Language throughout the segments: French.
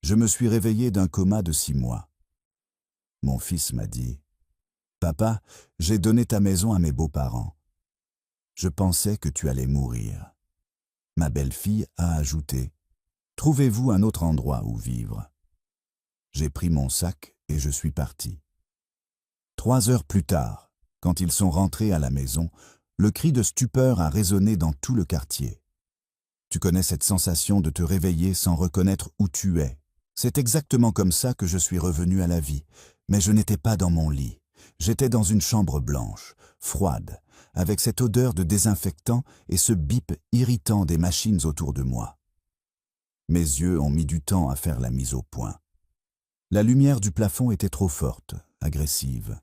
Je me suis réveillé d'un coma de 6 mois. Mon fils m'a dit « Papa, j'ai donné ta maison à mes beaux-parents. Je pensais que tu allais mourir. » Ma belle-fille a ajouté « Trouvez-vous un autre endroit où vivre. » J'ai pris mon sac et je suis parti. 3 heures plus tard, quand ils sont rentrés à la maison, le cri de stupeur a résonné dans tout le quartier. Tu connais cette sensation de te réveiller sans reconnaître où tu es. C'est exactement comme ça que je suis revenu à la vie, mais je n'étais pas dans mon lit. J'étais dans une chambre blanche, froide, avec cette odeur de désinfectant et ce bip irritant des machines autour de moi. Mes yeux ont mis du temps à faire la mise au point. La lumière du plafond était trop forte, agressive.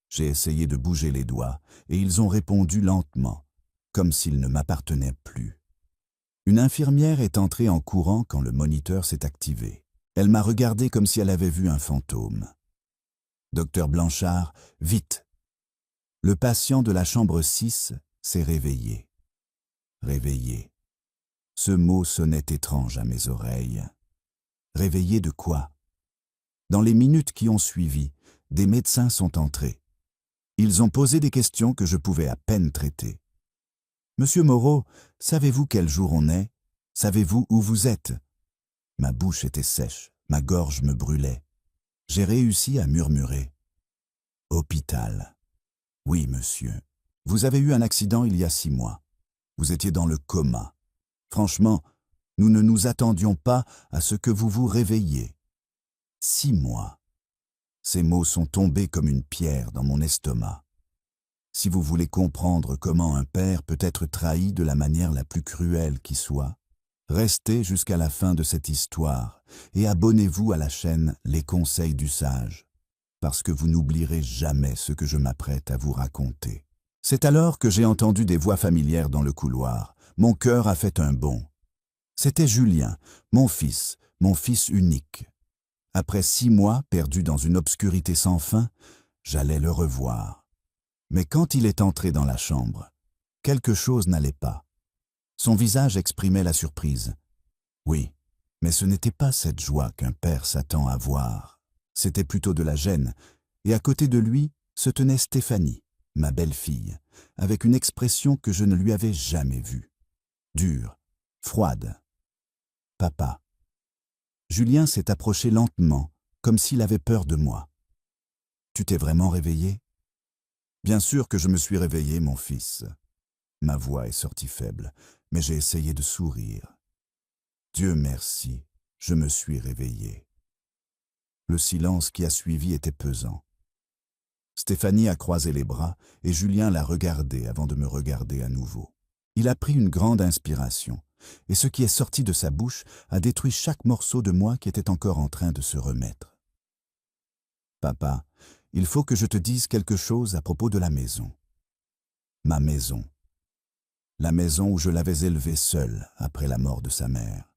J'ai essayé de bouger les doigts et ils ont répondu lentement, comme s'ils ne m'appartenaient plus. Une infirmière est entrée en courant quand le moniteur s'est activé. Elle m'a regardé comme si elle avait vu un fantôme. « Docteur Blanchard, vite !» Le patient de la chambre 6 s'est réveillé. Réveillé. Ce mot sonnait étrange à mes oreilles. Réveillé de quoi? Dans les minutes qui ont suivi, des médecins sont entrés. Ils ont posé des questions que je pouvais à peine traiter. « Monsieur Moreau, savez-vous quel jour on est? Savez-vous où vous êtes ?» Ma bouche était sèche, ma gorge me brûlait. J'ai réussi à murmurer. « Hôpital. Oui, monsieur. Vous avez eu un accident il y a 6 mois. Vous étiez dans le coma. Franchement, nous ne nous attendions pas à ce que vous vous réveilliez. 6 mois. » Ces mots sont tombés comme une pierre dans mon estomac. Si vous voulez comprendre comment un père peut être trahi de la manière la plus cruelle qui soit, restez jusqu'à la fin de cette histoire et abonnez-vous à la chaîne Les Conseils du Sage, parce que vous n'oublierez jamais ce que je m'apprête à vous raconter. C'est alors que j'ai entendu des voix familières dans le couloir. Mon cœur a fait un bond. C'était Julien, mon fils unique. Après 6 mois perdu dans une obscurité sans fin, j'allais le revoir. Mais quand il est entré dans la chambre, quelque chose n'allait pas. Son visage exprimait la surprise. Oui, mais ce n'était pas cette joie qu'un père s'attend à voir. C'était plutôt de la gêne, et à côté de lui se tenait Stéphanie, ma belle-fille, avec une expression que je ne lui avais jamais vue. Dure, froide. « Papa. » Julien s'est approché lentement, comme s'il avait peur de moi. « Tu t'es vraiment réveillé ?» « Bien sûr que je me suis réveillé, mon fils. » Ma voix est sortie faible, mais j'ai essayé de sourire. « Dieu merci, je me suis réveillé. » Le silence qui a suivi était pesant. Stéphanie a croisé les bras et Julien l'a regardé avant de me regarder à nouveau. Il a pris une grande inspiration, et ce qui est sorti de sa bouche a détruit chaque morceau de moi qui était encore en train de se remettre. « Papa, il faut que je te dise quelque chose à propos de la maison. » Ma maison. La maison où je l'avais élevée seule après la mort de sa mère.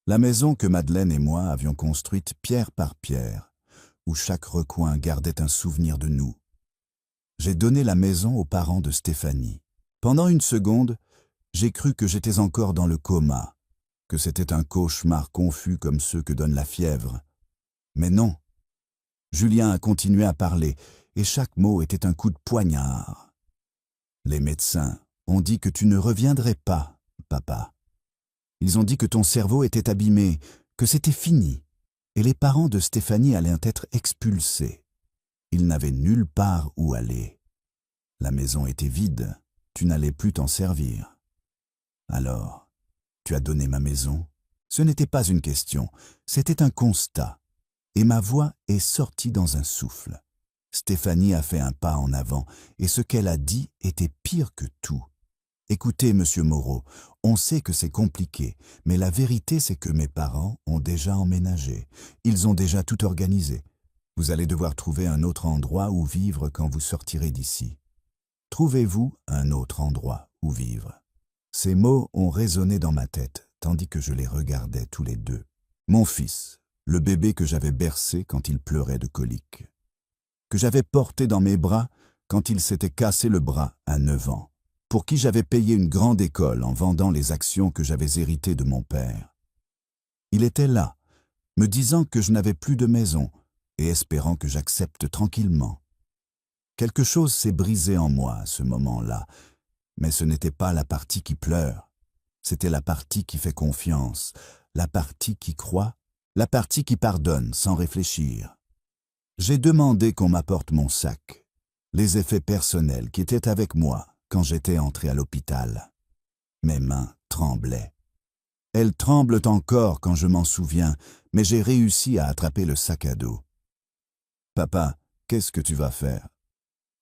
La maison que Madeleine et moi avions construite pierre par pierre, où chaque recoin gardait un souvenir de nous. J'ai donné la maison aux parents de Stéphanie. Pendant une seconde, j'ai cru que j'étais encore dans le coma, que c'était un cauchemar confus comme ceux que donne la fièvre. Mais non. Julien a continué à parler, et chaque mot était un coup de poignard. « Les médecins ont dit que tu ne reviendrais pas, papa. Ils ont dit que ton cerveau était abîmé, que c'était fini, et les parents de Stéphanie allaient être expulsés. Ils n'avaient nulle part où aller. La maison était vide, tu n'allais plus t'en servir. Alors, tu as donné ma maison. Ce n'était pas une question, c'était un constat. Et ma voix est sortie dans un souffle. Stéphanie a fait un pas en avant, et ce qu'elle a dit était pire que tout. Écoutez, monsieur Moreau, on sait que c'est compliqué, mais la vérité c'est que mes parents ont déjà emménagé. Ils ont déjà tout organisé. Vous allez devoir trouver un autre endroit où vivre quand vous sortirez d'ici. Trouvez-vous un autre endroit où vivre. » Ces mots ont résonné dans ma tête, tandis que je les regardais tous les deux. Mon fils, le bébé que j'avais bercé quand il pleurait de colique, que j'avais porté dans mes bras quand il s'était cassé le bras à 9 ans, pour qui j'avais payé une grande école en vendant les actions que j'avais héritées de mon père. Il était là, me disant que je n'avais plus de maison et espérant que j'accepte tranquillement. Quelque chose s'est brisé en moi à ce moment-là, mais ce n'était pas la partie qui pleure, c'était la partie qui fait confiance, la partie qui croit, la partie qui pardonne sans réfléchir. J'ai demandé qu'on m'apporte mon sac, les effets personnels qui étaient avec moi quand j'étais entré à l'hôpital. Mes mains tremblaient. Elles tremblent encore quand je m'en souviens, mais j'ai réussi à attraper le sac à dos. « Papa, qu'est-ce que tu vas faire ?»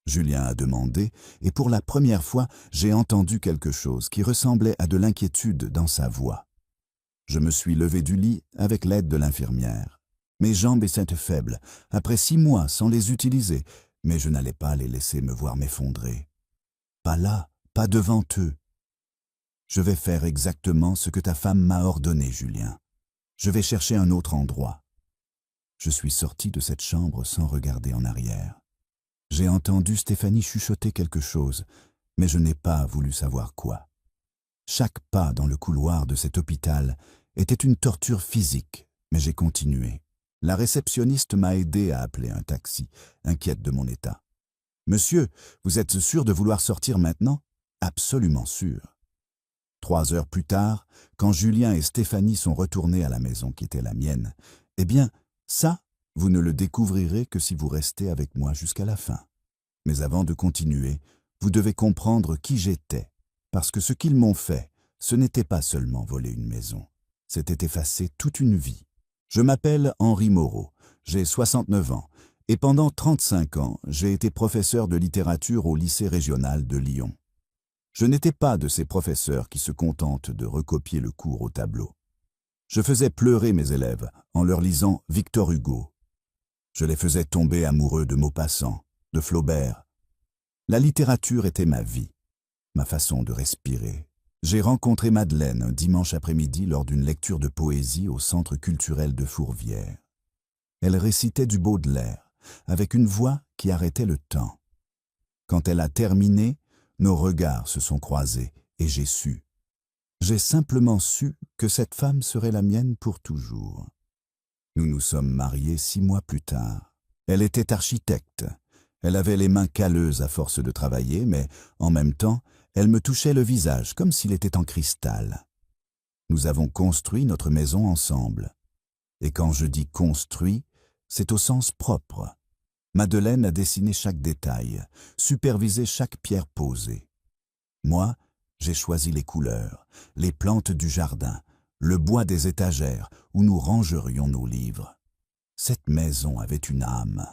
Julien a demandé, et pour la première fois, j'ai entendu quelque chose qui ressemblait à de l'inquiétude dans sa voix. Je me suis levé du lit avec l'aide de l'infirmière. Mes jambes étaient faibles, après 6 mois sans les utiliser, mais je n'allais pas les laisser me voir m'effondrer. Pas là, pas devant eux. Je vais faire exactement ce que ta femme m'a ordonné, Julien. Je vais chercher un autre endroit. Je suis sorti de cette chambre sans regarder en arrière. J'ai entendu Stéphanie chuchoter quelque chose, mais je n'ai pas voulu savoir quoi. Chaque pas dans le couloir de cet hôpital était une torture physique, mais j'ai continué. La réceptionniste m'a aidé à appeler un taxi, inquiète de mon état. « Monsieur, vous êtes sûr de vouloir sortir maintenant ?»« Absolument sûr. » 3 heures plus tard, quand Julien et Stéphanie sont retournés à la maison qui était la mienne, eh bien, ça, vous ne le découvrirez que si vous restez avec moi jusqu'à la fin. Mais avant de continuer, vous devez comprendre qui j'étais, parce que ce qu'ils m'ont fait, ce n'était pas seulement voler une maison, c'était effacer toute une vie. Je m'appelle Henri Moreau, j'ai 69 ans, et pendant 35 ans, j'ai été professeur de littérature au lycée régional de Lyon. Je n'étais pas de ces professeurs qui se contentent de recopier le cours au tableau. Je faisais pleurer mes élèves en leur lisant Victor Hugo. Je les faisais tomber amoureux de Maupassant, de Flaubert. La littérature était ma vie, ma façon de respirer. J'ai rencontré Madeleine un dimanche après-midi lors d'une lecture de poésie au Centre culturel de Fourvière. Elle récitait du Baudelaire, avec une voix qui arrêtait le temps. Quand elle a terminé, nos regards se sont croisés et j'ai su. J'ai simplement su que cette femme serait la mienne pour toujours. Nous nous sommes mariés 6 mois plus tard. Elle était architecte. Elle avait les mains calleuses à force de travailler, mais en même temps, elle me touchait le visage comme s'il était en cristal. Nous avons construit notre maison ensemble. Et quand je dis « construit », c'est au sens propre. Madeleine a dessiné chaque détail, supervisé chaque pierre posée. Moi, j'ai choisi les couleurs, les plantes du jardin, le bois des étagères où nous rangerions nos livres. Cette maison avait une âme.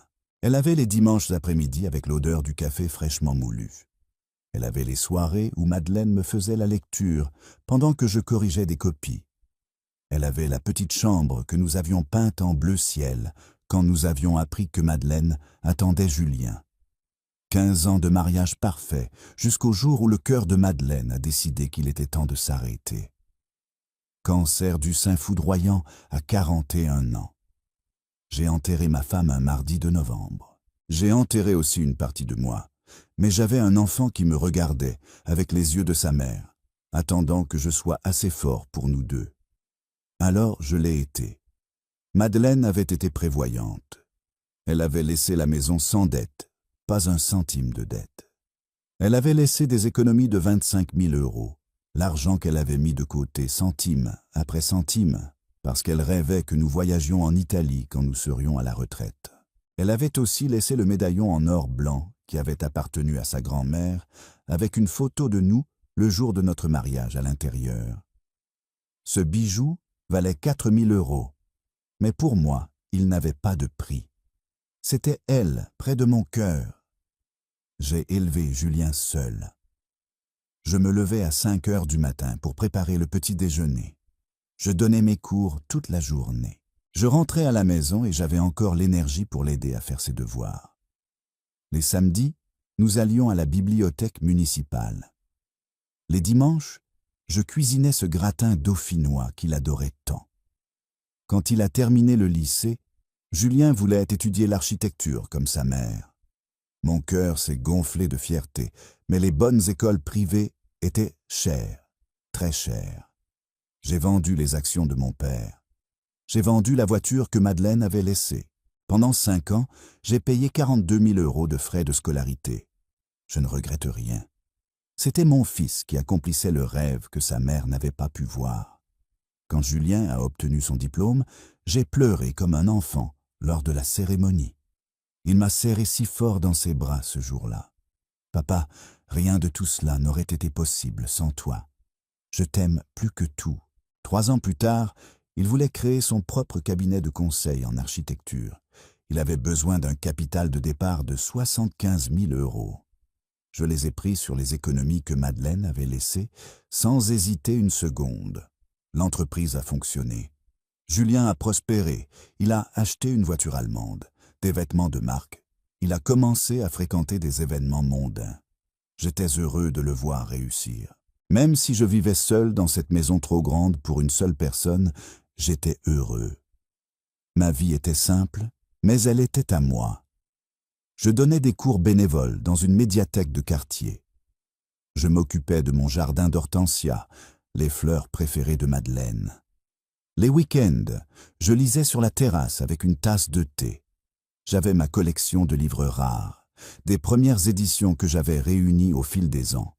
Elle avait les dimanches après-midi avec l'odeur du café fraîchement moulu. Elle avait les soirées où Madeleine me faisait la lecture pendant que je corrigeais des copies. Elle avait la petite chambre que nous avions peinte en bleu ciel quand nous avions appris que Madeleine attendait Julien. 15 ans de mariage parfait, jusqu'au jour où le cœur de Madeleine a décidé qu'il était temps de s'arrêter. Cancer du sein foudroyant à 41 ans. J'ai enterré ma femme un mardi de novembre. J'ai enterré aussi une partie de moi, mais j'avais un enfant qui me regardait avec les yeux de sa mère, attendant que je sois assez fort pour nous deux. Alors je l'ai été. Madeleine avait été prévoyante. Elle avait laissé la maison sans dette, pas un centime de dette. Elle avait laissé des économies de 25 000 €, l'argent qu'elle avait mis de côté centime après centime, parce qu'elle rêvait que nous voyagions en Italie quand nous serions à la retraite. Elle avait aussi laissé le médaillon en or blanc qui avait appartenu à sa grand-mère, avec une photo de nous le jour de notre mariage à l'intérieur. Ce bijou valait 4 000 €, mais pour moi, il n'avait pas de prix. C'était elle, près de mon cœur. J'ai élevé Julien seul. Je me levais à 5 heures du matin pour préparer le petit déjeuner. Je donnais mes cours toute la journée. Je rentrais à la maison et j'avais encore l'énergie pour l'aider à faire ses devoirs. Les samedis, nous allions à la bibliothèque municipale. Les dimanches, je cuisinais ce gratin dauphinois qu'il adorait tant. Quand il a terminé le lycée, Julien voulait étudier l'architecture comme sa mère. Mon cœur s'est gonflé de fierté, mais les bonnes écoles privées étaient chères, très chères. J'ai vendu les actions de mon père. J'ai vendu la voiture que Madeleine avait laissée. Pendant 5 ans, j'ai payé 42 000 € de frais de scolarité. Je ne regrette rien. C'était mon fils qui accomplissait le rêve que sa mère n'avait pas pu voir. Quand Julien a obtenu son diplôme, j'ai pleuré comme un enfant lors de la cérémonie. Il m'a serré si fort dans ses bras ce jour-là. Papa, rien de tout cela n'aurait été possible sans toi. Je t'aime plus que tout. 3 ans plus tard, il voulait créer son propre cabinet de conseil en architecture. Il avait besoin d'un capital de départ de 75 000 €. Je les ai pris sur les économies que Madeleine avait laissées, sans hésiter une seconde. L'entreprise a fonctionné. Julien a prospéré. Il a acheté une voiture allemande, des vêtements de marque. Il a commencé à fréquenter des événements mondains. J'étais heureux de le voir réussir. Même si je vivais seul dans cette maison trop grande pour une seule personne, j'étais heureux. Ma vie était simple, mais elle était à moi. Je donnais des cours bénévoles dans une médiathèque de quartier. Je m'occupais de mon jardin d'hortensia, les fleurs préférées de Madeleine. Les week-ends, je lisais sur la terrasse avec une tasse de thé. J'avais ma collection de livres rares, des premières éditions que j'avais réunies au fil des ans.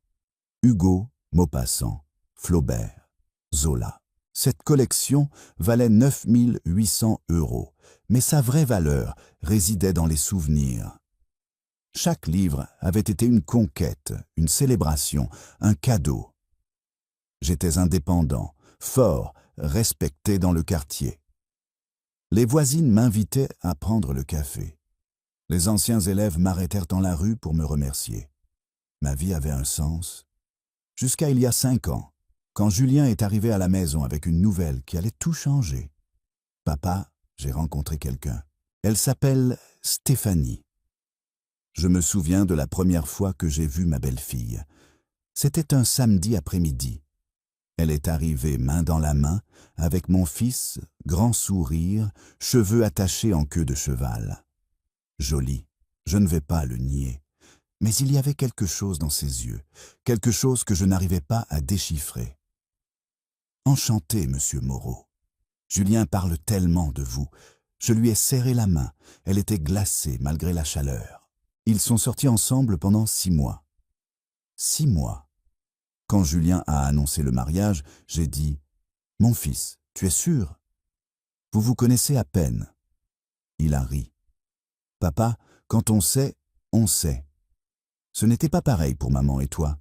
Hugo, Maupassant, Flaubert, Zola. Cette collection valait 9 800 €, mais sa vraie valeur résidait dans les souvenirs. Chaque livre avait été une conquête, une célébration, un cadeau. J'étais indépendant, fort, respecté dans le quartier. Les voisines m'invitaient à prendre le café. Les anciens élèves m'arrêtèrent dans la rue pour me remercier. Ma vie avait un sens. Jusqu'à il y a 5 ans, quand Julien est arrivé à la maison avec une nouvelle qui allait tout changer. Papa, j'ai rencontré quelqu'un. Elle s'appelle Stéphanie. Je me souviens de la première fois que j'ai vu ma belle-fille. C'était un samedi après-midi. Elle est arrivée main dans la main, avec mon fils, grand sourire, cheveux attachés en queue de cheval. Jolie, je ne vais pas le nier. Mais il y avait quelque chose dans ses yeux, quelque chose que je n'arrivais pas à déchiffrer. Enchanté, monsieur Moreau. Julien parle tellement de vous. Je lui ai serré la main. Elle était glacée malgré la chaleur. Ils sont sortis ensemble pendant 6 mois. 6 mois. Quand Julien a annoncé le mariage, j'ai dit « Mon fils, tu es sûr? Vous vous connaissez à peine. » Il a ri. « Papa, quand on sait, on sait. » Ce n'était pas pareil pour maman et toi.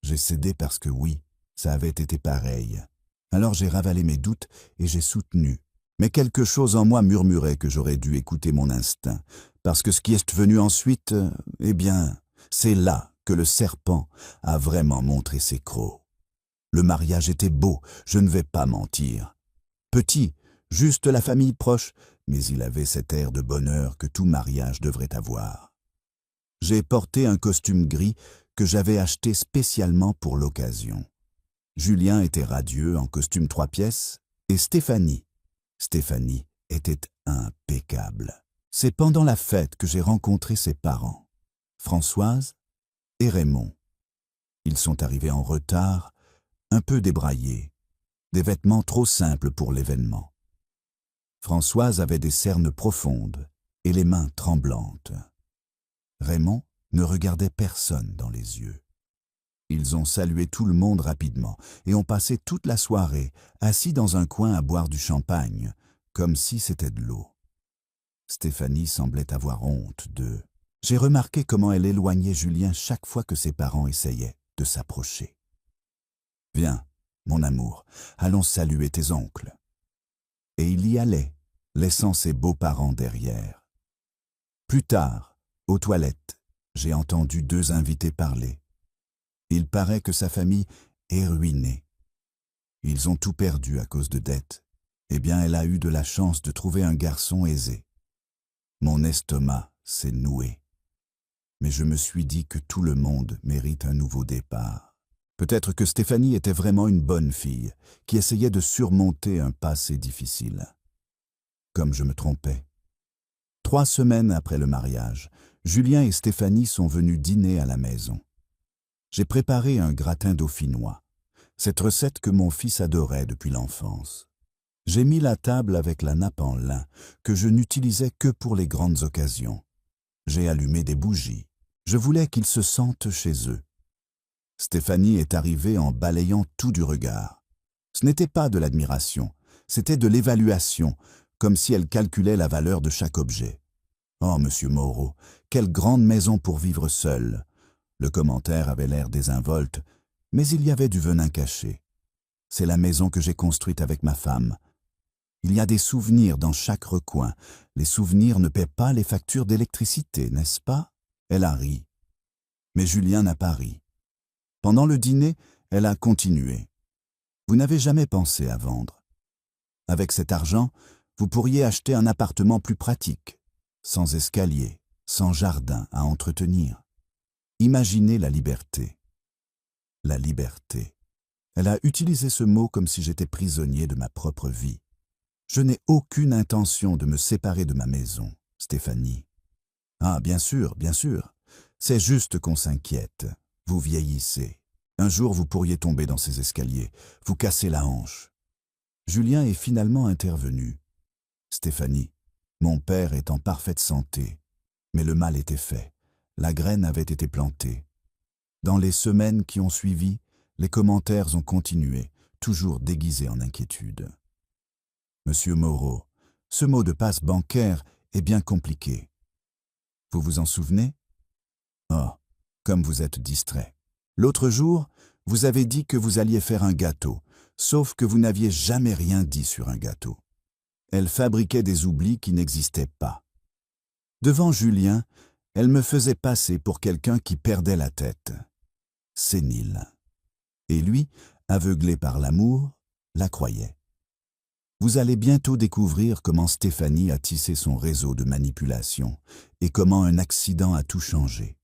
J'ai cédé parce que oui, ça avait été pareil. Alors j'ai ravalé mes doutes et j'ai soutenu. Mais quelque chose en moi murmurait que j'aurais dû écouter mon instinct, parce que ce qui est venu ensuite, eh bien, c'est là que le serpent a vraiment montré ses crocs. Le mariage était beau, je ne vais pas mentir. Petit, juste la famille proche, mais il avait cet air de bonheur que tout mariage devrait avoir. J'ai porté un costume gris que j'avais acheté spécialement pour l'occasion. Julien était radieux en costume 3 pièces et Stéphanie était impeccable. C'est pendant la fête que j'ai rencontré ses parents, Françoise et Raymond. Ils sont arrivés en retard, un peu débraillés, des vêtements trop simples pour l'événement. Françoise avait des cernes profondes et les mains tremblantes. Raymond ne regardait personne dans les yeux. Ils ont salué tout le monde rapidement et ont passé toute la soirée assis dans un coin à boire du champagne, comme si c'était de l'eau. Stéphanie semblait avoir honte d'eux. J'ai remarqué comment elle éloignait Julien chaque fois que ses parents essayaient de s'approcher. « Viens, mon amour, allons saluer tes oncles. » Et il y allait, laissant ses beaux-parents derrière. Plus tard, aux toilettes, j'ai entendu 2 invités parler. Il paraît que sa famille est ruinée. Ils ont tout perdu à cause de dettes. Eh bien, elle a eu de la chance de trouver un garçon aisé. Mon estomac s'est noué. Mais je me suis dit que tout le monde mérite un nouveau départ. Peut-être que Stéphanie était vraiment une bonne fille, qui essayait de surmonter un passé difficile. Comme je me trompais. 3 semaines après le mariage, Julien et Stéphanie sont venus dîner à la maison. J'ai préparé un gratin dauphinois, cette recette que mon fils adorait depuis l'enfance. J'ai mis la table avec la nappe en lin, que je n'utilisais que pour les grandes occasions. J'ai allumé des bougies. Je voulais qu'ils se sentent chez eux. Stéphanie est arrivée en balayant tout du regard. Ce n'était pas de l'admiration, c'était de l'évaluation, comme si elle calculait la valeur de chaque objet. « Oh, monsieur Moreau, quelle grande maison pour vivre seul !» Le commentaire avait l'air désinvolte, mais il y avait du venin caché. « C'est la maison que j'ai construite avec ma femme. Il y a des souvenirs dans chaque recoin. Les souvenirs ne paient pas les factures d'électricité, n'est-ce pas ?» Elle a ri. Mais Julien n'a pas ri. Pendant le dîner, elle a continué. « Vous n'avez jamais pensé à vendre. Avec cet argent, vous pourriez acheter un appartement plus pratique, sans escalier, sans jardin à entretenir. Imaginez la liberté. » La liberté. Elle a utilisé ce mot comme si j'étais prisonnier de ma propre vie. Je n'ai aucune intention de me séparer de ma maison, Stéphanie. Ah, bien sûr, c'est juste qu'on s'inquiète. Vous vieillissez. Un jour, vous pourriez tomber dans ces escaliers, vous casser la hanche. Julien est finalement intervenu. Stéphanie, mon père est en parfaite santé, mais le mal était fait. La graine avait été plantée. Dans les semaines qui ont suivi, les commentaires ont continué, toujours déguisés en inquiétude. Monsieur Moreau, ce mot de passe bancaire est bien compliqué. Vous vous en souvenez? Oh, comme vous êtes distrait. L'autre jour, vous avez dit que vous alliez faire un gâteau, sauf que vous n'aviez jamais rien dit sur un gâteau. Elle fabriquait des oublis qui n'existaient pas. Devant Julien, elle me faisait passer pour quelqu'un qui perdait la tête. Sénile. Et lui, aveuglé par l'amour, la croyait. Vous allez bientôt découvrir comment Stéphanie a tissé son réseau de manipulation et comment un accident a tout changé.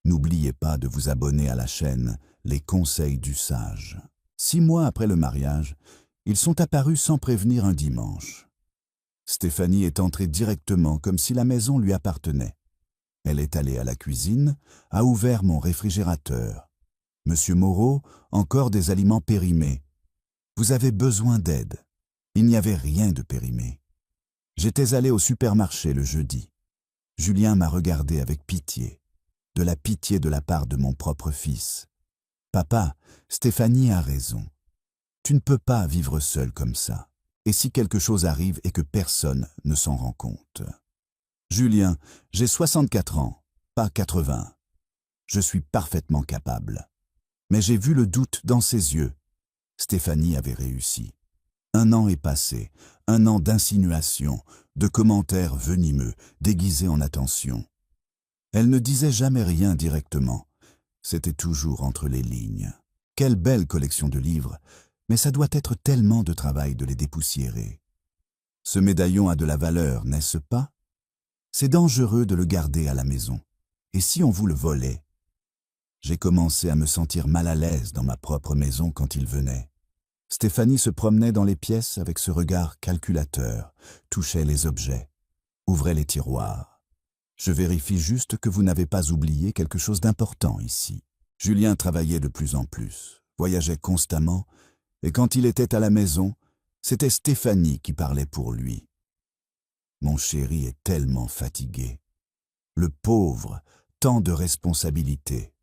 N'oubliez pas de vous abonner à la chaîne Les Conseils du Sage. 6 mois après le mariage, ils sont apparus sans prévenir un dimanche. Stéphanie est entrée directement comme si la maison lui appartenait. Elle est allée à la cuisine, a ouvert mon réfrigérateur. « Monsieur Moreau, encore des aliments périmés. Vous avez besoin d'aide. » Il n'y avait rien de périmé. J'étais allé au supermarché le jeudi. Julien m'a regardé avec pitié. De la pitié de la part de mon propre fils. « Papa, Stéphanie a raison. Tu ne peux pas vivre seul comme ça. Et si quelque chose arrive et que personne ne s'en rend compte? » Julien, j'ai 64 ans, pas 80. Je suis parfaitement capable. Mais j'ai vu le doute dans ses yeux. Stéphanie avait réussi. 1 an est passé, 1 an d'insinuations, de commentaires venimeux, déguisés en attention. Elle ne disait jamais rien directement. C'était toujours entre les lignes. Quelle belle collection de livres, mais ça doit être tellement de travail de les dépoussiérer. Ce médaillon a de la valeur, n'est-ce pas? C'est dangereux de le garder à la maison. Et si on vous le volait? J'ai commencé à me sentir mal à l'aise dans ma propre maison quand il venait. Stéphanie se promenait dans les pièces avec ce regard calculateur, touchait les objets, ouvrait les tiroirs. Je vérifie juste que vous n'avez pas oublié quelque chose d'important ici. Julien travaillait de plus en plus, voyageait constamment, et quand il était à la maison, c'était Stéphanie qui parlait pour lui. Mon chéri est tellement fatigué. Le pauvre, tant de responsabilités.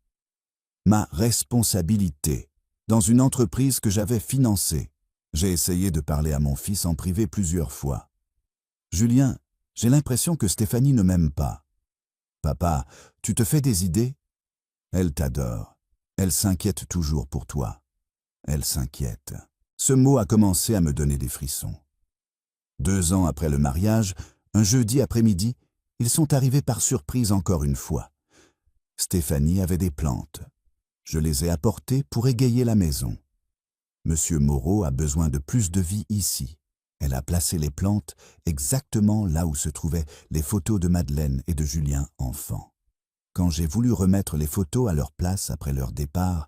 Ma responsabilité, dans une entreprise que j'avais financée. J'ai essayé de parler à mon fils en privé plusieurs fois. Julien, j'ai l'impression que Stéphanie ne m'aime pas. Papa, tu te fais des idées? Elle t'adore. Elle s'inquiète toujours pour toi. Elle s'inquiète. Ce mot a commencé à me donner des frissons. 2 ans après le mariage, un jeudi après-midi, ils sont arrivés par surprise encore une fois. Stéphanie avait des plantes. Je les ai apportées pour égayer la maison. Monsieur Moreau a besoin de plus de vie ici. Elle a placé les plantes exactement là où se trouvaient les photos de Madeleine et de Julien enfant. Quand j'ai voulu remettre les photos à leur place après leur départ,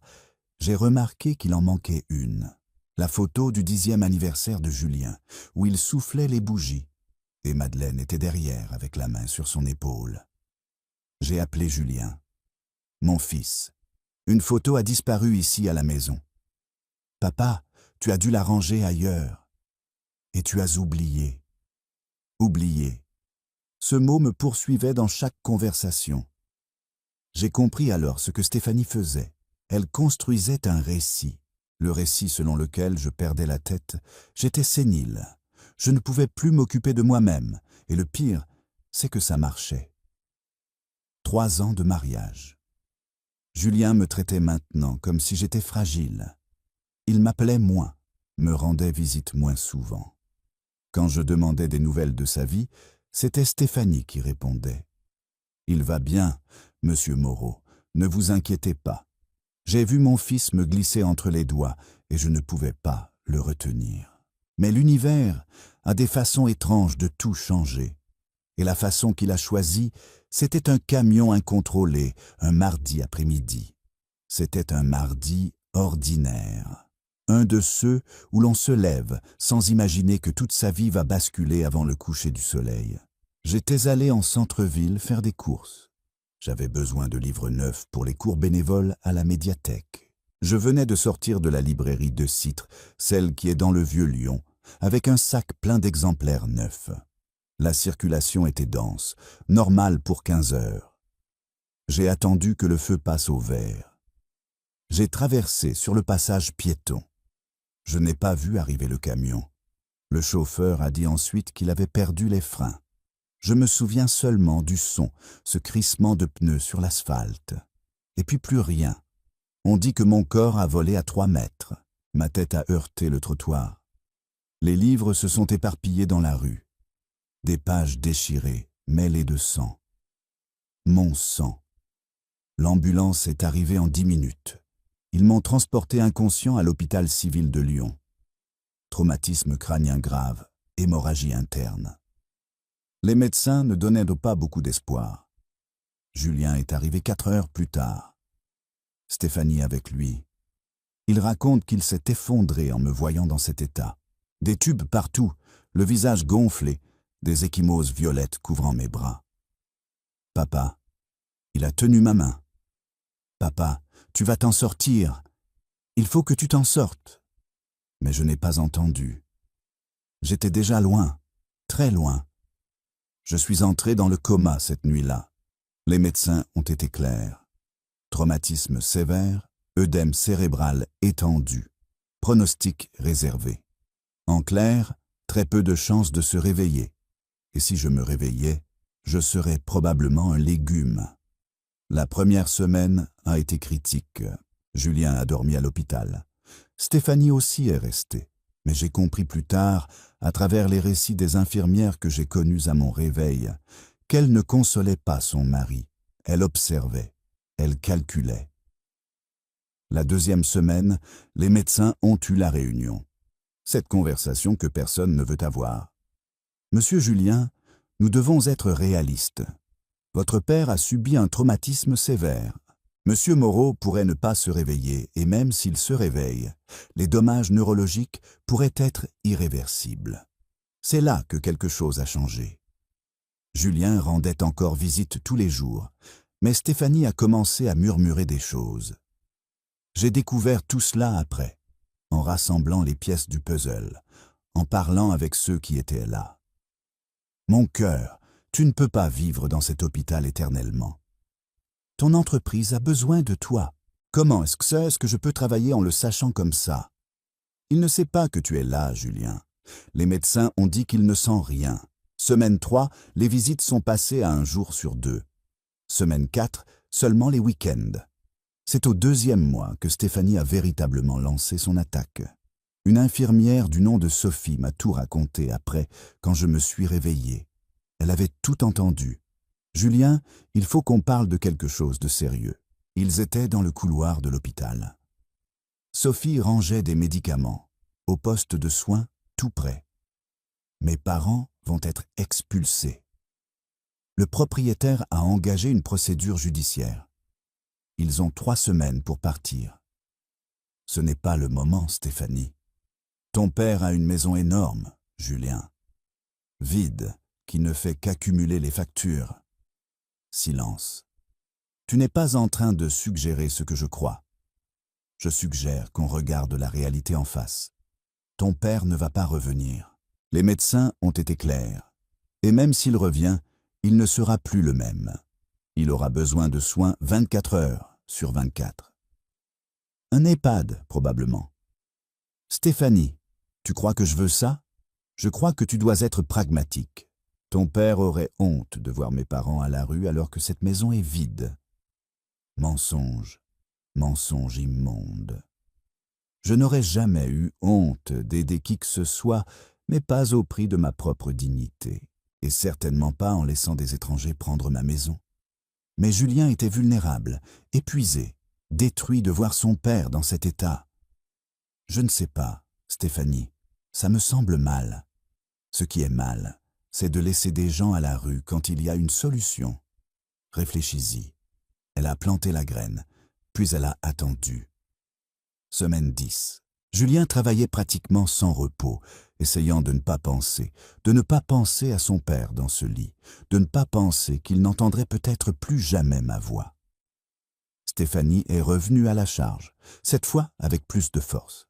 j'ai remarqué qu'il en manquait une. La photo du 10e anniversaire de Julien, où il soufflait les bougies, et Madeleine était derrière avec la main sur son épaule. J'ai appelé Julien. « Mon fils, une photo a disparu ici à la maison. Papa, tu as dû la ranger ailleurs. » Et tu as oublié. Oublié. Ce mot me poursuivait dans chaque conversation. J'ai compris alors ce que Stéphanie faisait. Elle construisait un récit. Le récit selon lequel je perdais la tête, j'étais sénile. Je ne pouvais plus m'occuper de moi-même. Et le pire, c'est que ça marchait. 3 ans de mariage. Julien me traitait maintenant comme si j'étais fragile. Il m'appelait moins, me rendait visite moins souvent. Quand je demandais des nouvelles de sa vie, c'était Stéphanie qui répondait. « Il va bien, monsieur Moreau, ne vous inquiétez pas. J'ai vu mon fils me glisser entre les doigts et je ne pouvais pas le retenir. Mais l'univers a des façons étranges de tout changer. Et la façon qu'il a choisie, c'était un camion incontrôlé, un mardi après-midi. C'était un mardi ordinaire. Un de ceux où l'on se lève sans imaginer que toute sa vie va basculer avant le coucher du soleil. J'étais allé en centre-ville faire des courses. J'avais besoin de livres neufs pour les cours bénévoles à la médiathèque. Je venais de sortir de la librairie de Citre, celle qui est dans le vieux Lyon, avec un sac plein d'exemplaires neufs. La circulation était dense, normale pour 15 heures. J'ai attendu que le feu passe au vert. J'ai traversé sur le passage piéton. Je n'ai pas vu arriver le camion. Le chauffeur a dit ensuite qu'il avait perdu les freins. Je me souviens seulement du son, ce crissement de pneus sur l'asphalte. Et puis plus rien. On dit que mon corps a volé à 3 mètres. Ma tête a heurté le trottoir. Les livres se sont éparpillés dans la rue. Des pages déchirées, mêlées de sang. Mon sang. L'ambulance est arrivée en 10 minutes. Ils m'ont transporté inconscient à l'hôpital civil de Lyon. Traumatisme crânien grave, hémorragie interne. Les médecins ne donnaient pas beaucoup d'espoir. Julien est arrivé 4 heures plus tard. Stéphanie avec lui. Il raconte qu'il s'est effondré en me voyant dans cet état. Des tubes partout, le visage gonflé, des ecchymoses violettes couvrant mes bras. Papa, il a tenu ma main. Papa, tu vas t'en sortir. Il faut que tu t'en sortes. Mais je n'ai pas entendu. J'étais déjà loin, très loin. Je suis entré dans le coma cette nuit-là. Les médecins ont été clairs. Traumatisme sévère, œdème cérébral étendu, pronostic réservé. En clair, très peu de chances de se réveiller. Et si je me réveillais, je serais probablement un légume. La première semaine a été critique. Julien a dormi à l'hôpital. Stéphanie aussi est restée. Mais j'ai compris plus tard, à travers les récits des infirmières que j'ai connues à mon réveil, qu'elle ne consolait pas son mari. Elle observait, elle calculait. La 2e semaine, les médecins ont eu la réunion. Cette conversation que personne ne veut avoir. « Monsieur Julien, nous devons être réalistes. Votre père a subi un traumatisme sévère. Monsieur Moreau pourrait ne pas se réveiller, et même s'il se réveille, les dommages neurologiques pourraient être irréversibles. C'est là que quelque chose a changé. » Julien rendait encore visite tous les jours, mais Stéphanie a commencé à murmurer des choses. J'ai découvert tout cela après, en rassemblant les pièces du puzzle, en parlant avec ceux qui étaient là. « Mon cœur, tu ne peux pas vivre dans cet hôpital éternellement. Ton entreprise a besoin de toi. Comment est-ce que je peux travailler en le sachant comme ça? Il ne sait pas que tu es là, Julien. Les médecins ont dit qu'il ne sent rien. Semaine 3, les visites sont passées à 1 jour sur 2. Semaine 4, seulement les week-ends. C'est au 2e mois que Stéphanie a véritablement lancé son attaque. Une infirmière du nom de Sophie m'a tout raconté après, quand je me suis réveillé. Elle avait tout entendu. « Julien, il faut qu'on parle de quelque chose de sérieux. » Ils étaient dans le couloir de l'hôpital. Sophie rangeait des médicaments, au poste de soins tout près. Mes parents vont être expulsés. Le propriétaire a engagé une procédure judiciaire. Ils ont 3 semaines pour partir. Ce n'est pas le moment, Stéphanie. Ton père a une maison énorme, Julien. Vide, qui ne fait qu'accumuler les factures. Silence. Tu n'es pas en train de suggérer ce que je crois. Je suggère qu'on regarde la réalité en face. Ton père ne va pas revenir. Les médecins ont été clairs. Et même s'il revient, il ne sera plus le même. Il aura besoin de soins 24 heures sur 24. Un EHPAD, probablement. Stéphanie, tu crois que je veux ça? Je crois que tu dois être pragmatique. Ton père aurait honte de voir mes parents à la rue alors que cette maison est vide. Mensonge, mensonge immonde. Je n'aurais jamais eu honte d'aider qui que ce soit, mais pas au prix de ma propre dignité, et certainement pas en laissant des étrangers prendre ma maison. Mais Julien était vulnérable, épuisé, détruit de voir son père dans cet état. Je ne sais pas, Stéphanie, ça me semble mal. Ce qui est mal, c'est de laisser des gens à la rue quand il y a une solution. Réfléchis-y. Elle a planté la graine, puis elle a attendu. Semaine 10. Julien travaillait pratiquement sans repos, essayant de ne pas penser à son père dans ce lit, de ne pas penser qu'il n'entendrait peut-être plus jamais ma voix. Stéphanie est revenue à la charge, cette fois avec plus de force.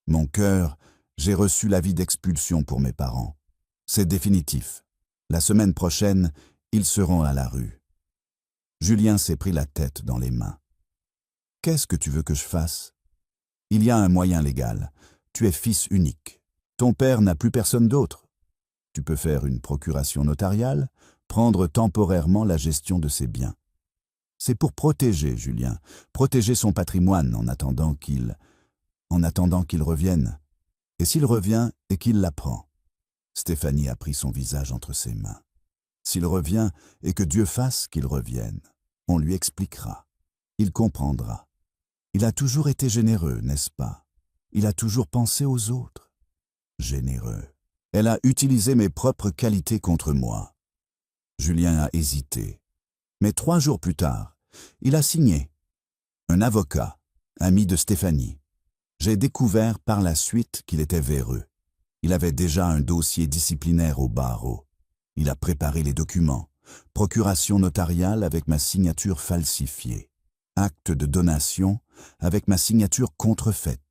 Mon cœur, j'ai reçu l'avis d'expulsion pour mes parents. C'est définitif. La semaine prochaine, ils seront à la rue. Julien s'est pris la tête dans les mains. Qu'est-ce que tu veux que je fasse? Il y a un moyen légal. Tu es fils unique. Ton père n'a plus personne d'autre. Tu peux faire une procuration notariale, prendre temporairement la gestion de ses biens. C'est pour protéger Julien, protéger son patrimoine en attendant qu'il revienne. Et s'il revient et qu'il l'apprend. Stéphanie a pris son visage entre ses mains. S'il revient et que Dieu fasse qu'il revienne, on lui expliquera. Il comprendra. Il a toujours été généreux, n'est-ce pas? Il a toujours pensé aux autres. Généreux. Elle a utilisé mes propres qualités contre moi. Julien a hésité. Mais 3 jours plus tard, il a signé. Un avocat, ami de Stéphanie. J'ai découvert par la suite qu'il était véreux. Il avait déjà un dossier disciplinaire au barreau. Il a préparé les documents. Procuration notariale avec ma signature falsifiée. Acte de donation avec ma signature contrefaite.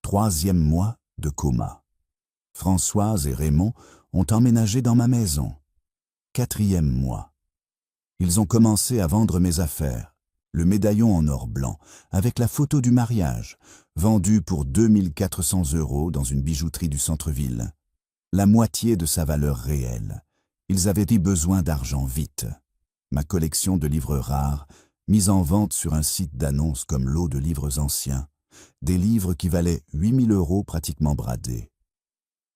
3e mois de coma. Françoise et Raymond ont emménagé dans ma maison. 4e mois. Ils ont commencé à vendre mes affaires. Le médaillon en or blanc, avec la photo du mariage, vendu pour 2400 € dans une bijouterie du centre-ville. La moitié de sa valeur réelle. Ils avaient eu besoin d'argent vite. Ma collection de livres rares, mise en vente sur un site d'annonces comme lot de livres anciens, des livres qui valaient 8000 € pratiquement bradés.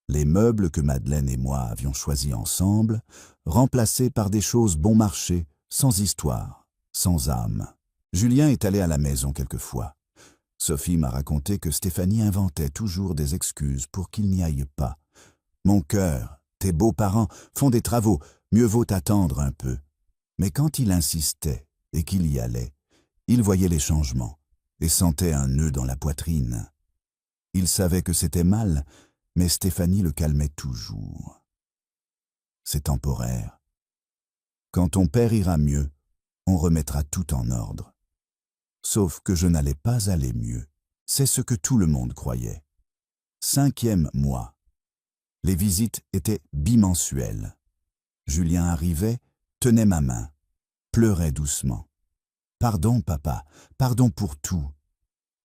Les meubles que Madeleine et moi avions choisis ensemble, remplacés par des choses bon marché, sans histoire, sans âme. Julien est allé à la maison quelquefois. Sophie m'a raconté que Stéphanie inventait toujours des excuses pour qu'il n'y aille pas. « Mon cœur, tes beaux-parents font des travaux, mieux vaut attendre un peu. » Mais quand il insistait et qu'il y allait, il voyait les changements et sentait un nœud dans la poitrine. Il savait que c'était mal, mais Stéphanie le calmait toujours. C'est temporaire. Quand ton père ira mieux, on remettra tout en ordre. Sauf que je n'allais pas aller mieux. C'est ce que tout le monde croyait. 5e mois. Les visites étaient bimensuelles. Julien arrivait, tenait ma main, pleurait doucement. « Pardon, papa, pardon pour tout. »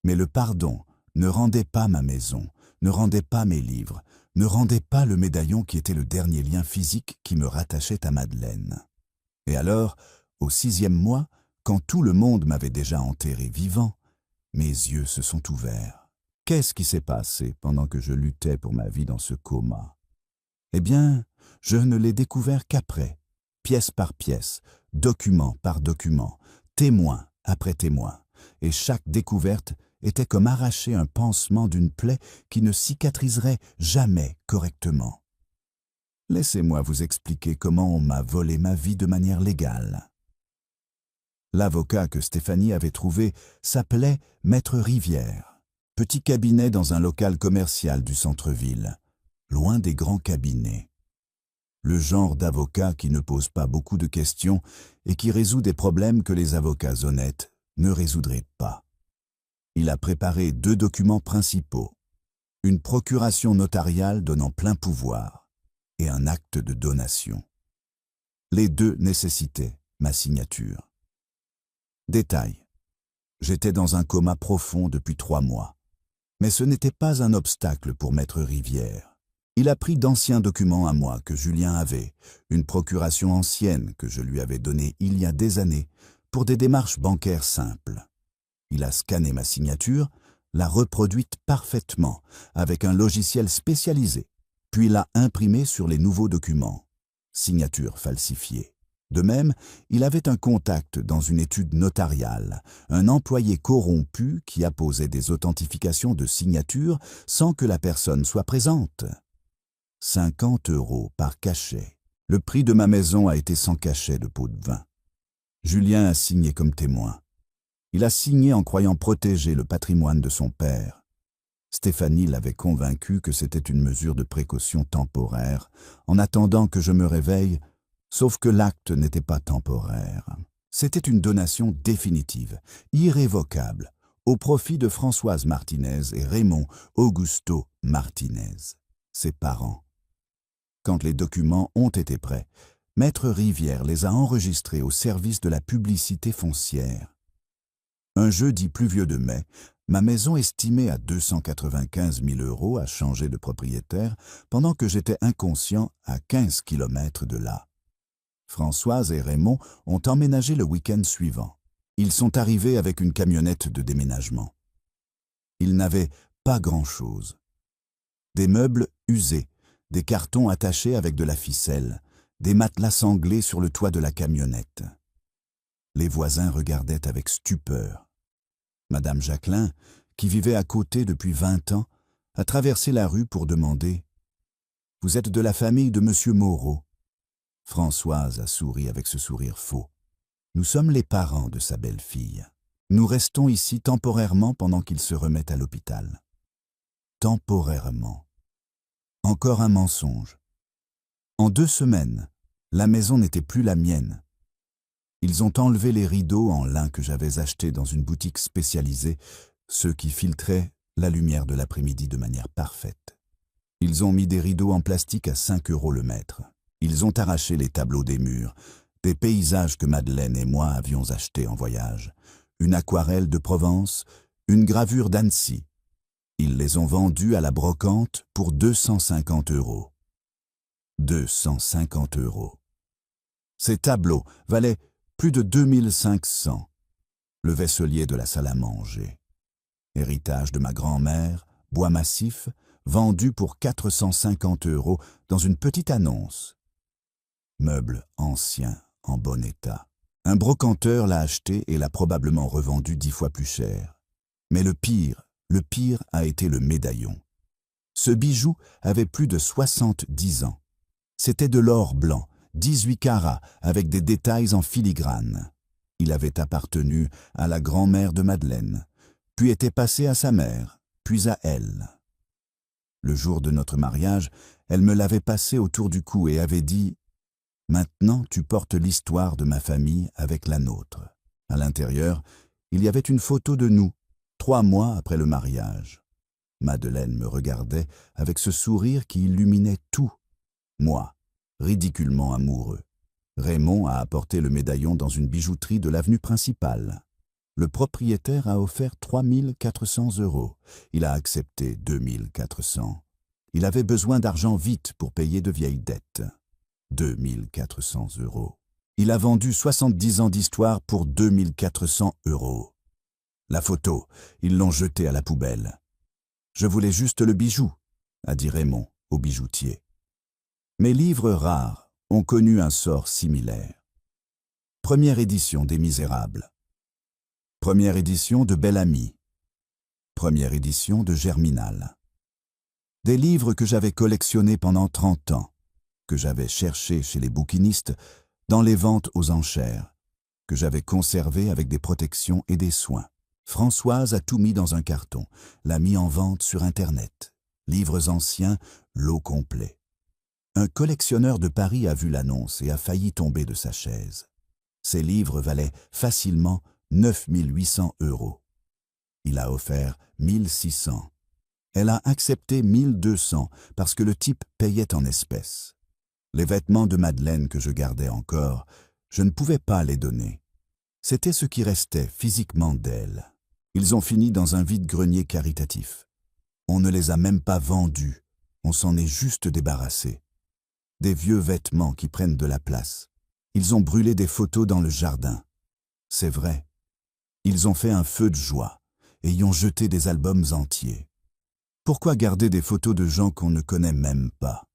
Mais le pardon ne rendait pas ma maison, ne rendait pas mes livres, ne rendait pas le médaillon qui était le dernier lien physique qui me rattachait à Madeleine. Et alors, au 6e mois, quand tout le monde m'avait déjà enterré vivant, mes yeux se sont ouverts. Qu'est-ce qui s'est passé pendant que je luttais pour ma vie dans ce coma? Eh bien, je ne l'ai découvert qu'après, pièce par pièce, document par document, témoin après témoin, et chaque découverte était comme arracher un pansement d'une plaie qui ne cicatriserait jamais correctement. Laissez-moi vous expliquer comment on m'a volé ma vie de manière légale. L'avocat que Stéphanie avait trouvé s'appelait Maître Rivière, petit cabinet dans un local commercial du centre-ville, loin des grands cabinets. Le genre d'avocat qui ne pose pas beaucoup de questions et qui résout des problèmes que les avocats honnêtes ne résoudraient pas. Il a préparé 2 documents principaux. une procuration notariale donnant plein pouvoir et un acte de donation. Les deux nécessitaient ma signature. Détail. J'étais dans un coma profond depuis 3 mois. Mais ce n'était pas un obstacle pour Maître Rivière. Il a pris d'anciens documents à moi que Julien avait, une procuration ancienne que je lui avais donnée il y a des années pour des démarches bancaires simples. Il a scanné ma signature, l'a reproduite parfaitement avec un logiciel spécialisé, puis l'a imprimée sur les nouveaux documents. Signature falsifiée. De même, il avait un contact dans une étude notariale, un employé corrompu qui apposait des authentifications de signature sans que la personne soit présente. 50 € par cachet. Le prix de ma maison a été sans cachet de pot de vin. Julien a signé comme témoin. Il a signé en croyant protéger le patrimoine de son père. Stéphanie l'avait convaincu que c'était une mesure de précaution temporaire, en attendant que je me réveille, sauf que l'acte n'était pas temporaire. C'était une donation définitive, irrévocable, au profit de Françoise Martinez et Raymond Augusto Martinez, ses parents. Quand les documents ont été prêts, Maître Rivière les a enregistrés au service de la publicité foncière. Un jeudi pluvieux de mai, ma maison estimée à 295 000 € a changé de propriétaire pendant que j'étais inconscient à 15 km de là. Françoise et Raymond ont emménagé le week-end suivant. Ils sont arrivés avec une camionnette de déménagement. Ils n'avaient pas grand-chose. Des meubles usés, des cartons attachés avec de la ficelle, des matelas sanglés sur le toit de la camionnette. Les voisins regardaient avec stupeur. Madame Jacquelin, qui vivait à côté depuis 20 ans, a traversé la rue pour demander « Vous êtes de la famille de Monsieur Moreau ?» Françoise a souri avec ce sourire faux. « Nous sommes les parents de sa belle-fille. Nous restons ici temporairement pendant qu'il se remet à l'hôpital. » Temporairement. Encore un mensonge. En 2 semaines, la maison n'était plus la mienne. Ils ont enlevé les rideaux en lin que j'avais achetés dans une boutique spécialisée, ceux qui filtraient la lumière de l'après-midi de manière parfaite. Ils ont mis des rideaux en plastique à 5 € le mètre. Ils ont arraché les tableaux des murs, des paysages que Madeleine et moi avions achetés en voyage, une aquarelle de Provence, une gravure d'Annecy. Ils les ont vendus à la brocante pour 250 €. 250 €. Ces tableaux valaient plus de 2500. Le vaisselier de la salle à manger. Héritage de ma grand-mère, bois massif, vendu pour 450 € dans une petite annonce. Meuble ancien, en bon état. Un brocanteur l'a acheté et l'a probablement revendu 10 fois plus cher. Mais le pire a été le médaillon. Ce bijou avait plus de 70 ans. C'était de l'or blanc, 18 carats, avec des détails en filigrane. Il avait appartenu à la grand-mère de Madeleine, puis était passé à sa mère, puis à elle. Le jour de notre mariage, elle me l'avait passé autour du cou et avait dit « Maintenant, tu portes l'histoire de ma famille avec la nôtre. » À l'intérieur, il y avait une photo de nous, 3 mois après le mariage. Madeleine me regardait avec ce sourire qui illuminait tout. Moi, ridiculement amoureux. Raymond a apporté le médaillon dans une bijouterie de l'avenue principale. Le propriétaire a offert 3 400 €. Il a accepté 2 400. Il avait besoin d'argent vite pour payer de vieilles dettes. 2 400 €. Il a vendu 70 ans d'histoire pour 2 400 €. La photo, ils l'ont jetée à la poubelle. « Je voulais juste le bijou », a dit Raymond au bijoutier. Mes livres rares ont connu un sort similaire. Première édition des Misérables. Première édition de Belle Amie. Première édition de Germinal. Des livres que j'avais collectionnés pendant 30 ans, que j'avais cherchés chez les bouquinistes, dans les ventes aux enchères, que j'avais conservés avec des protections et des soins. Françoise a tout mis dans un carton, l'a mis en vente sur Internet. Livres anciens, lot complet. Un collectionneur de Paris a vu l'annonce et a failli tomber de sa chaise. Ces livres valaient facilement 9 800 €. Il a offert 1 600. Elle a accepté 1200 parce que le type payait en espèces. Les vêtements de Madeleine que je gardais encore, je ne pouvais pas les donner. C'était ce qui restait physiquement d'elle. Ils ont fini dans un vide-grenier caritatif. On ne les a même pas vendus, on s'en est juste débarrassé. Des vieux vêtements qui prennent de la place. Ils ont brûlé des photos dans le jardin. C'est vrai. Ils ont fait un feu de joie et y ont jeté des albums entiers. Pourquoi garder des photos de gens qu'on ne connaît même pas?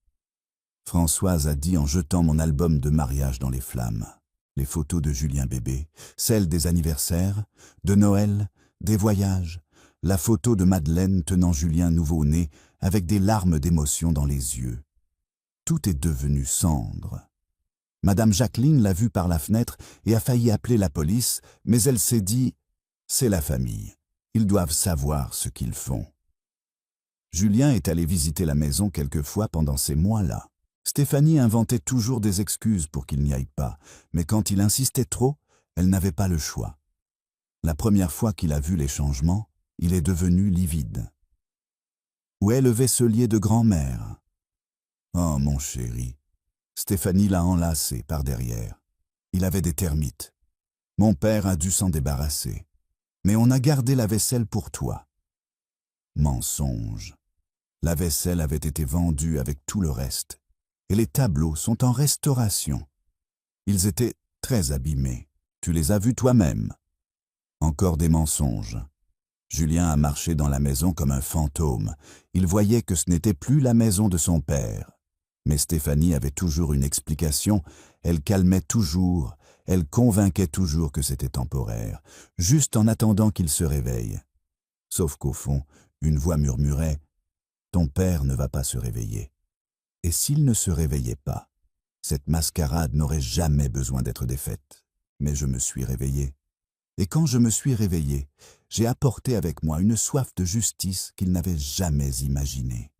Françoise a dit en jetant mon album de mariage dans les flammes. Les photos de Julien bébé, celles des anniversaires, de Noël, des voyages, la photo de Madeleine tenant Julien nouveau-né avec des larmes d'émotion dans les yeux. Tout est devenu cendre. Madame Jacqueline l'a vu par la fenêtre et a failli appeler la police, mais elle s'est dit « c'est la famille, ils doivent savoir ce qu'ils font ». Julien est allé visiter la maison quelquefois pendant ces mois-là. Stéphanie inventait toujours des excuses pour qu'il n'y aille pas, mais quand il insistait trop, elle n'avait pas le choix. La première fois qu'il a vu les changements, il est devenu livide. Où est le vaisselier de grand-mère? Oh, mon chéri, Stéphanie l'a enlacé par derrière. Il avait des termites. Mon père a dû s'en débarrasser. Mais on a gardé la vaisselle pour toi. Mensonge. La vaisselle avait été vendue avec tout le reste. Et les tableaux sont en restauration. Ils étaient très abîmés. Tu les as vus toi-même. Encore des mensonges. Julien a marché dans la maison comme un fantôme. Il voyait que ce n'était plus la maison de son père. Mais Stéphanie avait toujours une explication. Elle calmait toujours, elle convainquait toujours que c'était temporaire, juste en attendant qu'il se réveille. Sauf qu'au fond, une voix murmurait « Ton père ne va pas se réveiller ». Et s'il ne se réveillait pas, cette mascarade n'aurait jamais besoin d'être défaite. Mais je me suis réveillé. Et quand je me suis réveillé, j'ai apporté avec moi une soif de justice qu'il n'avait jamais imaginée.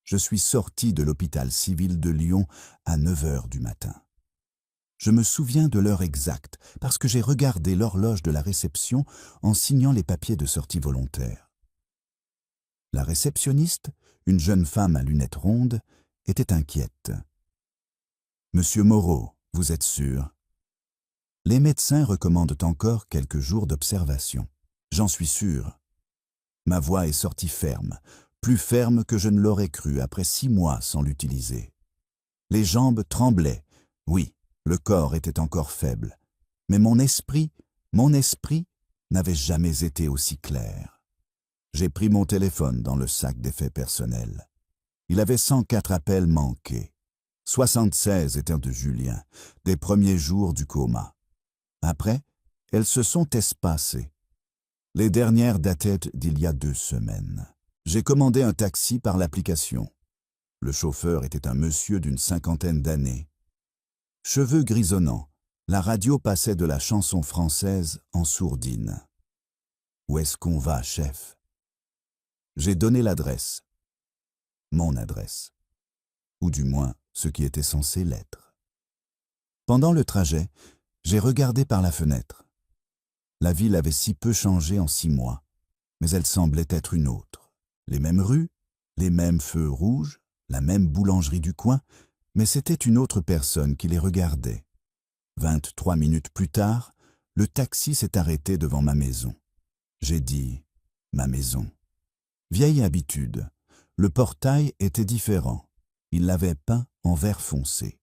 Je suis sorti de l'hôpital civil de Lyon à 9 heures du matin. Je me souviens de l'heure exacte parce que j'ai regardé l'horloge de la réception en signant les papiers de sortie volontaire. La réceptionniste, une jeune femme à lunettes rondes, était inquiète. « Monsieur Moreau, vous êtes sûr ? Les médecins recommandent encore quelques jours d'observation. J'en suis sûr. » Ma voix est sortie ferme, plus ferme que je ne l'aurais cru après 6 mois sans l'utiliser. Les jambes tremblaient. Oui, le corps était encore faible. Mais mon esprit n'avait jamais été aussi clair. J'ai pris mon téléphone dans le sac des faits personnels. Il avait 104 appels manqués. 76 étaient de Julien, des premiers jours du coma. Après, elles se sont espacées. Les dernières dataient d'il y a 2 semaines. J'ai commandé un taxi par l'application. Le chauffeur était un monsieur d'une 50aine d'années. Cheveux grisonnants, la radio passait de la chanson française en sourdine. « Où est-ce qu'on va, chef ?» J'ai donné l'adresse. Mon adresse. Ou du moins, ce qui était censé l'être. Pendant le trajet, j'ai regardé par la fenêtre. La ville avait si peu changé en 6 mois, mais elle semblait être une autre. Les mêmes rues, les mêmes feux rouges, la même boulangerie du coin, mais c'était une autre personne qui les regardait. 23 minutes plus tard, le taxi s'est arrêté devant ma maison. J'ai dit « ma maison ». Vieille habitude, le portail était différent. Il l'avait peint en vert foncé.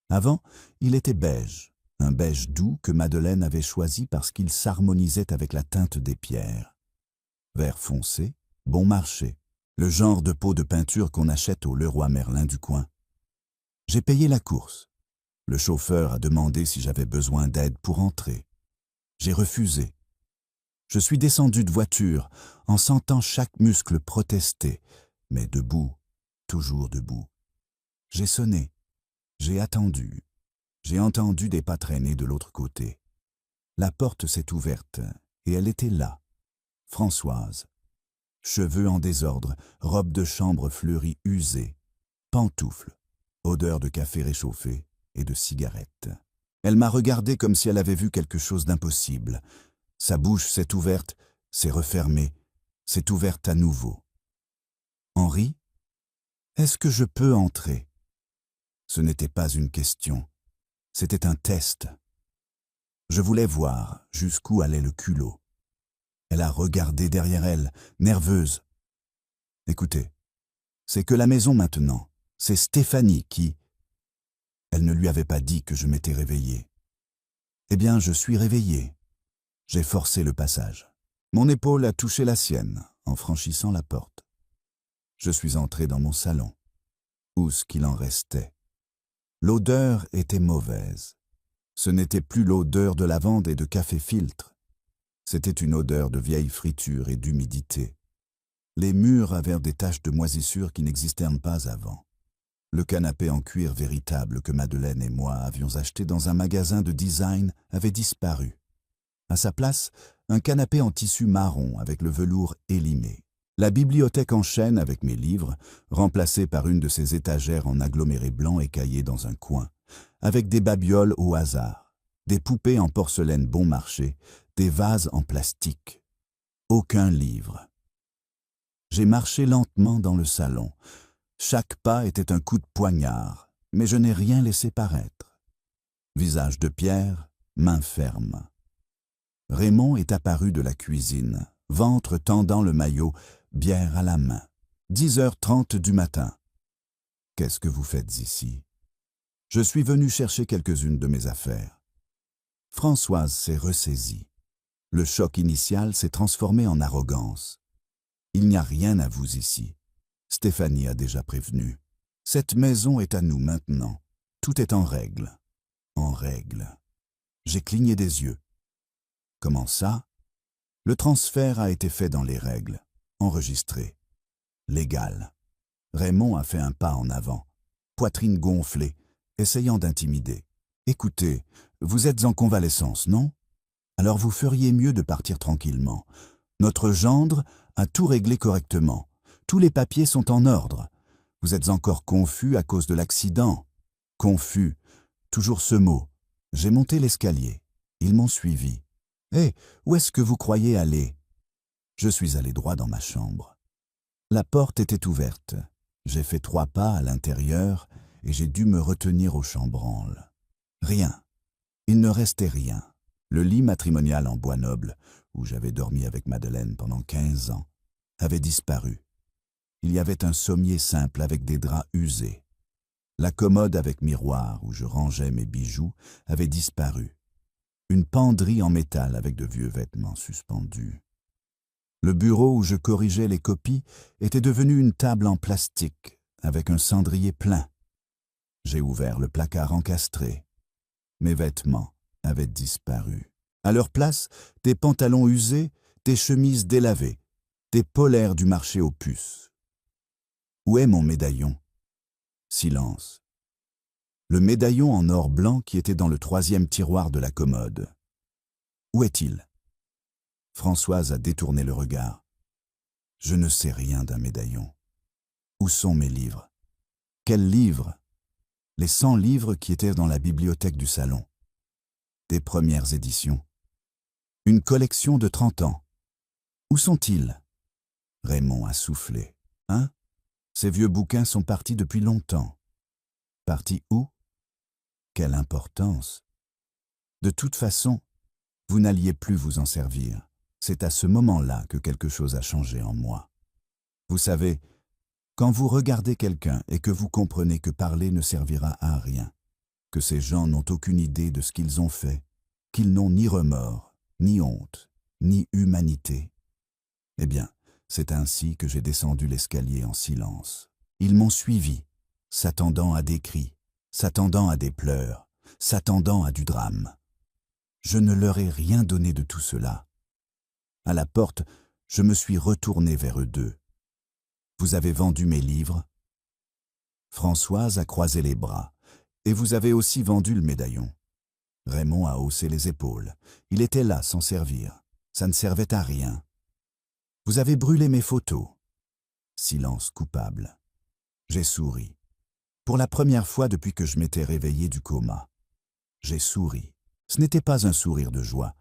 Avant, il était beige, un beige doux que Madeleine avait choisi parce qu'il s'harmonisait avec la teinte des pierres. Vert foncé, bon marché, le genre de pot de peinture qu'on achète au Leroy Merlin du coin. J'ai payé la course. Le chauffeur a demandé si j'avais besoin d'aide pour entrer. J'ai refusé. Je suis descendu de voiture en sentant chaque muscle protester, mais debout, toujours debout. J'ai sonné, j'ai attendu, j'ai entendu des pas traîner de l'autre côté. La porte s'est ouverte et elle était là, Françoise. Cheveux en désordre, robe de chambre fleurie usée, pantoufles, odeur de café réchauffé et de cigarette. Elle m'a regardé comme si elle avait vu quelque chose d'impossible. Sa bouche s'est ouverte, s'est refermée, s'est ouverte à nouveau. Henri, est-ce que je peux entrer? Ce n'était pas une question, c'était un test. Je voulais voir jusqu'où allait le culot. Elle a regardé derrière elle, nerveuse. Écoutez, c'est que la maison maintenant, c'est Stéphanie qui... Elle ne lui avait pas dit que je m'étais réveillé. Eh bien, je suis réveillé. J'ai forcé le passage. Mon épaule a touché la sienne en franchissant la porte. Je suis entré dans mon salon, où ce qu'il en restait. L'odeur était mauvaise. Ce n'était plus l'odeur de lavande et de café-filtre. C'était une odeur de vieille friture et d'humidité. Les murs avaient des taches de moisissure qui n'existèrent pas avant. Le canapé en cuir véritable que Madeleine et moi avions acheté dans un magasin de design avait disparu. À sa place, un canapé en tissu marron avec le velours élimé. La bibliothèque en chêne avec mes livres, remplacée par une de ces étagères en aggloméré blanc écaillé dans un coin, avec des babioles au hasard, des poupées en porcelaine bon marché, des vases en plastique. Aucun livre. J'ai marché lentement dans le salon. Chaque pas était un coup de poignard, mais je n'ai rien laissé paraître. Visage de pierre, main ferme. Raymond est apparu de la cuisine, ventre tendant le maillot, bière à la main. 10h30 du matin. Qu'est-ce que vous faites ici? Je suis venu chercher quelques-unes de mes affaires. Françoise s'est ressaisie. Le choc initial s'est transformé en arrogance. Il n'y a rien à vous ici. Stéphanie a déjà prévenu. Cette maison est à nous maintenant. Tout est en règle. En règle. J'ai cligné des yeux. Comment ça? Le transfert a été fait dans les règles. Enregistré. Légal. Raymond a fait un pas en avant. Poitrine gonflée, essayant d'intimider. Écoutez, vous êtes en convalescence, non? Alors vous feriez mieux de partir tranquillement. Notre gendre a tout réglé correctement. Tous les papiers sont en ordre. Vous êtes encore confus à cause de l'accident. Confus. Toujours ce mot. J'ai monté l'escalier. Ils m'ont suivi. Hé, où est-ce que vous croyez aller? Je suis allé droit dans ma chambre. La porte était ouverte. J'ai fait 3 pas à l'intérieur et j'ai dû me retenir au chambranle. Rien. Il ne restait rien. Le lit matrimonial en bois noble, où j'avais dormi avec Madeleine pendant 15 ans, avait disparu. Il y avait un sommier simple avec des draps usés. La commode avec miroir où je rangeais mes bijoux avait disparu. Une penderie en métal avec de vieux vêtements suspendus. Le bureau où je corrigeais les copies était devenu une table en plastique avec un cendrier plein. J'ai ouvert le placard encastré. Mes vêtements avaient disparu. À leur place, des pantalons usés, des chemises délavées, des polaires du marché aux puces. Où est mon médaillon? Silence. Le médaillon en or blanc qui était dans le 3e tiroir de la commode. Où est-il? Françoise a détourné le regard. Je ne sais rien d'un médaillon. Où sont mes livres? Quels livres? Les 100 livres qui étaient dans la bibliothèque du salon. Des premières éditions. Une collection de 30 ans. Où sont-ils? Raymond a soufflé. Hein? Ces vieux bouquins sont partis depuis longtemps. Partis où? Quelle importance! De toute façon, vous n'alliez plus vous en servir. C'est à ce moment-là que quelque chose a changé en moi. Vous savez, quand vous regardez quelqu'un et que vous comprenez que parler ne servira à rien, que ces gens n'ont aucune idée de ce qu'ils ont fait, qu'ils n'ont ni remords, ni honte, ni humanité, eh bien, c'est ainsi que j'ai descendu l'escalier en silence. Ils m'ont suivi, s'attendant à des cris, s'attendant à des pleurs, s'attendant à du drame. Je ne leur ai rien donné de tout cela. À la porte, je me suis retourné vers eux deux. Vous avez vendu mes livres? Françoise a croisé les bras. Et vous avez aussi vendu le médaillon. Raymond a haussé les épaules. Il était là sans servir. Ça ne servait à rien. Vous avez brûlé mes photos. Silence coupable. J'ai souri. Pour la première fois depuis que je m'étais réveillé du coma. J'ai souri. Ce n'était pas un sourire de joie.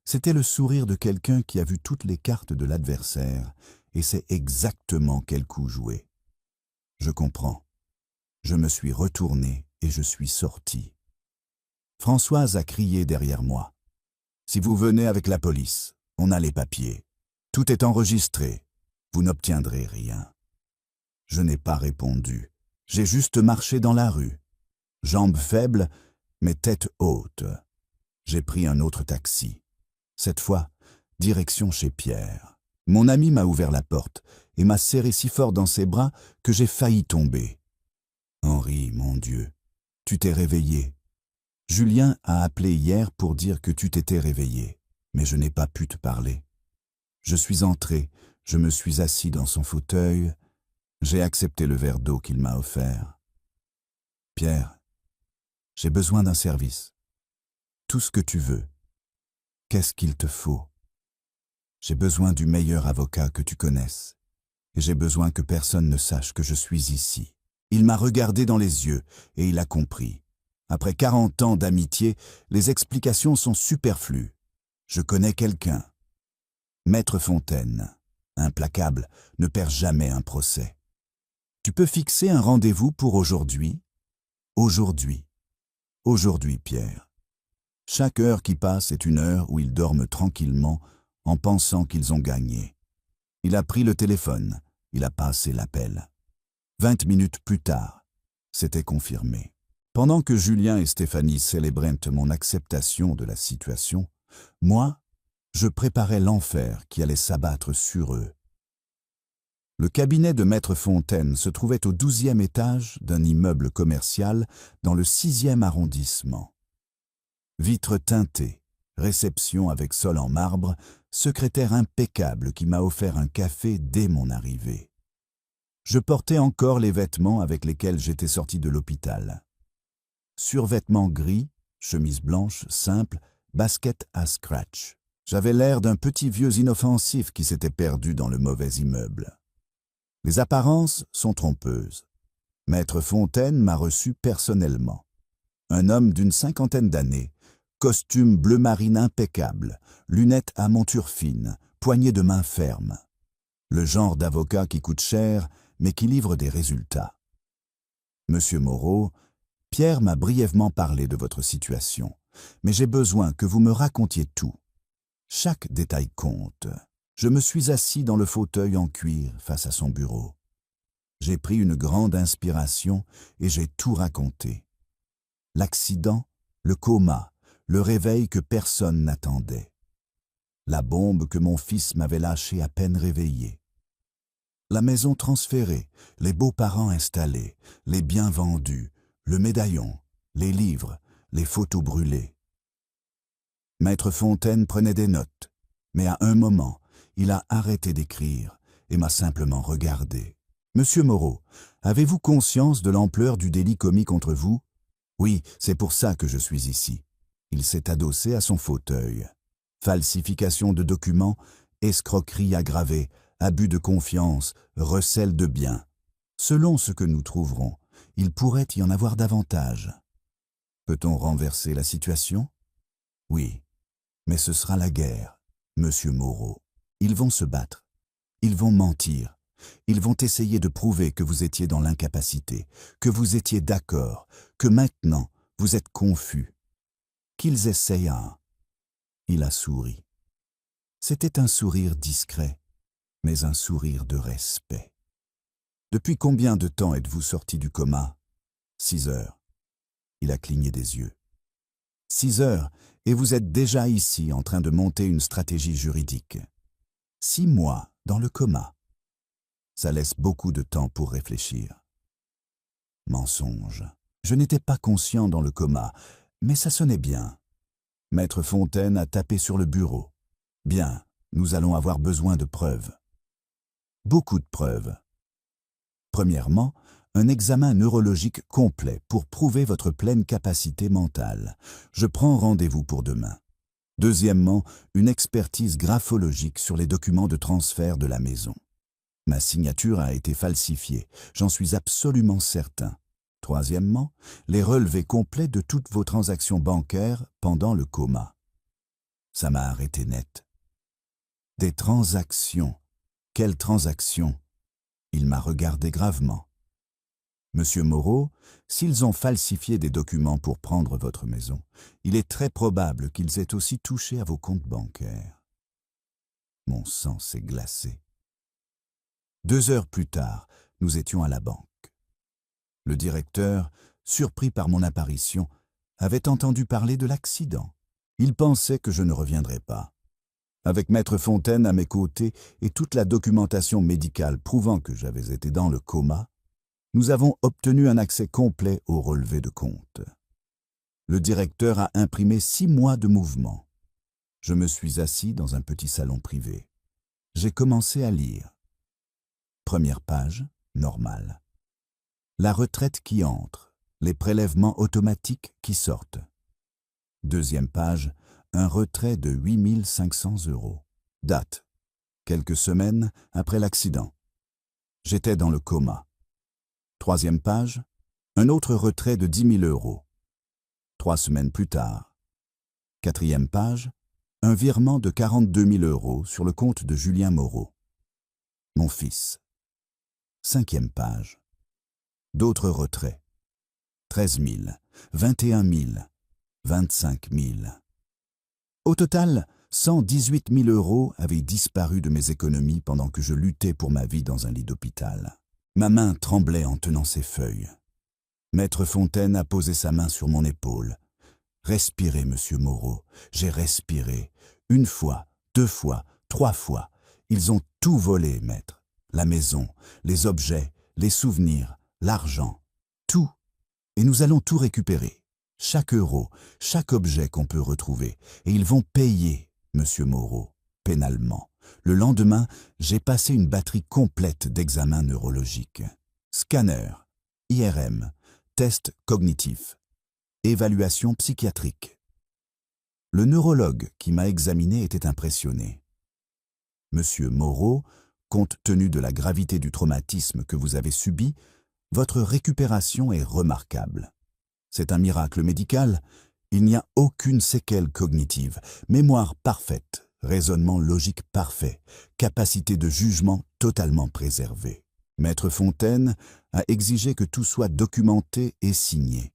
C'était le sourire de quelqu'un qui a vu toutes les cartes de l'adversaire et c'est exactement quel coup jouer. Je comprends. Je me suis retourné et je suis sorti. Françoise a crié derrière moi. « Si vous venez avec la police, on a les papiers. Tout est enregistré. Vous n'obtiendrez rien. » Je n'ai pas répondu. J'ai juste marché dans la rue. Jambes faibles, mais tête haute. J'ai pris un autre taxi. Cette fois, direction chez Pierre. Mon ami m'a ouvert la porte et m'a serré si fort dans ses bras que j'ai failli tomber. « Henri, mon Dieu, tu t'es réveillé. Julien a appelé hier pour dire que tu t'étais réveillé, mais je n'ai pas pu te parler. Je suis entré, je me suis assis dans son fauteuil, j'ai accepté le verre d'eau qu'il m'a offert. Pierre, j'ai besoin d'un service. Tout ce que tu veux. Qu'est-ce qu'il te faut? J'ai besoin du meilleur avocat que tu connaisses, et j'ai besoin que personne ne sache que je suis ici. » Il m'a regardé dans les yeux et il a compris. Après 40 ans d'amitié, les explications sont superflues. Je connais quelqu'un. Maître Fontaine, implacable, ne perd jamais un procès. Tu peux fixer un rendez-vous pour aujourd'hui? Aujourd'hui. Aujourd'hui, Pierre. Chaque heure qui passe est une heure où ils dorment tranquillement en pensant qu'ils ont gagné. Il a pris le téléphone, il a passé l'appel. 20 minutes plus tard, c'était confirmé. Pendant que Julien et Stéphanie célébraient mon acceptation de la situation, moi, je préparais l'enfer qui allait s'abattre sur eux. Le cabinet de Maître Fontaine se trouvait au 12e étage d'un immeuble commercial dans le 6e arrondissement. Vitres teintées, réception avec sol en marbre, secrétaire impeccable qui m'a offert un café dès mon arrivée. Je portais encore les vêtements avec lesquels j'étais sorti de l'hôpital. Survêtement gris, chemise blanche, simple, basket à scratch. J'avais l'air d'un petit vieux inoffensif qui s'était perdu dans le mauvais immeuble. Les apparences sont trompeuses. Maître Fontaine m'a reçu personnellement. Un homme d'une 50aine d'années, costume bleu marine impeccable, lunettes à monture fine, poignée de main ferme. Le genre d'avocat qui coûte cher, mais qui livre des résultats. Monsieur Moreau, Pierre m'a brièvement parlé de votre situation, mais j'ai besoin que vous me racontiez tout. Chaque détail compte. Je me suis assis dans le fauteuil en cuir face à son bureau. J'ai pris une grande inspiration et j'ai tout raconté. L'accident, le coma, le réveil que personne n'attendait. La bombe que mon fils m'avait lâchée à peine réveillé. La maison transférée, les beaux-parents installés, les biens vendus, le médaillon, les livres, les photos brûlées. Maître Fontaine prenait des notes, mais à un moment, il a arrêté d'écrire et m'a simplement regardé. « Monsieur Moreau, avez-vous conscience de l'ampleur du délit commis contre vous? Oui, c'est pour ça que je suis ici. » Il s'est adossé à son fauteuil. Falsification de documents, escroquerie aggravée, abus de confiance, recel de biens. Selon ce que nous trouverons, il pourrait y en avoir davantage. Peut-on renverser la situation? Oui, mais ce sera la guerre, monsieur Moreau. Ils vont se battre, ils vont mentir, ils vont essayer de prouver que vous étiez dans l'incapacité, que vous étiez d'accord, que maintenant vous êtes confus. Qu'ils essayent un. Il a souri. C'était un sourire discret, mais un sourire de respect. Depuis combien de temps êtes-vous sorti du coma? 6 heures. Il a cligné des yeux. 6 heures, et vous êtes déjà ici en train de monter une stratégie juridique. 6 mois dans le coma. Ça laisse beaucoup de temps pour réfléchir. Mensonge. Je n'étais pas conscient dans le coma, mais ça sonnait bien. Maître Fontaine a tapé sur le bureau. Bien, nous allons avoir besoin de preuves. Beaucoup de preuves. Premièrement, un examen neurologique complet pour prouver votre pleine capacité mentale. Je prends rendez-vous pour demain. Deuxièmement, une expertise graphologique sur les documents de transfert de la maison. Ma signature a été falsifiée, j'en suis absolument certain. Troisièmement, les relevés complets de toutes vos transactions bancaires pendant le coma. Ça m'a arrêté net. Des transactions. quelle transaction ?» Il m'a regardé gravement. « Monsieur Moreau, s'ils ont falsifié des documents pour prendre votre maison, il est très probable qu'ils aient aussi touché à vos comptes bancaires. » Mon sang s'est glacé. 2 heures plus tard, nous étions à la banque. Le directeur, surpris par mon apparition, avait entendu parler de l'accident. Il pensait que je ne reviendrais pas. Avec Maître Fontaine à mes côtés et toute la documentation médicale prouvant que j'avais été dans le coma, nous avons obtenu un accès complet au relevé de compte. Le directeur a imprimé 6 mois de mouvement. Je me suis assis dans un petit salon privé. J'ai commencé à lire. Première page, normale. La retraite qui entre, les prélèvements automatiques qui sortent. Deuxième page, un retrait de 8 500 €. Date, quelques semaines après l'accident. J'étais dans le coma. Troisième page, un autre retrait de 10 000 €. 3 semaines plus tard. Quatrième page, un virement de 42 000 € sur le compte de Julien Moreau. Mon fils. Cinquième page. D'autres retraits. 13 000, 21 000, 25 000. Au total, 118 000 € avaient disparu de mes économies pendant que je luttais pour ma vie dans un lit d'hôpital. Ma main tremblait en tenant ces feuilles. Maître Fontaine a posé sa main sur mon épaule. « Respirez, monsieur Moreau. » J'ai respiré. 1 fois, 2 fois, 3 fois. Ils ont tout volé, maître. La maison, les objets, les souvenirs, l'argent, tout. Et nous allons tout récupérer. Chaque euro, chaque objet qu'on peut retrouver. Et ils vont payer, monsieur Moreau, pénalement. Le lendemain, j'ai passé une batterie complète d'examens neurologiques. Scanner, IRM, test cognitif, évaluation psychiatrique. Le neurologue qui m'a examiné était impressionné. Monsieur Moreau, compte tenu de la gravité du traumatisme que vous avez subi, votre récupération est remarquable. C'est un miracle médical. Il n'y a aucune séquelle cognitive, mémoire parfaite, raisonnement logique parfait, capacité de jugement totalement préservée. Maître Fontaine a exigé que tout soit documenté et signé.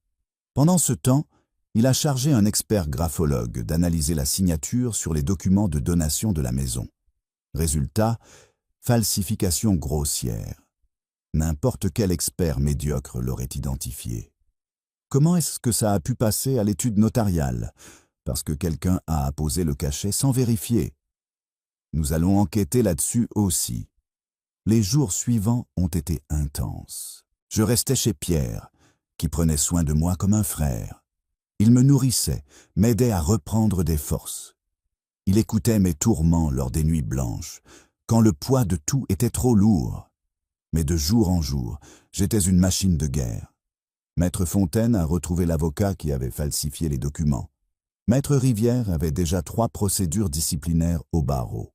Pendant ce temps, il a chargé un expert graphologue d'analyser la signature sur les documents de donation de la maison. Résultat, falsification grossière. N'importe quel expert médiocre l'aurait identifié. Comment est-ce que ça a pu passer à l'étude notariale? Parce que quelqu'un a apposé le cachet sans vérifier. Nous allons enquêter là-dessus aussi. Les jours suivants ont été intenses. Je restais chez Pierre, qui prenait soin de moi comme un frère. Il me nourrissait, m'aidait à reprendre des forces. Il écoutait mes tourments lors des nuits blanches, quand le poids de tout était trop lourd. Mais de jour en jour, j'étais une machine de guerre. Maître Fontaine a retrouvé l'avocat qui avait falsifié les documents. Maître Rivière avait déjà 3 procédures disciplinaires au barreau.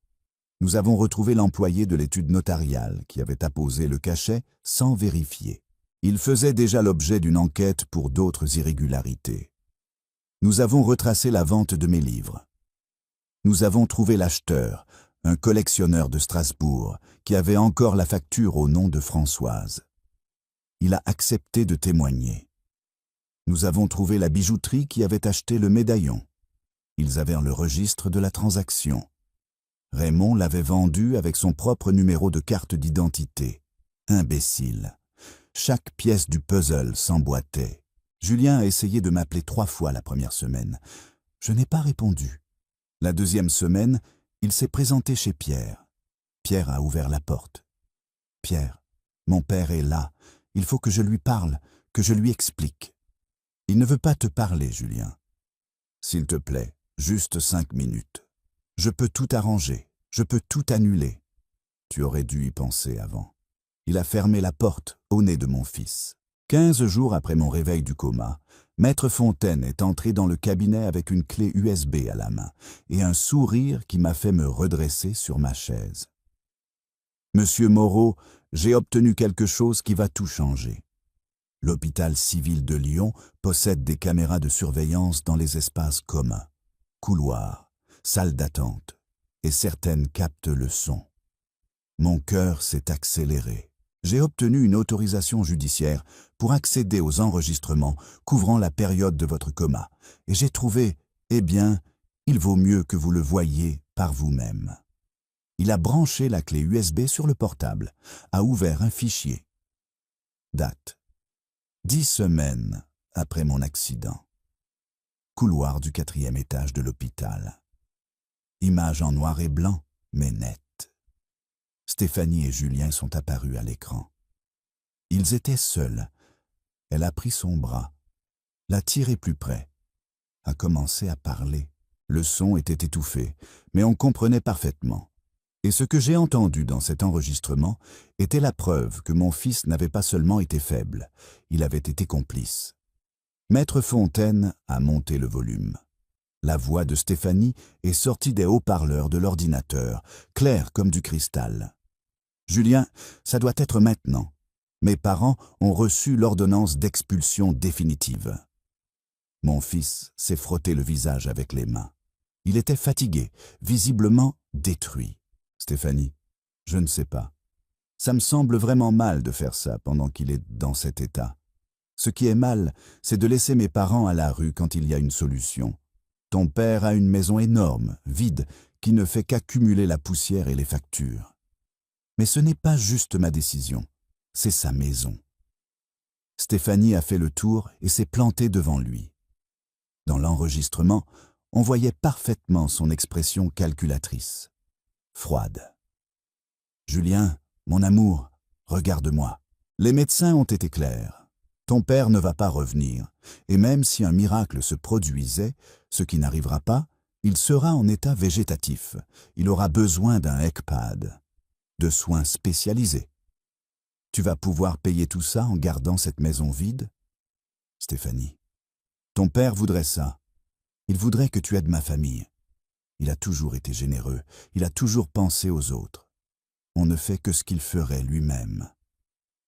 Nous avons retrouvé l'employé de l'étude notariale qui avait apposé le cachet sans vérifier. Il faisait déjà l'objet d'une enquête pour d'autres irrégularités. Nous avons retracé la vente de mes livres. Nous avons trouvé l'acheteur, un collectionneur de Strasbourg, qui avait encore la facture au nom de Françoise. Il a accepté de témoigner. Nous avons trouvé la bijouterie qui avait acheté le médaillon. Ils avaient le registre de la transaction. Raymond l'avait vendu avec son propre numéro de carte d'identité. Imbécile. Chaque pièce du puzzle s'emboîtait. Julien a essayé de m'appeler 3 fois la première semaine. Je n'ai pas répondu. La deuxième semaine, il s'est présenté chez Pierre. Pierre a ouvert la porte. « Pierre, mon père est là. Il faut que je lui parle, que je lui explique. » « Il ne veut pas te parler, Julien. »« S'il te plaît, juste 5 minutes. Je peux tout arranger, je peux tout annuler. » Tu aurais dû y penser avant. Il a fermé la porte au nez de mon fils. 15 jours après mon réveil du coma, Maître Fontaine est entré dans le cabinet avec une clé USB à la main et un sourire qui m'a fait me redresser sur ma chaise. « Monsieur Moreau, j'ai obtenu quelque chose qui va tout changer. L'hôpital civil de Lyon possède des caméras de surveillance dans les espaces communs, couloirs, salles d'attente, et certaines captent le son. Mon cœur s'est accéléré. J'ai obtenu une autorisation judiciaire pour accéder aux enregistrements couvrant la période de votre coma. Et j'ai trouvé, eh bien, il vaut mieux que vous le voyiez par vous-même. Il a branché la clé USB sur le portable, a ouvert un fichier. Date. 10 semaines après mon accident. Couloir du 4e étage de l'hôpital. Image en noir et blanc, mais nette. Stéphanie et Julien sont apparus à l'écran. Ils étaient seuls. Elle a pris son bras, l'a tiré plus près, a commencé à parler. Le son était étouffé, mais on comprenait parfaitement. Et ce que j'ai entendu dans cet enregistrement était la preuve que mon fils n'avait pas seulement été faible, il avait été complice. Maître Fontaine a monté le volume. La voix de Stéphanie est sortie des haut-parleurs de l'ordinateur, claire comme du cristal. « Julien, ça doit être maintenant. Mes parents ont reçu l'ordonnance d'expulsion définitive. » Mon fils s'est frotté le visage avec les mains. Il était fatigué, visiblement détruit. Stéphanie, je ne sais pas. Ça me semble vraiment mal de faire ça pendant qu'il est dans cet état. Ce qui est mal, c'est de laisser mes parents à la rue quand il y a une solution. Ton père a une maison énorme, vide, qui ne fait qu'accumuler la poussière et les factures. Mais ce n'est pas juste ma décision, c'est sa maison. Stéphanie a fait le tour et s'est plantée devant lui. Dans l'enregistrement, on voyait parfaitement son expression calculatrice. Froide. « Julien, mon amour, regarde-moi. Les médecins ont été clairs. Ton père ne va pas revenir, et même si un miracle se produisait, ce qui n'arrivera pas, il sera en état végétatif. Il aura besoin d'un ECPAD, de soins spécialisés. Tu vas pouvoir payer tout ça en gardant cette maison vide? Stéphanie, ton père voudrait ça. Il voudrait que tu aides ma famille. Il a toujours été généreux, il a toujours pensé aux autres. On ne fait que ce qu'il ferait lui-même.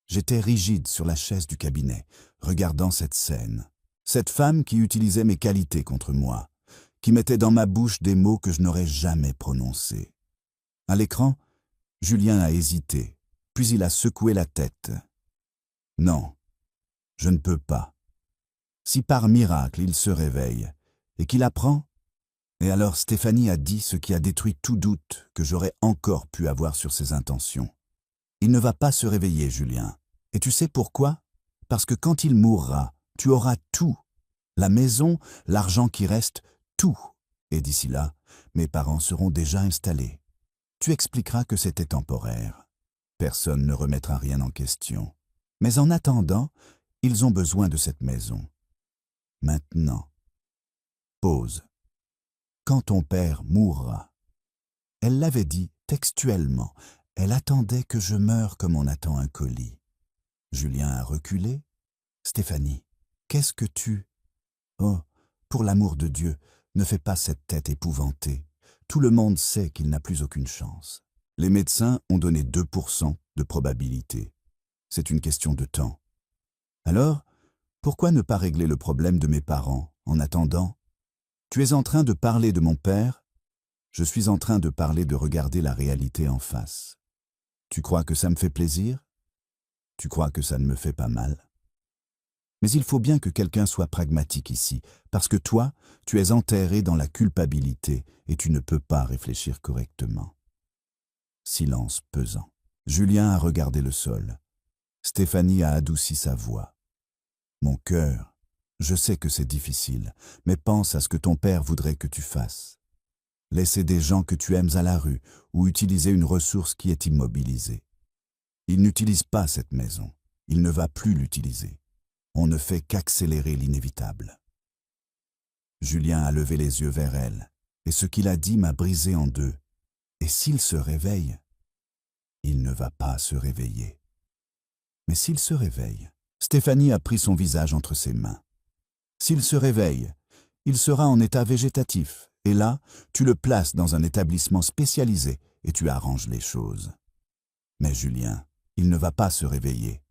J'étais rigide sur la chaise du cabinet, regardant cette scène. Cette femme qui utilisait mes qualités contre moi, qui mettait dans ma bouche des mots que je n'aurais jamais prononcés. À l'écran, Julien a hésité, puis il a secoué la tête. Non, je ne peux pas. Si par miracle il se réveille et qu'il apprend, et alors Stéphanie a dit ce qui a détruit tout doute que j'aurais encore pu avoir sur ses intentions. Il ne va pas se réveiller, Julien. Et tu sais pourquoi? Parce que quand il mourra, tu auras tout. La maison, l'argent qui reste, tout. Et d'ici là, mes parents seront déjà installés. Tu expliqueras que c'était temporaire. Personne ne remettra rien en question. Mais en attendant, ils ont besoin de cette maison. Maintenant. Pause. Quand ton père mourra. Elle l'avait dit textuellement. Elle attendait que je meure comme on attend un colis. Julien a reculé. Stéphanie, qu'est-ce que tu... Oh, pour l'amour de Dieu, ne fais pas cette tête épouvantée. Tout le monde sait qu'il n'a plus aucune chance. Les médecins ont donné 2% de probabilité. C'est une question de temps. Alors, pourquoi ne pas régler le problème de mes parents en attendant? Tu es en train de parler de mon père, je suis en train de parler de regarder la réalité en face. Tu crois que ça me fait plaisir? Tu crois que ça ne me fait pas mal? Mais il faut bien que quelqu'un soit pragmatique ici, parce que toi, tu es enterré dans la culpabilité et tu ne peux pas réfléchir correctement. Silence pesant. Julien a regardé le sol. Stéphanie a adouci sa voix. Mon cœur, je sais que c'est difficile, mais pense à ce que ton père voudrait que tu fasses. Laisser des gens que tu aimes à la rue ou utiliser une ressource qui est immobilisée. Il n'utilise pas cette maison. Il ne va plus l'utiliser. On ne fait qu'accélérer l'inévitable. Julien a levé les yeux vers elle, et ce qu'il a dit m'a brisé en deux. Et s'il se réveille? Il ne va pas se réveiller. Mais s'il se réveille? Stéphanie a pris son visage entre ses mains. S'il se réveille, il sera en état végétatif, et là, tu le places dans un établissement spécialisé et tu arranges les choses. Mais Julien, il ne va pas se réveiller.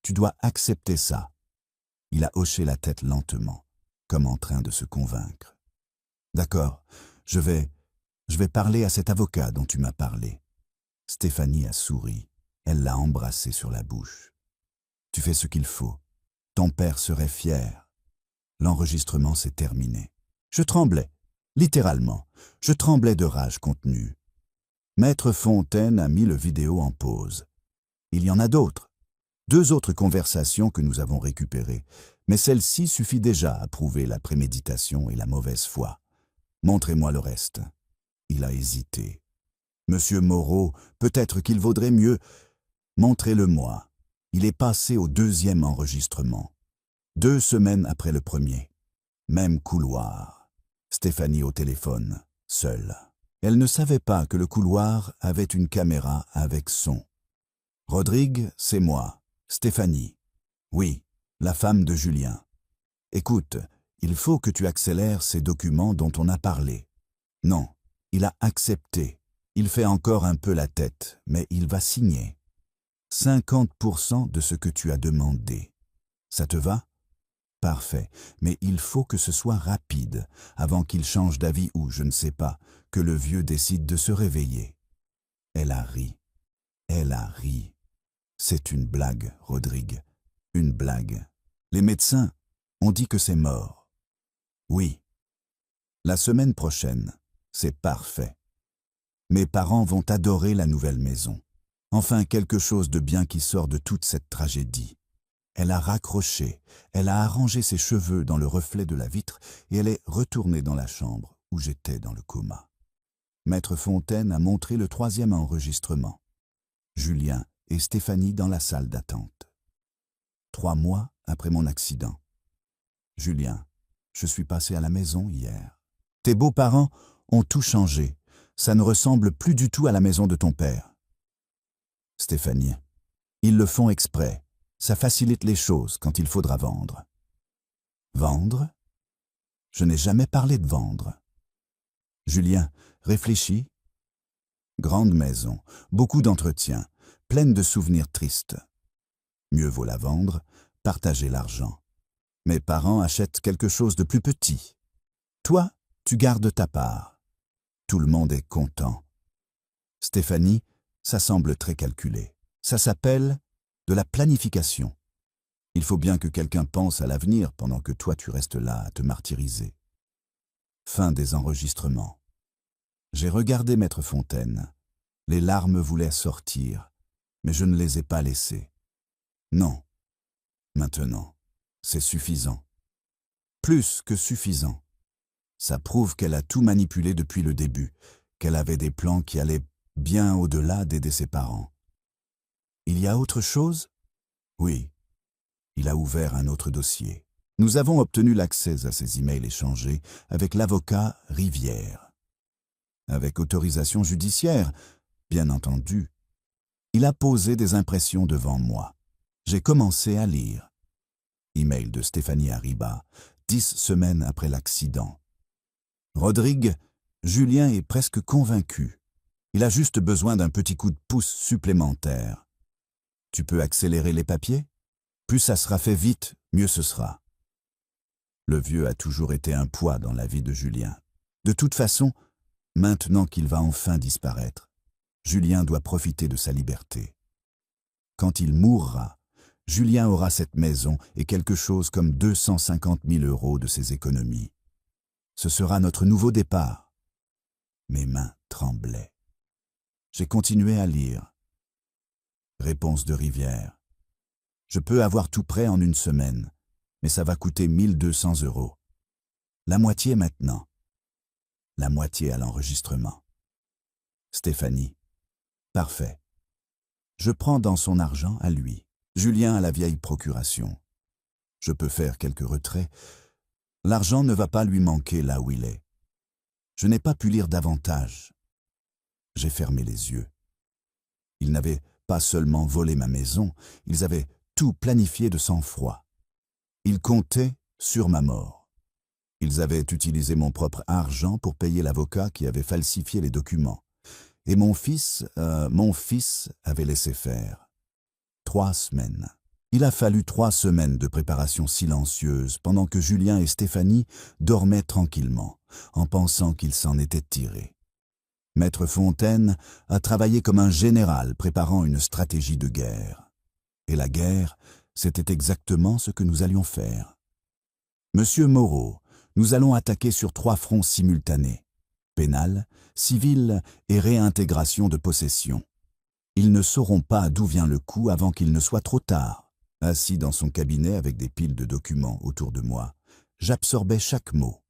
Tu dois accepter ça. Il a hoché la tête lentement, comme en train de se convaincre. D'accord, je vais parler à cet avocat dont tu m'as parlé. Stéphanie a souri. Elle l'a embrassé sur la bouche. Tu fais ce qu'il faut. Ton père serait fier. L'enregistrement s'est terminé. Je tremblais, littéralement. Je tremblais de rage contenue. Maître Fontaine a mis le vidéo en pause. Il y en a d'autres. 2 autres conversations que nous avons récupérées, mais celle-ci suffit déjà à prouver la préméditation et la mauvaise foi. Montrez-moi le reste. Il a hésité. Monsieur Moreau, peut-être qu'il vaudrait mieux. Montrez-le-moi. Il est passé au 2e enregistrement. 2 semaines après le premier. Même couloir. Stéphanie au téléphone, seule. Elle ne savait pas que le couloir avait une caméra avec son. Rodrigue, c'est moi. Stéphanie. Oui, la femme de Julien. Écoute, il faut que tu accélères ces documents dont on a parlé. Non, il a accepté. Il fait encore un peu la tête, mais il va signer. 50% de ce que tu as demandé. Ça te va? Parfait, mais il faut que ce soit rapide, avant qu'il change d'avis ou, je ne sais pas, que le vieux décide de se réveiller. Elle a ri. Elle a ri. C'est une blague, Rodrigue. Une blague. Les médecins ont dit que c'est mort. Oui. La semaine prochaine, c'est parfait. Mes parents vont adorer la nouvelle maison. Enfin, quelque chose de bien qui sort de toute cette tragédie. Elle a raccroché, elle a arrangé ses cheveux dans le reflet de la vitre et elle est retournée dans la chambre où j'étais dans le coma. Maître Fontaine a montré le 3e enregistrement. Julien et Stéphanie dans la salle d'attente. 3 mois après mon accident. Julien, je suis passé à la maison hier. Tes beaux-parents ont tout changé. Ça ne ressemble plus du tout à la maison de ton père. Stéphanie, ils le font exprès. Ça facilite les choses quand il faudra vendre. Vendre? Je n'ai jamais parlé de vendre. Julien, réfléchis. Grande maison, beaucoup d'entretien, pleine de souvenirs tristes. Mieux vaut la vendre, partager l'argent. Mes parents achètent quelque chose de plus petit. Toi, tu gardes ta part. Tout le monde est content. Stéphanie, ça semble très calculé. Ça s'appelle de la planification. Il faut bien que quelqu'un pense à l'avenir pendant que toi tu restes là à te martyriser. Fin des enregistrements. J'ai regardé Maître Fontaine. Les larmes voulaient sortir, mais je ne les ai pas laissées. Non. Maintenant, c'est suffisant. Plus que suffisant. Ça prouve qu'elle a tout manipulé depuis le début, qu'elle avait des plans qui allaient bien au-delà d'aider ses parents. Il y a autre chose? Oui. Il a ouvert un autre dossier. Nous avons obtenu l'accès à ces emails échangés avec l'avocat Rivière. Avec autorisation judiciaire, bien entendu. Il a posé des impressions devant moi. J'ai commencé à lire. Email de Stéphanie Ariba, 10 semaines après l'accident. Rodrigue, Julien est presque convaincu. Il a juste besoin d'un petit coup de pouce supplémentaire. Tu peux accélérer les papiers? Plus ça sera fait vite, mieux ce sera. Le vieux a toujours été un poids dans la vie de Julien. De toute façon, maintenant qu'il va enfin disparaître, Julien doit profiter de sa liberté. Quand il mourra, Julien aura cette maison et quelque chose comme 250 000 € de ses économies. Ce sera notre nouveau départ. Mes mains tremblaient. J'ai continué à lire. Réponse de Rivière. Je peux avoir tout prêt en 1 semaine, mais ça va coûter 1 200 €. La moitié maintenant. La moitié à l'enregistrement. Stéphanie. Parfait. Je prends dans son argent à lui. Julien à la vieille procuration. Je peux faire quelques retraits. L'argent ne va pas lui manquer là où il est. Je n'ai pas pu lire davantage. J'ai fermé les yeux. Ils n'avaient pas seulement volé ma maison, ils avaient tout planifié de sang-froid. Ils comptaient sur ma mort. Ils avaient utilisé mon propre argent pour payer l'avocat qui avait falsifié les documents. Et mon fils avait laissé faire. 3 semaines. Il a fallu 3 semaines de préparation silencieuse pendant que Julien et Stéphanie dormaient tranquillement, en pensant qu'ils s'en étaient tirés. Maître Fontaine a travaillé comme un général préparant une stratégie de guerre. Et la guerre, c'était exactement ce que nous allions faire. Monsieur Moreau, nous allons attaquer sur 3 fronts simultanés: pénal, civil et réintégration de possession. Ils ne sauront pas d'où vient le coup avant qu'il ne soit trop tard. Assis dans son cabinet avec des piles de documents autour de moi, j'absorbais chaque mot.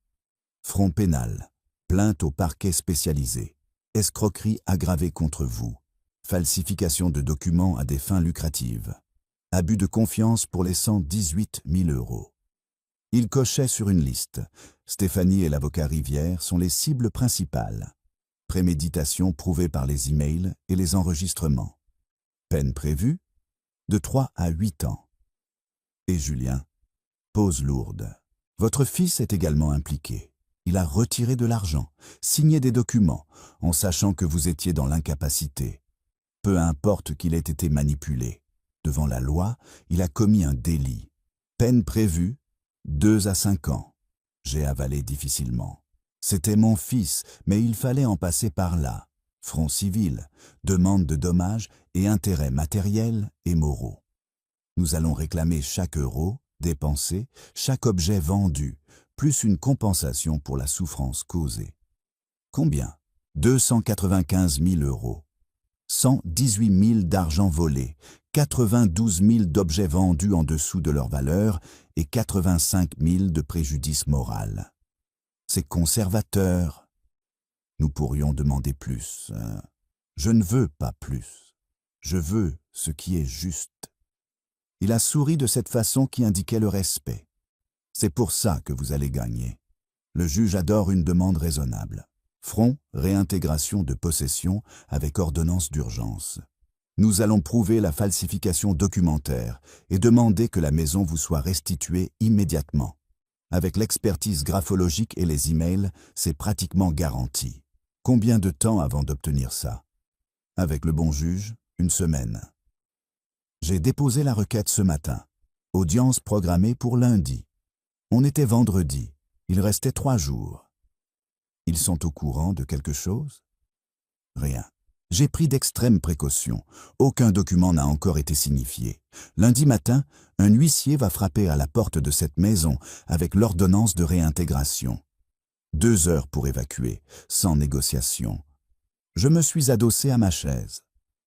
Front pénal, plainte au parquet spécialisé, escroquerie aggravée contre vous, falsification de documents à des fins lucratives, abus de confiance pour les 118 000 €. Il cochait sur une liste. Stéphanie et l'avocat Rivière sont les cibles principales. Préméditation prouvée par les emails et les enregistrements. Peine prévue, de 3 à 8 ans. Et Julien, pause lourde. Votre fils est également impliqué. Il a retiré de l'argent, signé des documents, en sachant que vous étiez dans l'incapacité. Peu importe qu'il ait été manipulé. Devant la loi, il a commis un délit. Peine prévue, 2 à 5 ans. J'ai avalé difficilement. C'était mon fils, mais il fallait en passer par là. Front civil, demande de dommages et intérêts matériels et moraux. Nous allons réclamer chaque euro dépensé, chaque objet vendu, plus une compensation pour la souffrance causée. Combien? 295 000 €. 118 000 d'argent volé, 92 000 d'objets vendus en dessous de leur valeur et 85 000 de préjudice moral. C'est conservateur. Nous pourrions demander plus. Je ne veux pas plus. Je veux ce qui est juste. Il a souri de cette façon qui indiquait le respect. C'est pour ça que vous allez gagner. Le juge adore une demande raisonnable. Front, réintégration de possession avec ordonnance d'urgence. Nous allons prouver la falsification documentaire et demander que la maison vous soit restituée immédiatement. Avec l'expertise graphologique et les emails, c'est pratiquement garanti. Combien de temps avant d'obtenir ça? Avec le bon juge, 1 semaine. J'ai déposé la requête ce matin. Audience programmée pour lundi. On était vendredi. Il restait 3 jours. Ils sont au courant de quelque chose? Rien. J'ai pris d'extrêmes précautions. Aucun document n'a encore été signifié. Lundi matin, un huissier va frapper à la porte de cette maison avec l'ordonnance de réintégration. 2 heures pour évacuer, sans négociation. Je me suis adossé à ma chaise.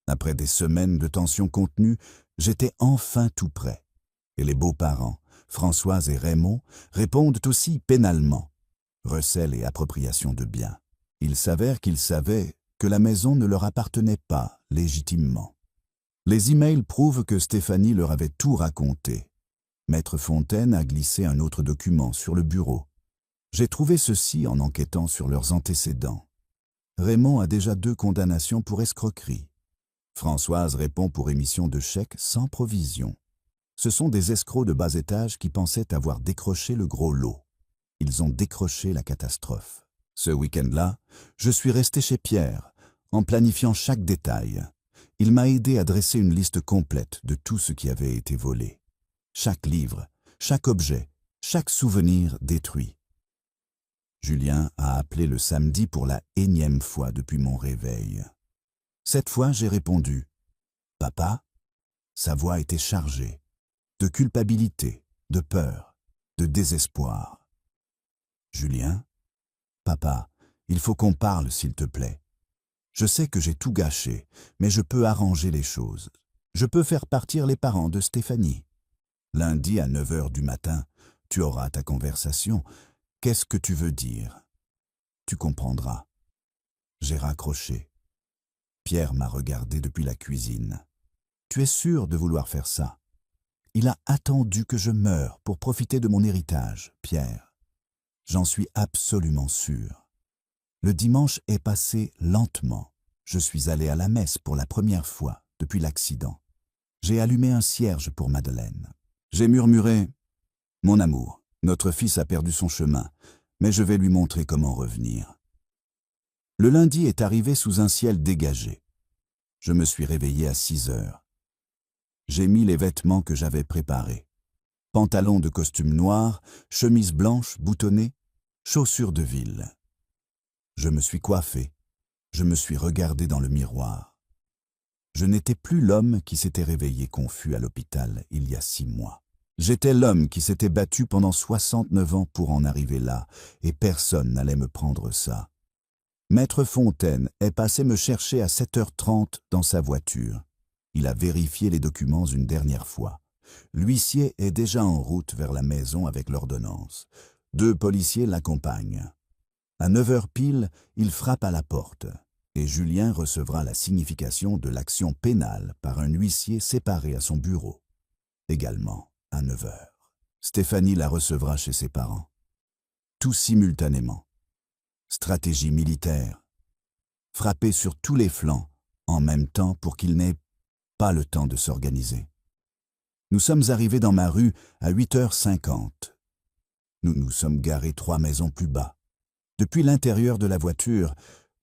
Après des semaines de tension contenue, j'étais enfin tout prêt. Et les beaux-parents, Françoise et Raymond, répondent aussi pénalement. Recel et appropriation de biens. Il s'avère qu'ils savaient que la maison ne leur appartenait pas légitimement. Les emails prouvent que Stéphanie leur avait tout raconté. Maître Fontaine a glissé un autre document sur le bureau. J'ai trouvé ceci en enquêtant sur leurs antécédents. Raymond a déjà 2 condamnations pour escroquerie. Françoise répond pour émission de chèques sans provision. Ce sont des escrocs de bas étage qui pensaient avoir décroché le gros lot. Ils ont décroché la catastrophe. Ce week-end-là, je suis resté chez Pierre, en planifiant chaque détail. Il m'a aidé à dresser une liste complète de tout ce qui avait été volé. Chaque livre, chaque objet, chaque souvenir détruit. Julien a appelé le samedi pour la énième fois depuis mon réveil. Cette fois, j'ai répondu « Papa ?» Sa voix était chargée, de culpabilité, de peur, de désespoir. « Julien, papa, il faut qu'on parle, s'il te plaît. Je sais que j'ai tout gâché, mais je peux arranger les choses. Je peux faire partir les parents de Stéphanie. Lundi à 9 h du matin, tu auras ta conversation. Qu'est-ce que tu veux dire? Tu comprendras. » J'ai raccroché. Pierre m'a regardé depuis la cuisine. « Tu es sûr de vouloir faire ça? Il a attendu que je meure pour profiter de mon héritage, Pierre. J'en suis absolument sûr. Le dimanche est passé lentement. Je suis allé à la messe pour la première fois depuis l'accident. J'ai allumé un cierge pour Madeleine. J'ai murmuré « Mon amour, notre fils a perdu son chemin, mais je vais lui montrer comment revenir. » Le lundi est arrivé sous un ciel dégagé. Je me suis réveillé à 6 heures. J'ai mis les vêtements que j'avais préparés. Pantalon de costume noir, chemise blanche boutonnée, chaussures de ville. Je me suis coiffé. Je me suis regardé dans le miroir. Je n'étais plus l'homme qui s'était réveillé confus à l'hôpital il y a 6 mois. J'étais l'homme qui s'était battu pendant 69 ans pour en arriver là, et personne n'allait me prendre ça. Maître Fontaine est passé me chercher à 7h30 dans sa voiture. Il a vérifié les documents une dernière fois. L'huissier est déjà en route vers la maison avec l'ordonnance. 2 policiers l'accompagnent. À 9h pile, il frappe à la porte, et Julien recevra la signification de l'action pénale par un huissier séparé à son bureau. Également, à 9h, Stéphanie la recevra chez ses parents. Tout simultanément. Stratégie militaire. Frapper sur tous les flancs, en même temps pour qu'il n'ait pas le temps de s'organiser. Nous sommes arrivés dans ma rue à 8h50. Nous nous sommes garés 3 maisons plus bas. Depuis l'intérieur de la voiture,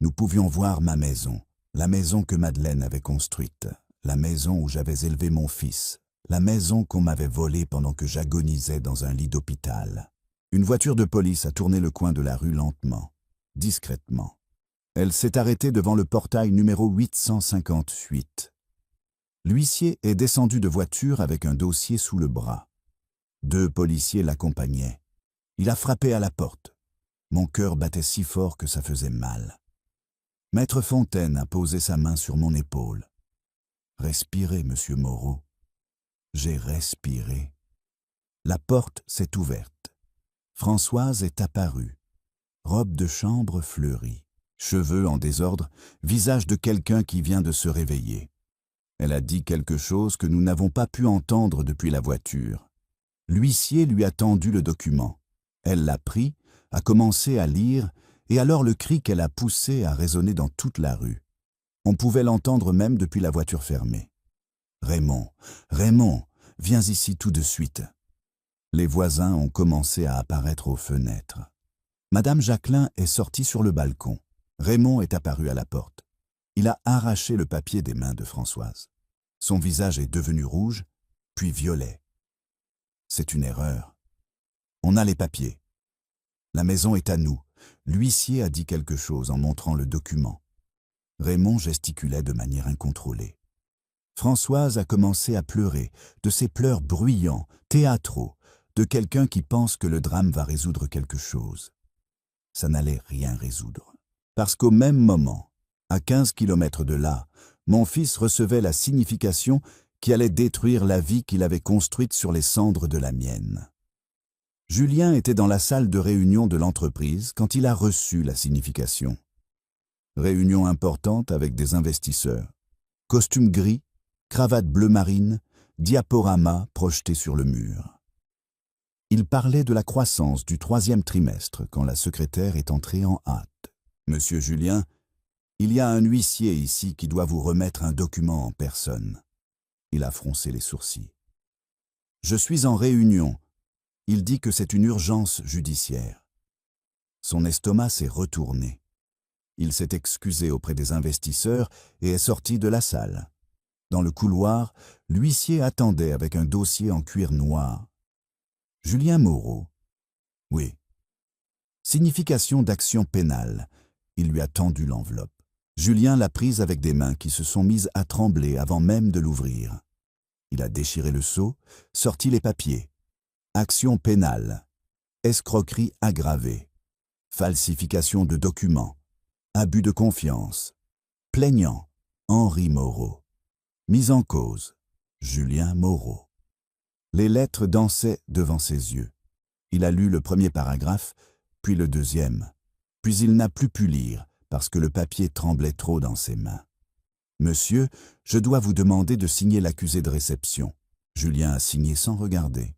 nous pouvions voir ma maison, la maison que Madeleine avait construite, la maison où j'avais élevé mon fils, la maison qu'on m'avait volée pendant que j'agonisais dans un lit d'hôpital. Une voiture de police a tourné le coin de la rue lentement, discrètement. Elle s'est arrêtée devant le portail numéro 858. L'huissier est descendu de voiture avec un dossier sous le bras. 2 policiers l'accompagnaient. Il a frappé à la porte. Mon cœur battait si fort que ça faisait mal. Maître Fontaine a posé sa main sur mon épaule. « Respirez, monsieur Moreau. » J'ai respiré. La porte s'est ouverte. Françoise est apparue. Robe de chambre fleurie, cheveux en désordre, visage de quelqu'un qui vient de se réveiller. Elle a dit quelque chose que nous n'avons pas pu entendre depuis la voiture. L'huissier lui a tendu le document. Elle l'a pris, a commencé à lire, et alors le cri qu'elle a poussé a résonné dans toute la rue. On pouvait l'entendre même depuis la voiture fermée. « Raymond, Raymond, viens ici tout de suite. » Les voisins ont commencé à apparaître aux fenêtres. Madame Jacquelin est sortie sur le balcon. Raymond est apparu à la porte. Il a arraché le papier des mains de Françoise. Son visage est devenu rouge, puis violet. C'est une erreur. On a les papiers. La maison est à nous. L'huissier a dit quelque chose en montrant le document. Raymond gesticulait de manière incontrôlée. Françoise a commencé à pleurer, de ces pleurs bruyants, théâtraux, de quelqu'un qui pense que le drame va résoudre quelque chose. Ça n'allait rien résoudre. Parce qu'au même moment, à 15 kilomètres de là, mon fils recevait la signification qui allait détruire la vie qu'il avait construite sur les cendres de la mienne. Julien était dans la salle de réunion de l'entreprise quand il a reçu la signification. Réunion importante avec des investisseurs. Costume gris, cravate bleu marine, diaporama projeté sur le mur. Il parlait de la croissance du 3e trimestre quand la secrétaire est entrée en hâte. « Monsieur Julien, il y a un huissier ici qui doit vous remettre un document en personne. » Il a froncé les sourcils. « Je suis en réunion. Il dit que c'est une urgence judiciaire. » Son estomac s'est retourné. Il s'est excusé auprès des investisseurs et est sorti de la salle. Dans le couloir, l'huissier attendait avec un dossier en cuir noir. « Julien Moreau. »« Oui. »« Signification d'action pénale. » Il lui a tendu l'enveloppe. Julien l'a prise avec des mains qui se sont mises à trembler avant même de l'ouvrir. Il a déchiré le sceau, sorti les papiers. Action pénale. Escroquerie aggravée. Falsification de documents. Abus de confiance. Plaignant. Henri Moreau. Mise en cause. Julien Moreau. Les lettres dansaient devant ses yeux. Il a lu le premier paragraphe, puis le deuxième. Puis il n'a plus pu lire, parce que le papier tremblait trop dans ses mains. « Monsieur, je dois vous demander de signer l'accusé de réception. » Julien a signé sans regarder.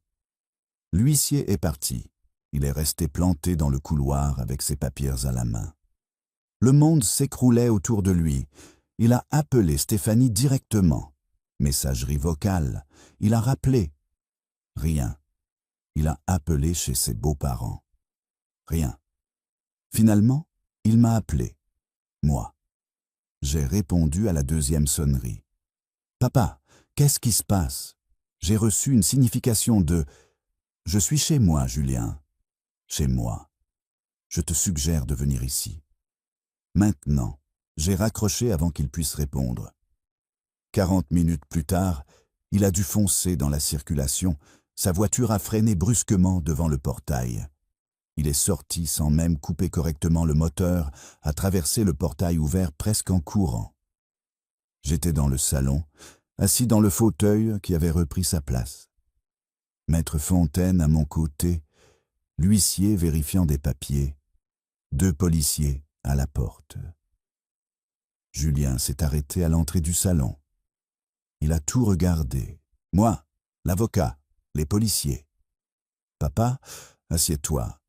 L'huissier est parti. Il est resté planté dans le couloir avec ses papiers à la main. Le monde s'écroulait autour de lui. Il a appelé Stéphanie directement. Messagerie vocale. Il a rappelé. Rien. Il a appelé chez ses beaux-parents. Rien. Finalement, il m'a appelé. Moi. J'ai répondu à la 2e sonnerie. « Papa, qu'est-ce qui se passe? J'ai reçu une signification de... Je suis chez moi, Julien. Chez moi. Je te suggère de venir ici. Maintenant. J'ai raccroché avant qu'il puisse répondre. 40 minutes plus tard, il a dû foncer dans la circulation. Sa voiture a freiné brusquement devant le portail. Il est sorti sans même couper correctement le moteur, a traversé le portail ouvert presque en courant. J'étais dans le salon, assis dans le fauteuil qui avait repris sa place. Maître Fontaine à mon côté, l'huissier vérifiant des papiers, 2 policiers à la porte. Julien s'est arrêté à l'entrée du salon. Il a tout regardé. Moi, l'avocat, les policiers. Papa, assieds-toi.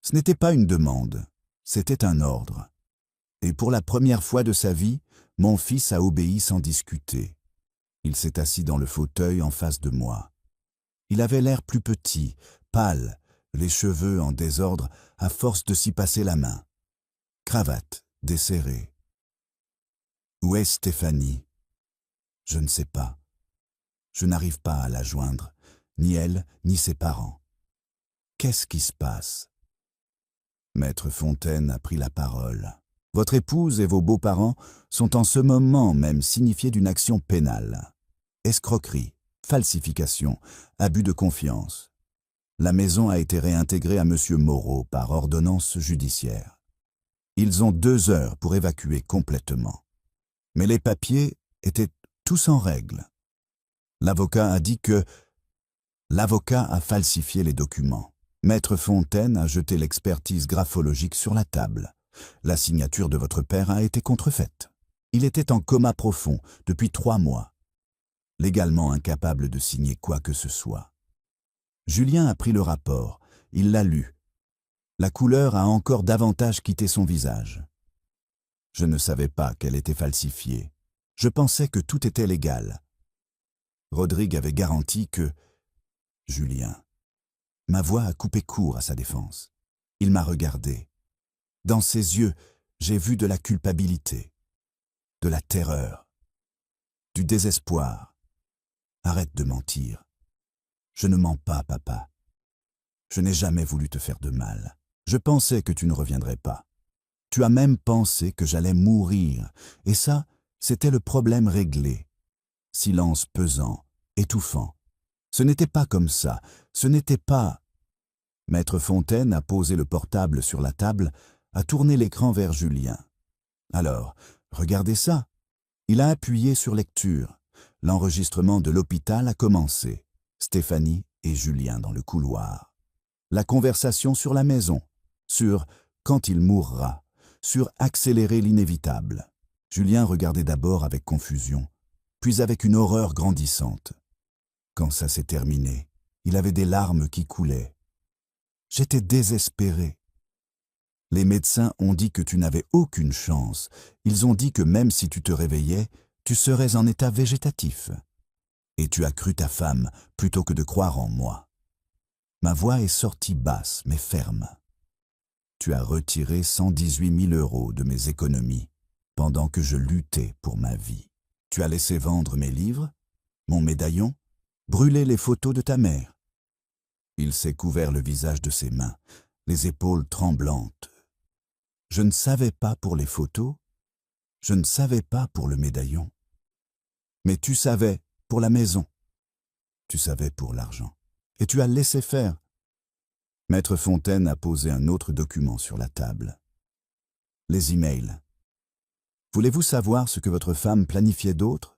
Ce n'était pas une demande, c'était un ordre. Et pour la première fois de sa vie, mon fils a obéi sans discuter. Il s'est assis dans le fauteuil en face de moi. Il avait l'air plus petit, pâle, les cheveux en désordre à force de s'y passer la main. Cravate desserrée. Où est Stéphanie? Je ne sais pas. Je n'arrive pas à la joindre, ni elle, ni ses parents. Qu'est-ce qui se passe? Maître Fontaine a pris la parole. Votre épouse et vos beaux-parents sont en ce moment même signifiés d'une action pénale. Escroquerie, falsification, abus de confiance. La maison a été réintégrée à M. Moreau par ordonnance judiciaire. Ils ont 2 heures pour évacuer complètement. Mais les papiers étaient tous en règle. L'avocat a dit que l'avocat a falsifié les documents. Maître Fontaine a jeté l'expertise graphologique sur la table. La signature de votre père a été contrefaite. Il était en coma profond depuis 3 mois. Légalement incapable de signer quoi que ce soit. Julien a pris le rapport. Il l'a lu. La couleur a encore davantage quitté son visage. Je ne savais pas qu'elle était falsifiée. Je pensais que tout était légal. Rodrigue avait garanti que... Julien. Ma voix a coupé court à sa défense. Il m'a regardé. Dans ses yeux, j'ai vu de la culpabilité, de la terreur, du désespoir. Arrête de mentir. Je ne mens pas, papa. Je n'ai jamais voulu te faire de mal. Je pensais que tu ne reviendrais pas. Tu as même pensé que j'allais mourir, et ça, c'était le problème réglé. Silence pesant, étouffant. Ce n'était pas comme ça, ce n'était pas... Maître Fontaine a posé le portable sur la table, a tourné l'écran vers Julien. Alors, regardez ça. Il a appuyé sur lecture. L'enregistrement de l'hôpital a commencé. Stéphanie et Julien dans le couloir. La conversation sur la maison, sur quand il mourra, sur accélérer l'inévitable. Julien regardait d'abord avec confusion, puis avec une horreur grandissante. Quand ça s'est terminé, il avait des larmes qui coulaient. J'étais désespéré. Les médecins ont dit que tu n'avais aucune chance. Ils ont dit que même si tu te réveillais, tu serais en état végétatif. Et tu as cru ta femme plutôt que de croire en moi. Ma voix est sortie basse mais ferme. Tu as retiré 118 000 € de mes économies pendant que je luttais pour ma vie. Tu as laissé vendre mes livres, mon médaillon, brûler les photos de ta mère. Il s'est couvert le visage de ses mains, les épaules tremblantes. Je ne savais pas pour les photos, je ne savais pas pour le médaillon. Mais tu savais pour la maison, tu savais pour l'argent, et tu as laissé faire. Maître Fontaine a posé un autre document sur la table. Les emails. Voulez-vous savoir ce que votre femme planifiait d'autre?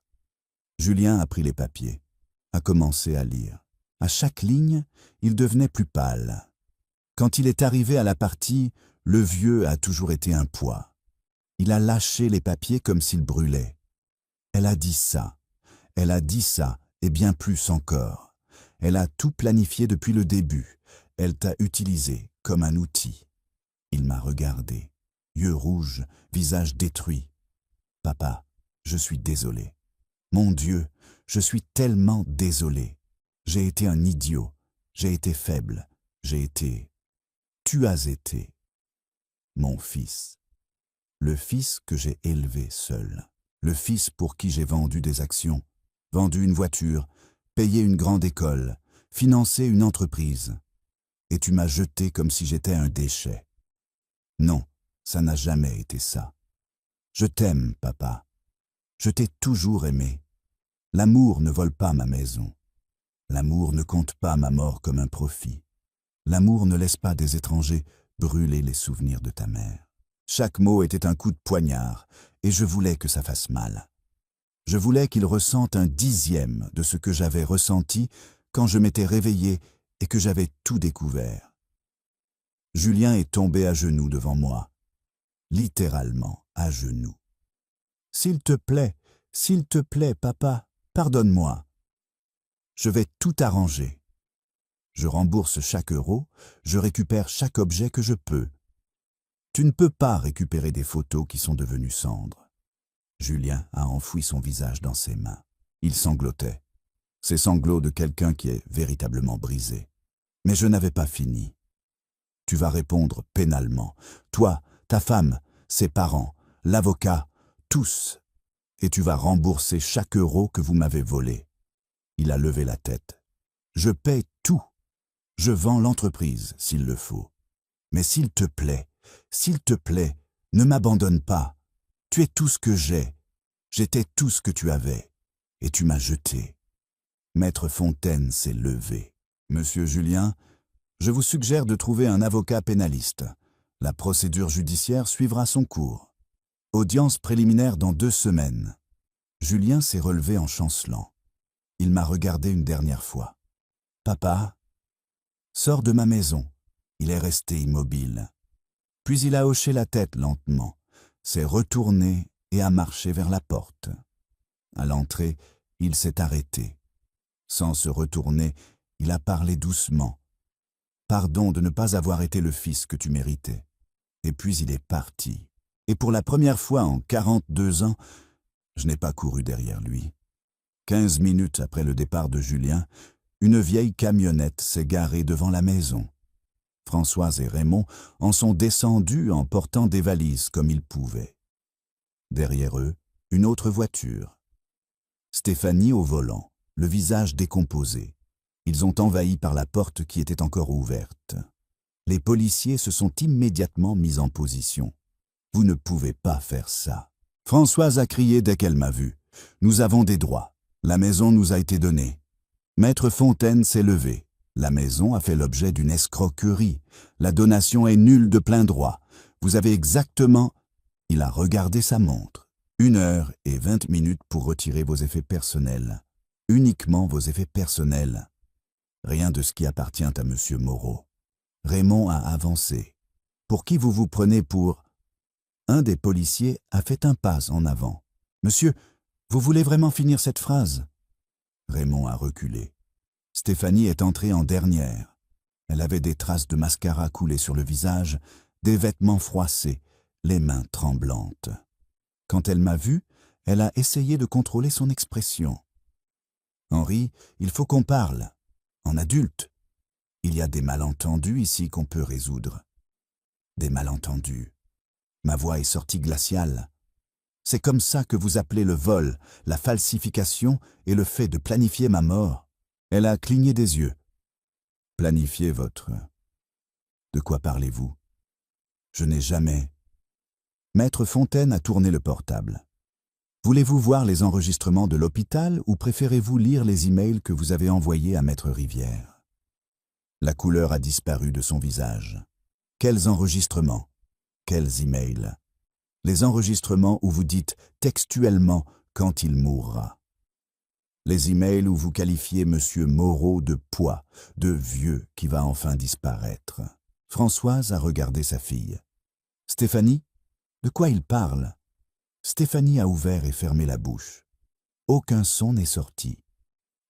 Julien a pris les papiers, a commencé à lire. À chaque ligne, il devenait plus pâle. Quand il est arrivé à la partie « Le vieux a toujours été un poids », il a lâché les papiers comme s'ils brûlaient. Elle a dit ça, et bien plus encore. Elle a tout planifié depuis le début. Elle t'a utilisé comme un outil. Il m'a regardé, yeux rouges, visage détruit. Papa, je suis désolé. Mon Dieu, je suis tellement désolé. J'ai été un idiot, j'ai été faible, j'ai été... Tu as été mon fils. Le fils que j'ai élevé seul. Le fils pour qui j'ai vendu des actions, vendu une voiture, payé une grande école, financé une entreprise. Et tu m'as jeté comme si j'étais un déchet. Non, ça n'a jamais été ça. Je t'aime, papa. Je t'ai toujours aimé. L'amour ne vole pas ma maison. L'amour ne compte pas ma mort comme un profit. L'amour ne laisse pas des étrangers brûler les souvenirs de ta mère. Chaque mot était un coup de poignard, et je voulais que ça fasse mal. Je voulais qu'il ressente un dixième de ce que j'avais ressenti quand je m'étais réveillé et que j'avais tout découvert. Julien est tombé à genoux devant moi, littéralement à genoux. « S'il te plaît, papa, pardonne-moi. Je vais tout arranger. Je rembourse chaque euro, je récupère chaque objet que je peux. Tu ne peux pas récupérer des photos qui sont devenues cendres. » Julien a enfoui son visage dans ses mains. Il sanglotait. Ces sanglots de quelqu'un qui est véritablement brisé. Mais je n'avais pas fini. Tu vas répondre pénalement. Toi, ta femme, ses parents, l'avocat, tous. Et tu vas rembourser chaque euro que vous m'avez volé. Il a levé la tête. Je paie tout. Je vends l'entreprise, s'il le faut. Mais s'il te plaît, ne m'abandonne pas. Tu es tout ce que j'ai. J'étais tout ce que tu avais. Et tu m'as jeté. Maître Fontaine s'est levé. Monsieur Julien, je vous suggère de trouver un avocat pénaliste. La procédure judiciaire suivra son cours. Audience préliminaire dans 2 semaines. Julien s'est relevé en chancelant. Il m'a regardé une dernière fois. Papa, sors de ma maison. Il est resté immobile. Puis il a hoché la tête lentement, s'est retourné et a marché vers la porte. À l'entrée, il s'est arrêté. Sans se retourner, il a parlé doucement. Pardon de ne pas avoir été le fils que tu méritais. Et puis il est parti. Et pour la première fois en 42 ans, je n'ai pas couru derrière lui. 15 minutes après le départ de Julien, une vieille camionnette s'est garée devant la maison. Françoise et Raymond en sont descendus en portant des valises comme ils pouvaient. Derrière eux, une autre voiture. Stéphanie au volant, le visage décomposé. Ils ont envahi par la porte qui était encore ouverte. Les policiers se sont immédiatement mis en position. Vous ne pouvez pas faire ça. Françoise a crié dès qu'elle m'a vu. Nous avons des droits. La maison nous a été donnée. Maître Fontaine s'est levé. La maison a fait l'objet d'une escroquerie. La donation est nulle de plein droit. Vous avez exactement... Il a regardé sa montre. 1 heure et 20 minutes pour retirer vos effets personnels. Uniquement vos effets personnels. Rien de ce qui appartient à Monsieur Moreau. Raymond a avancé. Pour qui vous vous prenez pour... Un des policiers a fait un pas en avant. Monsieur, vous voulez vraiment finir cette phrase? Raymond a reculé. Stéphanie est entrée en dernière. Elle avait des traces de mascara coulées sur le visage, des vêtements froissés, les mains tremblantes. Quand elle m'a vu, elle a essayé de contrôler son expression. « Henri, il faut qu'on parle. En adulte. Il y a des malentendus ici qu'on peut résoudre. » Des malentendus. Ma voix est sortie glaciale. C'est comme ça que vous appelez le vol, la falsification et le fait de planifier ma mort. Elle a cligné des yeux. Planifier votre... De quoi parlez-vous? Je n'ai jamais... Maître Fontaine a tourné le portable. Voulez-vous voir les enregistrements de l'hôpital ou préférez-vous lire les emails que vous avez envoyés à Maître Rivière? La couleur a disparu de son visage. Quels enregistrements? Quels emails? Les enregistrements où vous dites textuellement quand il mourra. Les emails où vous qualifiez Monsieur Moreau de poids, de vieux qui va enfin disparaître. Françoise a regardé sa fille. Stéphanie? De quoi il parle? Stéphanie a ouvert et fermé la bouche. Aucun son n'est sorti.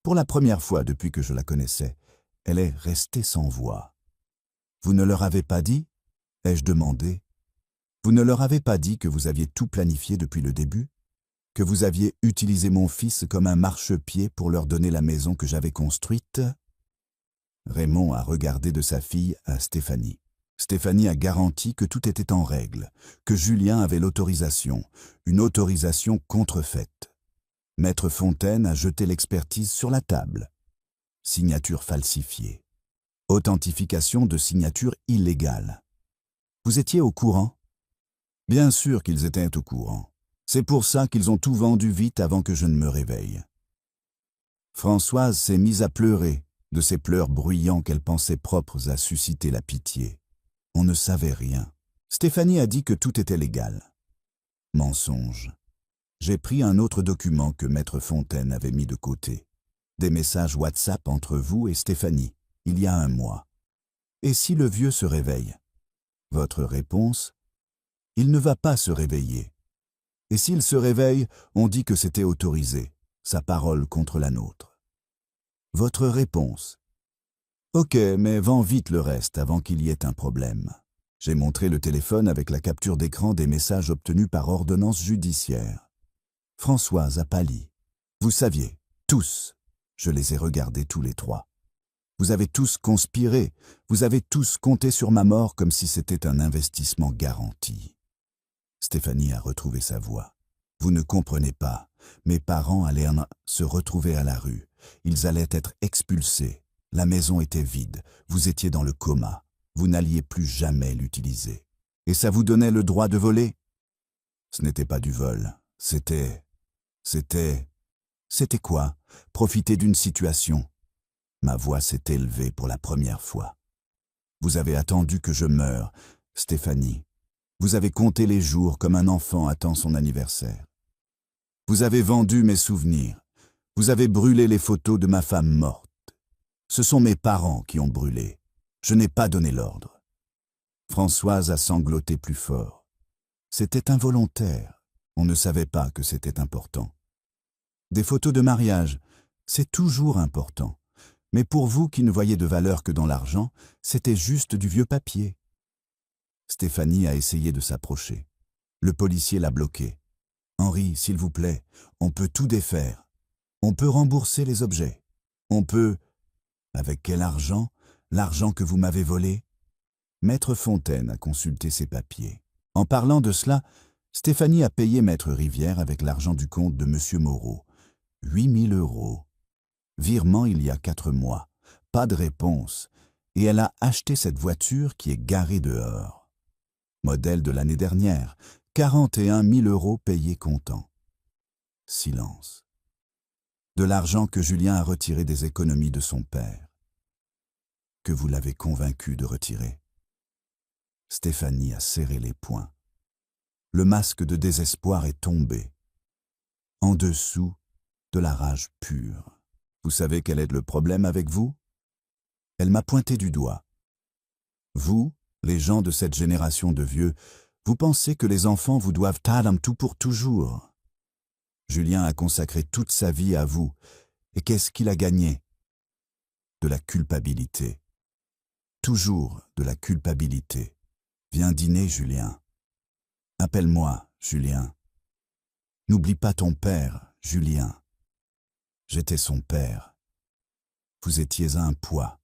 Pour la première fois depuis que je la connaissais, elle est restée sans voix. Vous ne leur avez pas dit? Ai-je demandé. Vous ne leur avez pas dit que vous aviez tout planifié depuis le début? Que vous aviez utilisé mon fils comme un marchepied pour leur donner la maison que j'avais construite? Raymond a regardé de sa fille à Stéphanie. Stéphanie a garanti que tout était en règle, que Julien avait l'autorisation, une autorisation contrefaite. Maître Fontaine a jeté l'expertise sur la table. Signature falsifiée. Authentification de signature illégale. Vous étiez au courant? Bien sûr qu'ils étaient au courant. C'est pour ça qu'ils ont tout vendu vite avant que je ne me réveille. » Françoise s'est mise à pleurer, de ces pleurs bruyants qu'elle pensait propres à susciter la pitié. On ne savait rien. Stéphanie a dit que tout était légal. Mensonge. J'ai pris un autre document que Maître Fontaine avait mis de côté. Des messages WhatsApp entre vous et Stéphanie, il y a 1 mois. Et si le vieux se réveille? Votre réponse? Il ne va pas se réveiller. Et s'il se réveille, on dit que c'était autorisé, sa parole contre la nôtre. Votre réponse? Ok, mais vends vite le reste avant qu'il y ait un problème. J'ai montré le téléphone avec la capture d'écran des messages obtenus par ordonnance judiciaire. Françoise a pâli. Vous saviez, tous, je les ai regardés tous les 3. Vous avez tous conspiré, vous avez tous compté sur ma mort comme si c'était un investissement garanti. Stéphanie a retrouvé sa voix. Vous ne comprenez pas, mes parents allaient se retrouver à la rue. Ils allaient être expulsés. La maison était vide, vous étiez dans le coma. Vous n'alliez plus jamais l'utiliser. Et ça vous donnait le droit de voler? Ce n'était pas du vol, c'était quoi? Profiter d'une situation. Ma voix s'est élevée pour la première fois. Vous avez attendu que je meure, Stéphanie. Vous avez compté les jours comme un enfant attend son anniversaire. Vous avez vendu mes souvenirs. Vous avez brûlé les photos de ma femme morte. Ce sont mes parents qui ont brûlé. Je n'ai pas donné l'ordre. Françoise a sangloté plus fort. C'était involontaire. On ne savait pas que c'était important. Des photos de mariage, c'est toujours important. Mais pour vous qui ne voyez de valeur que dans l'argent, c'était juste du vieux papier. Stéphanie a essayé de s'approcher. Le policier l'a bloqué. « Henri, s'il vous plaît, on peut tout défaire. On peut rembourser les objets. On peut... » Avec quel argent? L'argent que vous m'avez volé? Maître Fontaine a consulté ses papiers. En parlant de cela, Stéphanie a payé Maître Rivière avec l'argent du compte de M. Moreau. 8 000 €. Virement il y a 4 mois. Pas de réponse. Et elle a acheté cette voiture qui est garée dehors. Modèle de l'année dernière. 41 000 € payés comptant. Silence. De l'argent que Julien a retiré des économies de son père. Que vous l'avez convaincu de retirer. Stéphanie a serré les poings. Le masque de désespoir est tombé. En dessous, de la rage pure. Vous savez quel est le problème avec vous? Elle m'a pointé du doigt. Vous, les gens de cette génération de vieux, vous pensez que les enfants vous doivent tout pour toujours. Julien a consacré toute sa vie à vous. Et qu'est-ce qu'il a gagné? De la culpabilité. Toujours de la culpabilité. Viens dîner, Julien. Appelle-moi, Julien. N'oublie pas ton père, Julien. J'étais son père. Vous étiez un poids,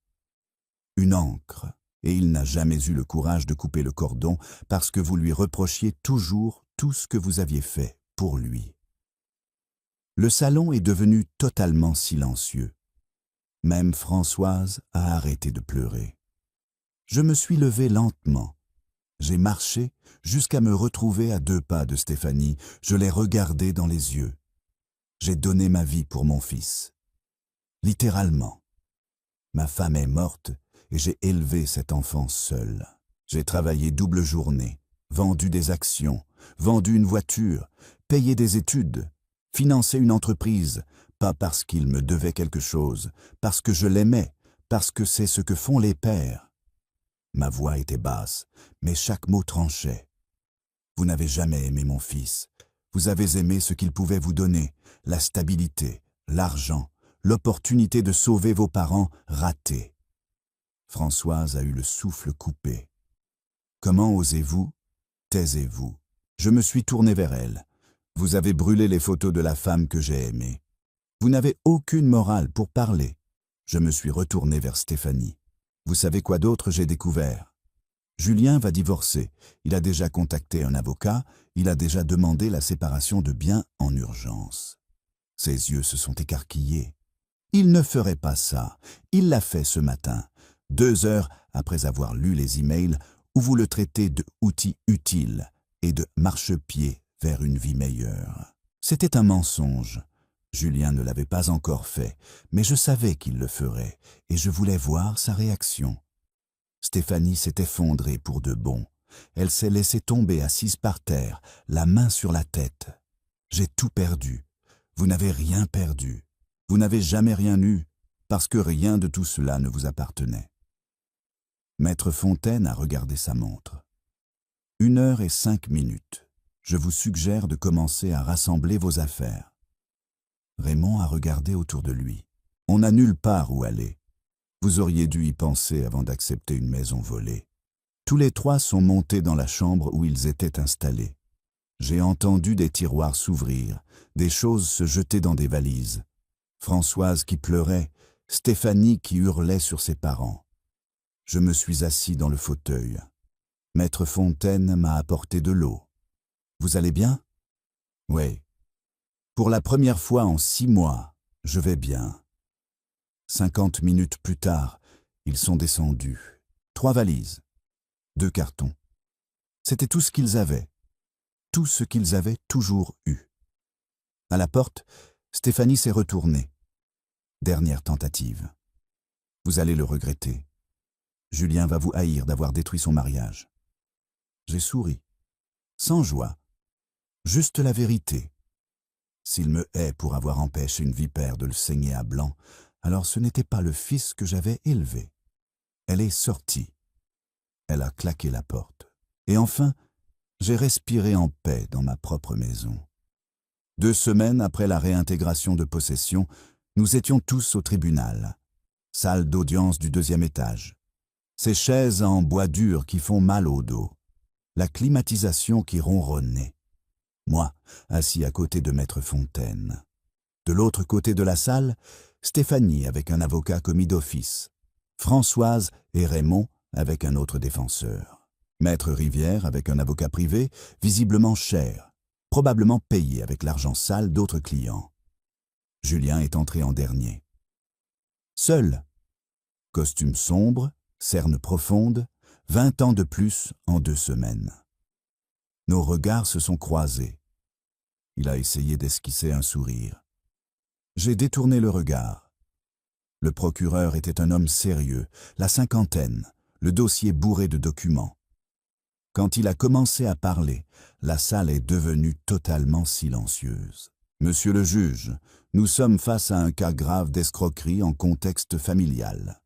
une ancre, et il n'a jamais eu le courage de couper le cordon parce que vous lui reprochiez toujours tout ce que vous aviez fait pour lui. Le salon est devenu totalement silencieux. Même Françoise a arrêté de pleurer. Je me suis levé lentement. J'ai marché jusqu'à me retrouver à 2 pas de Stéphanie. Je l'ai regardée dans les yeux. J'ai donné ma vie pour mon fils. Littéralement. Ma femme est morte et j'ai élevé cet enfant seul. J'ai travaillé double journée, vendu des actions, vendu une voiture, payé des études, financé une entreprise, pas parce qu'il me devait quelque chose, parce que je l'aimais, parce que c'est ce que font les pères. Ma voix était basse, mais chaque mot tranchait. Vous n'avez jamais aimé mon fils. Vous avez aimé ce qu'il pouvait vous donner, la stabilité, l'argent, l'opportunité de sauver vos parents ratés. Françoise a eu le souffle coupé. Comment osez-vous? Taisez-vous. Je me suis tourné vers elle. Vous avez brûlé les photos de la femme que j'ai aimée. Vous n'avez aucune morale pour parler. Je me suis retourné vers Stéphanie. Vous savez quoi d'autre j'ai découvert? Julien va divorcer. Il a déjà contacté un avocat. Il a déjà demandé la séparation de biens en urgence. Ses yeux se sont écarquillés. Il ne ferait pas ça. Il l'a fait ce matin, 2 heures après avoir lu les emails où vous le traitez de outil utile et de marchepied vers une vie meilleure. C'était un mensonge. Julien ne l'avait pas encore fait, mais je savais qu'il le ferait, et je voulais voir sa réaction. Stéphanie s'est effondrée pour de bon. Elle s'est laissée tomber assise par terre, la main sur la tête. J'ai tout perdu. Vous n'avez rien perdu. Vous n'avez jamais rien eu, parce que rien de tout cela ne vous appartenait. Maître Fontaine a regardé sa montre. 1h05. Je vous suggère de commencer à rassembler vos affaires. Raymond a regardé autour de lui. On n'a nulle part où aller. Vous auriez dû y penser avant d'accepter une maison volée. Tous les trois sont montés dans la chambre où ils étaient installés. J'ai entendu des tiroirs s'ouvrir, des choses se jeter dans des valises. Françoise qui pleurait, Stéphanie qui hurlait sur ses parents. Je me suis assis dans le fauteuil. Maître Fontaine m'a apporté de l'eau. Vous allez bien? Oui. Pour la première fois en 6 mois, je vais bien. 50 minutes plus tard, ils sont descendus. 3 valises, 2 cartons. C'était tout ce qu'ils avaient. Tout ce qu'ils avaient toujours eu. À la porte, Stéphanie s'est retournée. Dernière tentative. Vous allez le regretter. Julien va vous haïr d'avoir détruit son mariage. J'ai souri. Sans joie. Juste la vérité. S'il me hait pour avoir empêché une vipère de le saigner à blanc, alors ce n'était pas le fils que j'avais élevé. Elle est sortie. Elle a claqué la porte. Et enfin, j'ai respiré en paix dans ma propre maison. 2 semaines après la réintégration de possession, nous étions tous au tribunal. Salle d'audience du 2e étage. Ces chaises en bois dur qui font mal au dos. La climatisation qui ronronnait. Moi, assis à côté de Maître Fontaine. De l'autre côté de la salle, Stéphanie avec un avocat commis d'office. Françoise et Raymond avec un autre défenseur. Maître Rivière avec un avocat privé, visiblement cher, probablement payé avec l'argent sale d'autres clients. Julien est entré en dernier. Seul. Costume sombre, cernes profondes, 20 ans de plus en 2 semaines. Nos regards se sont croisés. Il a essayé d'esquisser un sourire. J'ai détourné le regard. Le procureur était un homme sérieux, la cinquantaine, le dossier bourré de documents. Quand il a commencé à parler, la salle est devenue totalement silencieuse. Monsieur le juge, nous sommes face à un cas grave d'escroquerie en contexte familial.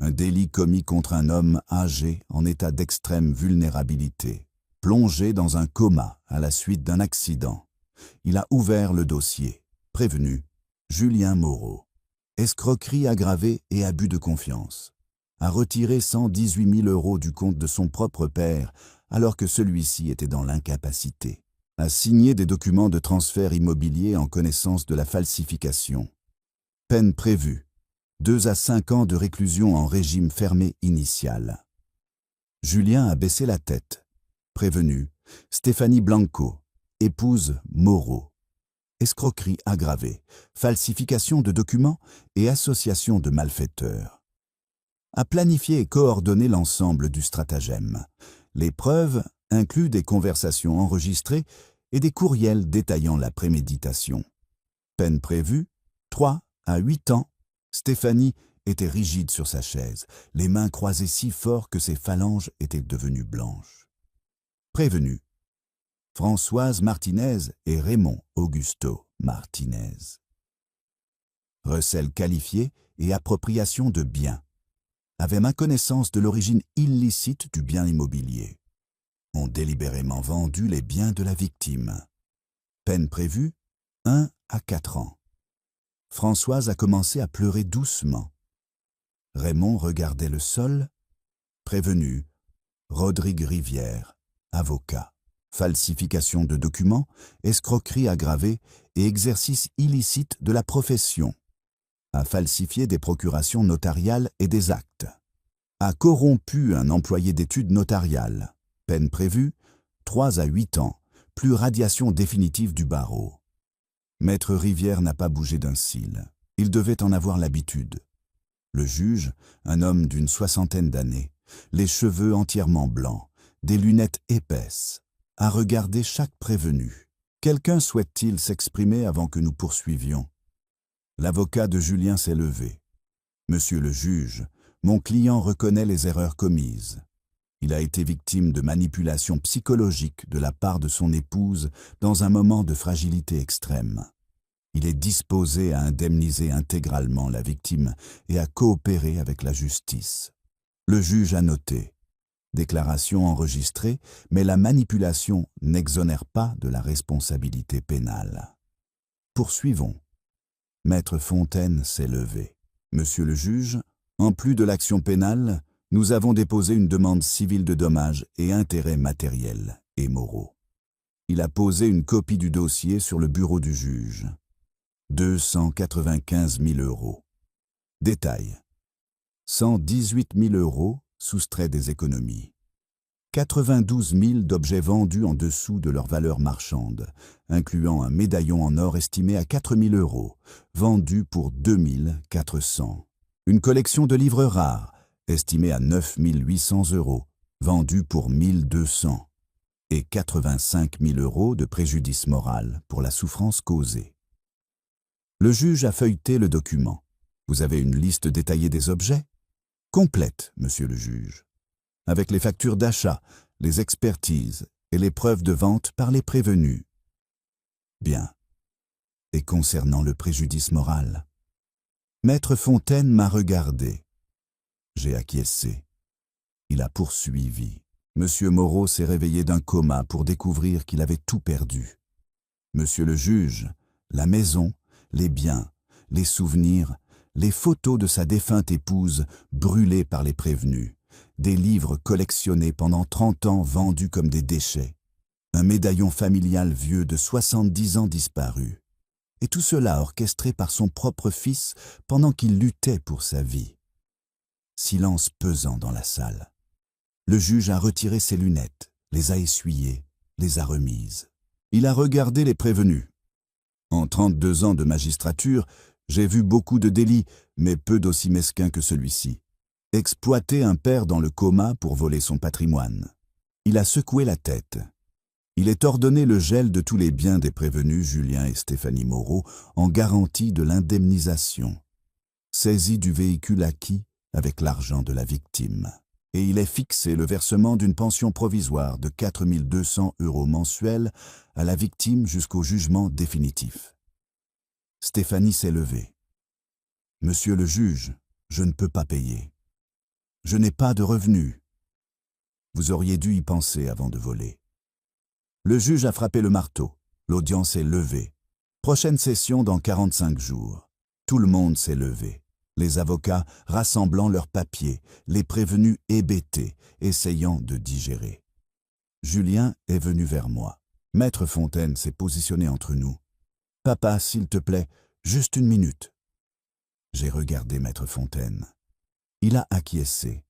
Un délit commis contre un homme âgé en état d'extrême vulnérabilité. Plongé dans un coma à la suite d'un accident. Il a ouvert le dossier. Prévenu, Julien Moreau. Escroquerie aggravée et abus de confiance. A retiré 118 000 € du compte de son propre père alors que celui-ci était dans l'incapacité. A signé des documents de transfert immobilier en connaissance de la falsification. Peine prévue. 2 à 5 ans de réclusion en régime fermé initial. Julien a baissé la tête. Prévenu, Stéphanie Blanco, épouse Moreau. Escroquerie aggravée, falsification de documents et association de malfaiteurs. A planifié et coordonné l'ensemble du stratagème. Les preuves incluent des conversations enregistrées et des courriels détaillant la préméditation. Peine prévue, 3 à 8 ans. Stéphanie était rigide sur sa chaise, les mains croisées si fort que ses phalanges étaient devenues blanches. Prévenus, Françoise Martinez et Raymond Augusto Martinez. Recel qualifié et appropriation de biens. Avaient méconnaissance de l'origine illicite du bien immobilier. Ont délibérément vendu les biens de la victime. Peine prévue, 1 à 4 ans. Françoise a commencé à pleurer doucement. Raymond regardait le sol. Prévenu, Rodrigue Rivière, avocat. Falsification de documents, escroquerie aggravée et exercice illicite de la profession. A falsifié des procurations notariales et des actes. A corrompu un employé d'études notariales. Peine prévue, 3 à 8 ans, plus radiation définitive du barreau. Maître Rivière n'a pas bougé d'un cil. Il devait en avoir l'habitude. Le juge, un homme d'une 60aine d'années, les cheveux entièrement blancs, des lunettes épaisses, a regardé chaque prévenu, Quelqu'un souhaite-t-il s'exprimer avant que nous poursuivions? L'avocat de Julien s'est levé. Monsieur le juge, mon client reconnaît les erreurs commises. Il a été victime de manipulations psychologiques de la part de son épouse dans un moment de fragilité extrême. Il est disposé à indemniser intégralement la victime et à coopérer avec la justice. Le juge a noté. Déclaration enregistrée, mais la manipulation n'exonère pas de la responsabilité pénale. Poursuivons. Maître Fontaine s'est levé. Monsieur le juge, en plus de l'action pénale, nous avons déposé une demande civile de dommages et intérêts matériels et moraux. Il a posé une copie du dossier sur le bureau du juge. 295 000 €. Détail. 118 000 € soustraits des économies. 92 000 d'objets vendus en dessous de leur valeur marchande, incluant un médaillon en or estimé à 4 000 €, vendu pour 2 400. Une collection de livres rares, estimée à 9 800 €, vendue pour 1 200. Et 85 000 € de préjudice moral pour la souffrance causée. Le juge a feuilleté le document. Vous avez une liste détaillée des objets? Complète, monsieur le juge. Avec les factures d'achat, les expertises et les preuves de vente par les prévenus. Bien. Et concernant le préjudice moral? Maître Fontaine m'a regardé. J'ai acquiescé. Il a poursuivi. Monsieur Moreau s'est réveillé d'un coma pour découvrir qu'il avait tout perdu. Monsieur le juge, la maison, les biens, les souvenirs, les photos de sa défunte épouse brûlées par les prévenus, des livres collectionnés pendant 30 ans vendus comme des déchets, un médaillon familial vieux de 70 ans disparu, et tout cela orchestré par son propre fils pendant qu'il luttait pour sa vie. Silence pesant dans la salle. Le juge a retiré ses lunettes, les a essuyées, les a remises. Il a regardé les prévenus. En 32 ans de magistrature, j'ai vu beaucoup de délits, mais peu d'aussi mesquins que celui-ci. Exploiter un père dans le coma pour voler son patrimoine. Il a secoué la tête. Il est ordonné le gel de tous les biens des prévenus Julien et Stéphanie Moreau en garantie de l'indemnisation. Saisie du véhicule acquis avec l'argent de la victime. Et il est fixé le versement d'une pension provisoire de 4 200 € mensuels à la victime jusqu'au jugement définitif. Stéphanie s'est levée. Monsieur le juge, je ne peux pas payer. Je n'ai pas de revenus. Vous auriez dû y penser avant de voler. Le juge a frappé le marteau. L'audience est levée. Prochaine session dans 45 jours. Tout le monde s'est levé. Les avocats rassemblant leurs papiers, les prévenus hébétés, essayant de digérer. Julien est venu vers moi. Maître Fontaine s'est positionné entre nous. « Papa, s'il te plaît, juste une minute. » J'ai regardé Maître Fontaine. Il a acquiescé.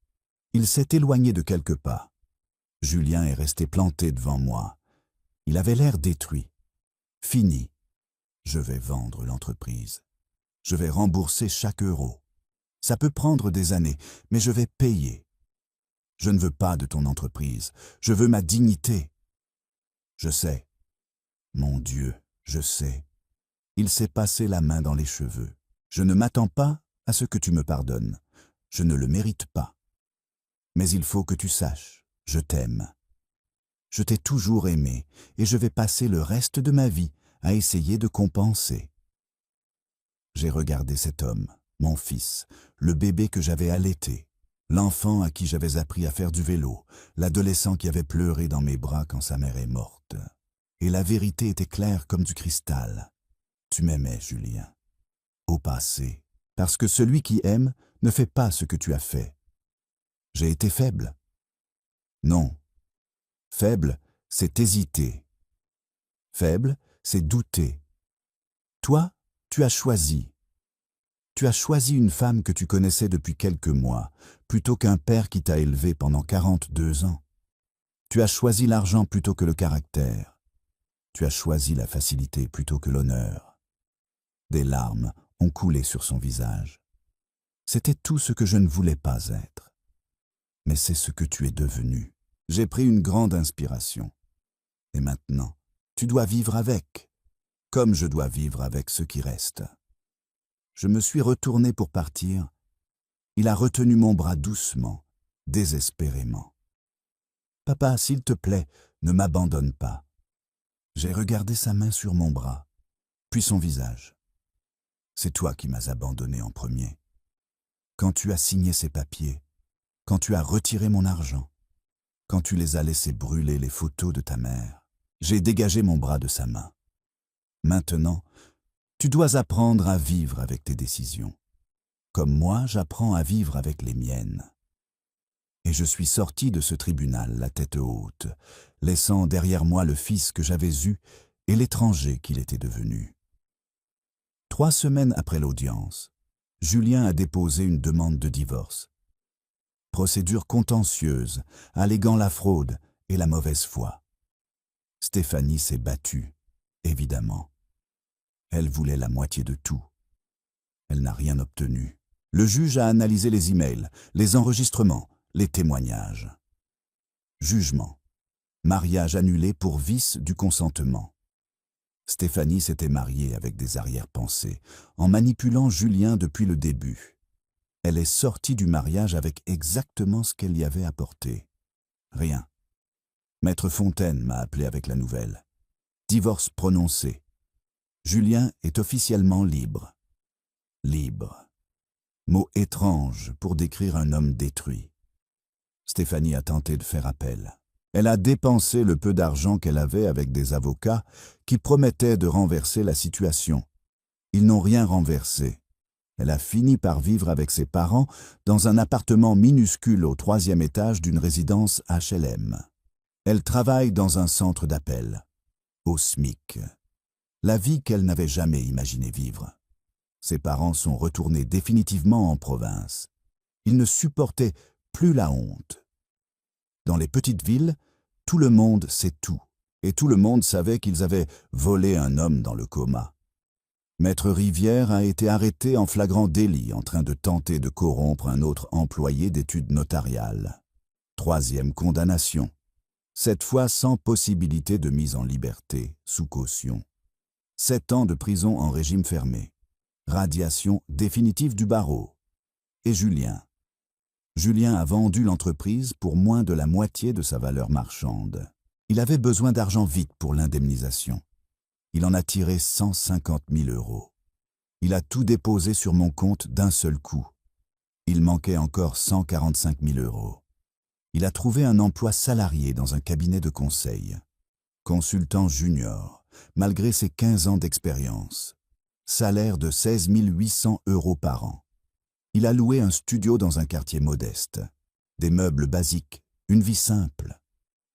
Il s'est éloigné de quelques pas. Julien est resté planté devant moi. Il avait l'air détruit. Fini. Je vais vendre l'entreprise. Je vais rembourser chaque euro. Ça peut prendre des années, mais je vais payer. Je ne veux pas de ton entreprise. Je veux ma dignité. Je sais. Mon Dieu, je sais. Il s'est passé la main dans les cheveux. Je ne m'attends pas à ce que tu me pardonnes. Je ne le mérite pas. Mais il faut que tu saches, je t'aime. Je t'ai toujours aimé et je vais passer le reste de ma vie à essayer de compenser. J'ai regardé cet homme, mon fils, le bébé que j'avais allaité, l'enfant à qui j'avais appris à faire du vélo, l'adolescent qui avait pleuré dans mes bras quand sa mère est morte. Et la vérité était claire comme du cristal. Tu m'aimais, Julien. Au passé, parce que celui qui aime ne fait pas ce que tu as fait. J'ai été faible. Non. Faible, c'est hésiter. Faible, c'est douter. Toi, tu as choisi. Tu as choisi une femme que tu connaissais depuis quelques mois, plutôt qu'un père qui t'a élevé pendant 42 ans. Tu as choisi l'argent plutôt que le caractère. Tu as choisi la facilité plutôt que l'honneur. Des larmes ont coulé sur son visage. C'était tout ce que je ne voulais pas être. Mais c'est ce que tu es devenu. J'ai pris une grande inspiration. Et maintenant, Tu dois vivre avec, comme je dois vivre avec ce qui reste. Je me suis retourné pour partir. Il a retenu mon bras doucement, désespérément. « Papa, s'il te plaît, ne m'abandonne pas. » J'ai regardé sa main sur mon bras, puis son visage. « C'est toi qui m'as abandonné en premier. Quand tu as signé ces papiers, quand tu as retiré mon argent, quand tu les as laissés brûler les photos de ta mère, j'ai dégagé mon bras de sa main. Maintenant, tu dois apprendre à vivre avec tes décisions, comme moi j'apprends à vivre avec les miennes. » Et je suis sorti de ce tribunal la tête haute, laissant derrière moi le fils que j'avais eu et l'étranger qu'il était devenu. 3 semaines après l'audience, Julien a déposé une demande de divorce. Procédure contentieuse, alléguant la fraude et la mauvaise foi. Stéphanie s'est battue, évidemment. Elle voulait la moitié de tout. Elle n'a rien obtenu. Le juge a analysé les emails, les enregistrements, les témoignages. Jugement. Mariage annulé pour vice du consentement. Stéphanie s'était mariée avec des arrière-pensées, en manipulant Julien depuis le début. Elle est sortie du mariage avec exactement ce qu'elle y avait apporté. Rien. Maître Fontaine m'a appelé avec la nouvelle. Divorce prononcé. Julien est officiellement libre. Libre. Mot étrange pour décrire un homme détruit. Stéphanie a tenté de faire appel. Elle a dépensé le peu d'argent qu'elle avait avec des avocats qui promettaient de renverser la situation. Ils n'ont rien renversé. Elle a fini par vivre avec ses parents dans un appartement minuscule au 3e étage d'une résidence HLM. Elle travaille dans un centre d'appel, au SMIC. La vie qu'elle n'avait jamais imaginé vivre. Ses parents sont retournés définitivement en province. Ils ne supportaient plus la honte. Dans les petites villes, tout le monde sait tout, et tout le monde savait qu'ils avaient volé un homme dans le coma. Maître Rivière a été arrêté en flagrant délit en train de tenter de corrompre un autre employé d'études notariales. 3e condamnation, cette fois sans possibilité de mise en liberté, sous caution. 7 ans de prison en régime fermé. Radiation définitive du barreau. Et Julien. Julien a vendu l'entreprise pour moins de la moitié de sa valeur marchande. Il avait besoin d'argent vite pour l'indemnisation. Il en a tiré 150 000 €. Il a tout déposé sur mon compte d'un seul coup. Il manquait encore 145 000 €. Il a trouvé un emploi salarié dans un cabinet de conseil. Consultant junior, malgré ses 15 ans d'expérience. Salaire de 16 800 € par an. Il a loué un studio dans un quartier modeste. Des meubles basiques, une vie simple.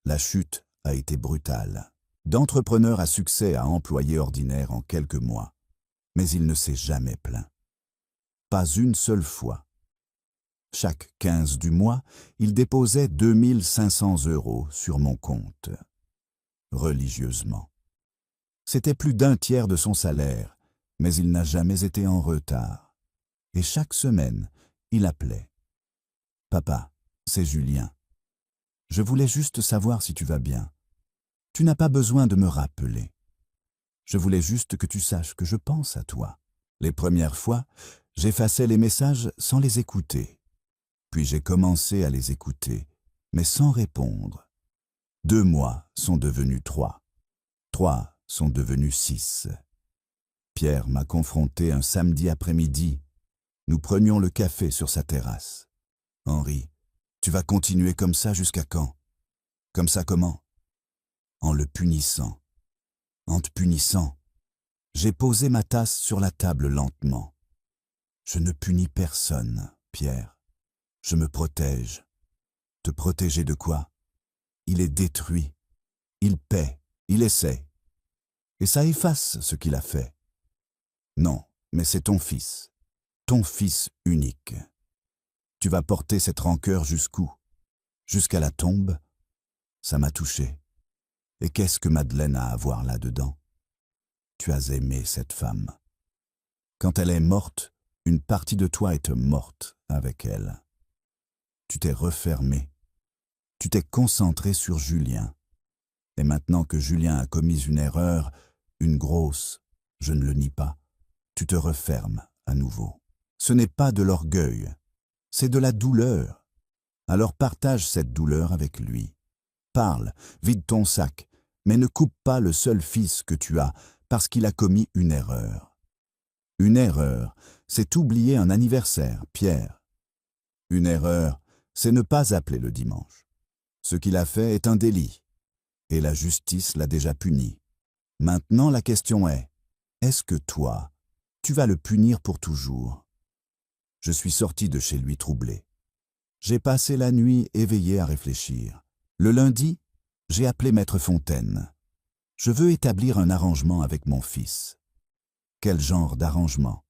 La chute a été brutale. D'entrepreneur à succès à employé ordinaire en quelques mois. Mais il ne s'est jamais plaint. Pas une seule fois. Chaque 15 du mois, il déposait 2 500 € sur mon compte. Religieusement. C'était plus d'un tiers de son salaire, mais il n'a jamais été en retard. Et chaque semaine, il appelait. « Papa, c'est Julien. Je voulais juste savoir si tu vas bien. Tu n'as pas besoin de me rappeler. Je voulais juste que tu saches que je pense à toi. » Les premières fois, j'effaçais les messages sans les écouter. Puis j'ai commencé à les écouter, mais sans répondre. 2 mois sont devenus 3. 3 sont devenus 6. Pierre m'a confronté un samedi après-midi. Nous prenions le café sur sa terrasse. « Henri, tu vas continuer comme ça jusqu'à quand ? » ?»« Comme ça comment ? » ?»« En le punissant. »« En te punissant. » J'ai posé ma tasse sur la table lentement. « Je ne punis personne, Pierre. Je me protège. » »« Te protéger de quoi ? Il est détruit. Il paie. Il essaie. Et ça efface ce qu'il a fait. Non, mais c'est ton fils. Ton fils unique. Tu vas porter cette rancœur jusqu'où ? Jusqu'à la tombe ? Ça m'a touché. Et qu'est-ce que Madeleine a à voir là-dedans ? Tu as aimé cette femme. Quand elle est morte, une partie de toi est morte avec elle. Tu t'es refermé. Tu t'es concentré sur Julien. Et maintenant que Julien a commis une erreur, une grosse, je ne le nie pas, tu te refermes à nouveau. Ce n'est pas de l'orgueil, c'est de la douleur. Alors partage cette douleur avec lui. Parle, vide ton sac, mais ne coupe pas le seul fils que tu as parce qu'il a commis une erreur. Une erreur, c'est oublier un anniversaire, Pierre. Une erreur, c'est ne pas appeler le dimanche. Ce qu'il a fait est un délit, et la justice l'a déjà puni. Maintenant la question est-ce que toi, tu vas le punir pour toujours? Je suis sorti de chez lui troublé. J'ai passé la nuit éveillé à réfléchir. Le lundi, j'ai appelé Maître Fontaine. Je veux établir un arrangement avec mon fils. Quel genre d'arrangement?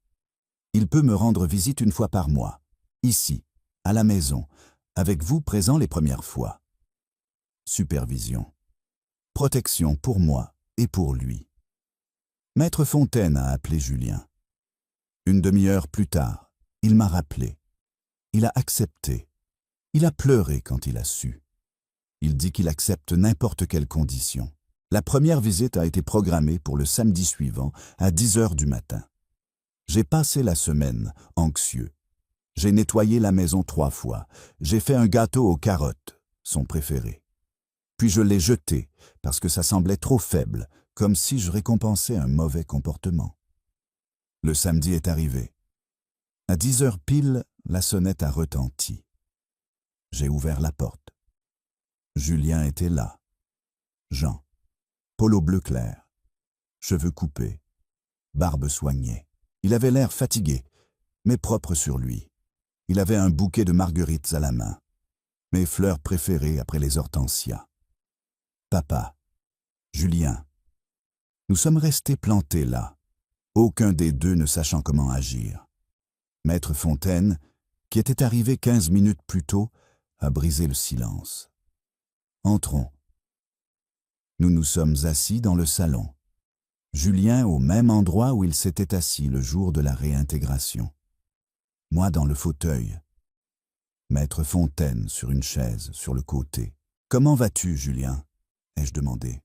Il peut me rendre visite une fois par mois, ici, à la maison, avec vous présents les premières fois. Supervision. Protection pour moi et pour lui. Maître Fontaine a appelé Julien. Une demi-heure plus tard, il m'a rappelé. Il a accepté. Il a pleuré quand il a su. Il dit qu'il accepte n'importe quelle condition. La première visite a été programmée pour le samedi suivant à 10 heures du matin. J'ai passé la semaine anxieux. J'ai nettoyé la maison 3 fois. J'ai fait un gâteau aux carottes, son préféré. Puis je l'ai jeté parce que ça semblait trop faible, comme si je récompensais un mauvais comportement. Le samedi est arrivé. À 10 heures pile, la sonnette a retenti. J'ai ouvert la porte. Julien était là. Jean. Polo bleu clair. Cheveux coupés. Barbe soignée. Il avait l'air fatigué, mais propre sur lui. Il avait un bouquet de marguerites à la main. Mes fleurs préférées après les hortensias. Papa. Julien. Nous sommes restés plantés là, aucun des deux ne sachant comment agir. Maître Fontaine, qui était arrivé 15 minutes plus tôt, a brisé le silence. Entrons. Nous nous sommes assis dans le salon. Julien au même endroit où il s'était assis le jour de la réintégration. Moi dans le fauteuil. Maître Fontaine sur une chaise, sur le côté. « Comment vas-tu, Julien ?» ai-je demandé.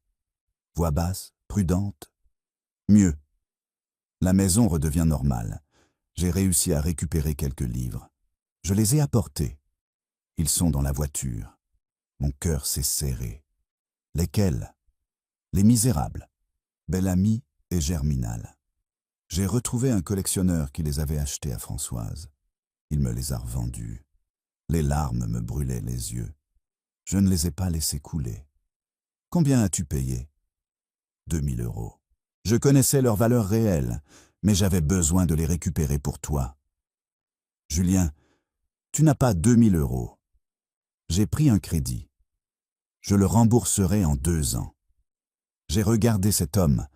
Voix basse, prudente. « Mieux. La maison redevient normale. J'ai réussi à récupérer quelques livres. Je les ai apportés. Ils sont dans la voiture. Mon cœur s'est serré. Lesquels? Les Misérables, Bel-Ami et Germinal. J'ai retrouvé un collectionneur qui les avait achetés à Françoise. Il me les a revendus. Les larmes me brûlaient les yeux. Je ne les ai pas laissés couler. Combien as-tu payé? 2000 €. Je connaissais leur valeur réelle, mais j'avais besoin de les récupérer pour toi. Julien, tu n'as pas 2000 €. J'ai pris un crédit. Je le rembourserai en 2 ans. J'ai regardé cet homme,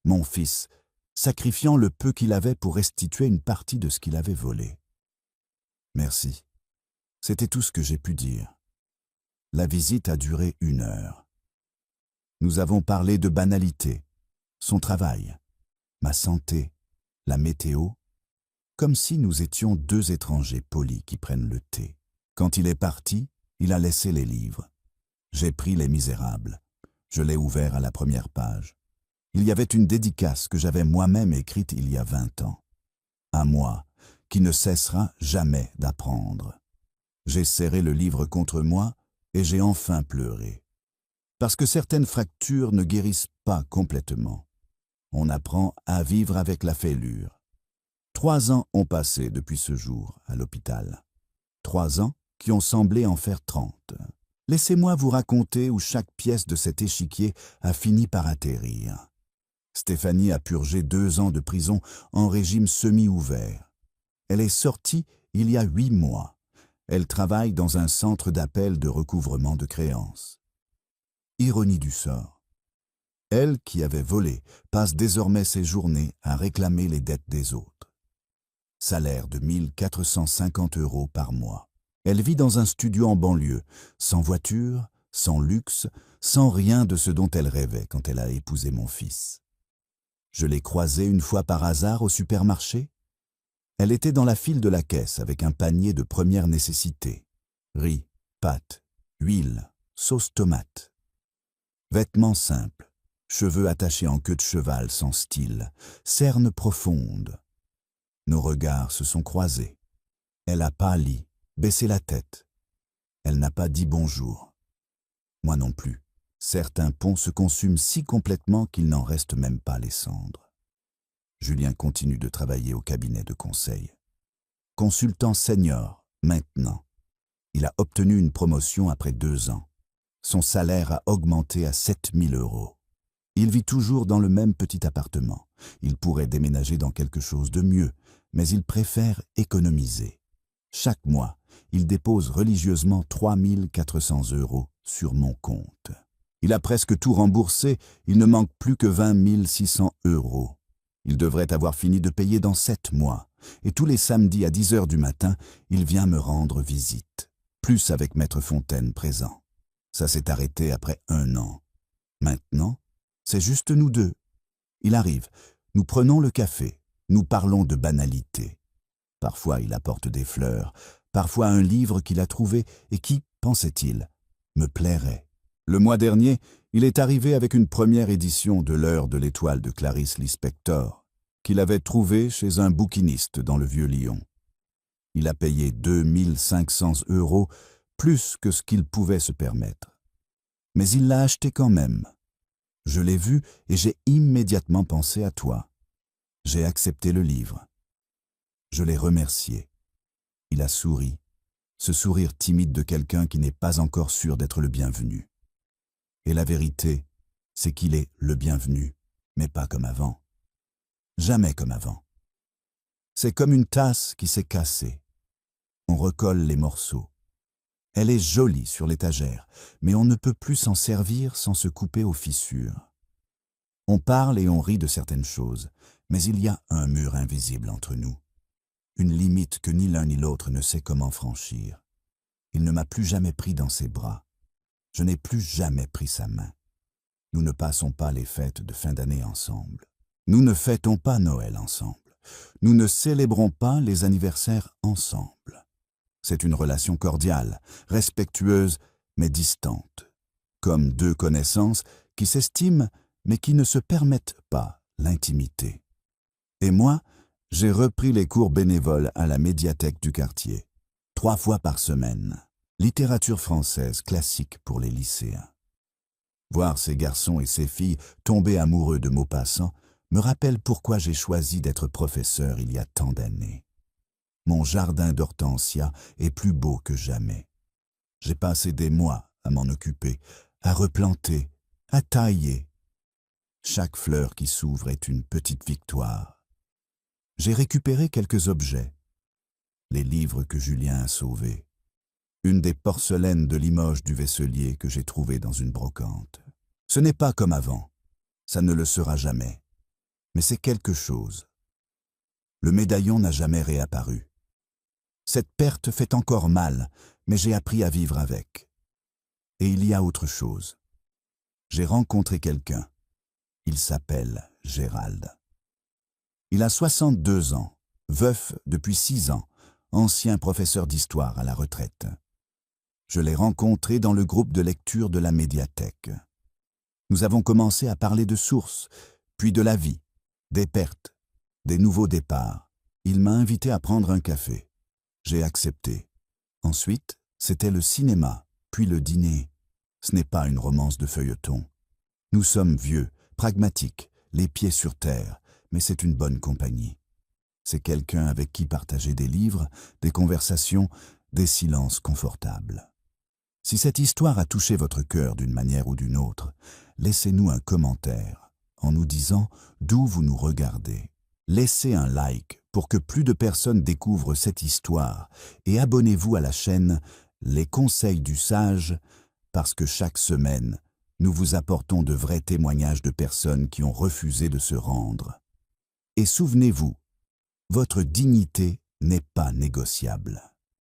mon fils, sacrifiant le peu qu'il avait pour restituer une partie de ce qu'il avait volé. Merci. C'était tout ce que j'ai pu dire. La visite a duré 1 heure. Nous avons parlé de banalités, son travail, ma santé, la météo, comme si nous étions 2 étrangers polis qui prennent le thé. Quand il est parti, il a laissé les livres. J'ai pris Les Misérables. Je l'ai ouvert à la première page. Il y avait une dédicace que j'avais moi-même écrite il y a 20 ans. À moi, qui ne cessera jamais d'apprendre. J'ai serré le livre contre moi et j'ai enfin pleuré. Parce que certaines fractures ne guérissent pas complètement. On apprend à vivre avec la fêlure. 3 ans ont passé depuis ce jour à l'hôpital. 3 ans qui ont semblé en faire 30. Laissez-moi vous raconter où chaque pièce de cet échiquier a fini par atterrir. Stéphanie a purgé 2 ans de prison en régime semi-ouvert. Elle est sortie il y a 8 mois. Elle travaille dans un centre d'appel de recouvrement de créances. Ironie du sort. Elle, qui avait volé, passe désormais ses journées à réclamer les dettes des autres. Salaire de 1 450 € par mois. Elle vit dans un studio en banlieue, sans voiture, sans luxe, sans rien de ce dont elle rêvait quand elle a épousé mon fils. Je l'ai croisée une fois par hasard au supermarché. Elle était dans la file de la caisse avec un panier de première nécessité. Riz, pâtes, huile, sauce tomate. Vêtements simples, cheveux attachés en queue de cheval sans style, cernes profondes. Nos regards se sont croisés. Elle a pâli, baissé la tête. Elle n'a pas dit bonjour. Moi non plus. Certains ponts se consument si complètement qu'il n'en reste même pas les cendres. Julien continue de travailler au cabinet de conseil. Consultant senior, maintenant. Il a obtenu une promotion après 2 ans. Son salaire a augmenté à 7 000 €. Il vit toujours dans le même petit appartement. Il pourrait déménager dans quelque chose de mieux, mais il préfère économiser. Chaque mois, il dépose religieusement 3 400 € sur mon compte. Il a presque tout remboursé, il ne manque plus que 20 600 €. Il devrait avoir fini de payer dans 7 mois, et tous les samedis à 10 h du matin, il vient me rendre visite, plus avec Maître Fontaine présent. Ça s'est arrêté après 1 an. Maintenant, c'est juste nous deux. Il arrive, nous prenons le café, nous parlons de banalités. Parfois il apporte des fleurs, parfois un livre qu'il a trouvé et qui, pensait-il, me plairait. Le mois dernier, il est arrivé avec une première édition de l'Heure de l'Étoile de Clarice Lispector, qu'il avait trouvée chez un bouquiniste dans le Vieux-Lyon. Il a payé 2 500 €, plus que ce qu'il pouvait se permettre. Mais il l'a acheté quand même. Je l'ai vu et j'ai immédiatement pensé à toi. J'ai accepté le livre. Je l'ai remercié. Il a souri, ce sourire timide de quelqu'un qui n'est pas encore sûr d'être le bienvenu. Et la vérité, c'est qu'il est le bienvenu, mais pas comme avant. Jamais comme avant. C'est comme une tasse qui s'est cassée. On recolle les morceaux. Elle est jolie sur l'étagère, mais on ne peut plus s'en servir sans se couper aux fissures. On parle et on rit de certaines choses, mais il y a un mur invisible entre nous. Une limite que ni l'un ni l'autre ne sait comment franchir. Il ne m'a plus jamais pris dans ses bras. Je n'ai plus jamais pris sa main. Nous ne passons pas les fêtes de fin d'année ensemble. Nous ne fêtons pas Noël ensemble. Nous ne célébrons pas les anniversaires ensemble. C'est une relation cordiale, respectueuse, mais distante. Comme 2 connaissances qui s'estiment, mais qui ne se permettent pas l'intimité. Et moi, j'ai repris les cours bénévoles à la médiathèque du quartier, 3 fois par semaine. Littérature française classique pour les lycéens. Voir ces garçons et ces filles tomber amoureux de Maupassant me rappelle pourquoi j'ai choisi d'être professeur il y a tant d'années. Mon jardin d'hortensias est plus beau que jamais. J'ai passé des mois à m'en occuper, à replanter, à tailler. Chaque fleur qui s'ouvre est une petite victoire. J'ai récupéré quelques objets. Les livres que Julien a sauvés. Une des porcelaines de Limoges du vaisselier que j'ai trouvée dans une brocante. Ce n'est pas comme avant, ça ne le sera jamais, mais c'est quelque chose. Le médaillon n'a jamais réapparu. Cette perte fait encore mal, mais j'ai appris à vivre avec. Et il y a autre chose. J'ai rencontré quelqu'un. Il s'appelle Gérald. Il a 62 ans, veuf depuis 6 ans, ancien professeur d'histoire à la retraite. Je l'ai rencontré dans le groupe de lecture de la médiathèque. Nous avons commencé à parler de sources, puis de la vie, des pertes, des nouveaux départs. Il m'a invité à prendre un café. J'ai accepté. Ensuite, c'était le cinéma, puis le dîner. Ce n'est pas une romance de feuilleton. Nous sommes vieux, pragmatiques, les pieds sur terre, mais c'est une bonne compagnie. C'est quelqu'un avec qui partager des livres, des conversations, des silences confortables. Si cette histoire a touché votre cœur d'une manière ou d'une autre, laissez-nous un commentaire en nous disant d'où vous nous regardez. Laissez un like pour que plus de personnes découvrent cette histoire et abonnez-vous à la chaîne Les Conseils du Sage parce que chaque semaine, nous vous apportons de vrais témoignages de personnes qui ont refusé de se rendre. Et souvenez-vous, votre dignité n'est pas négociable.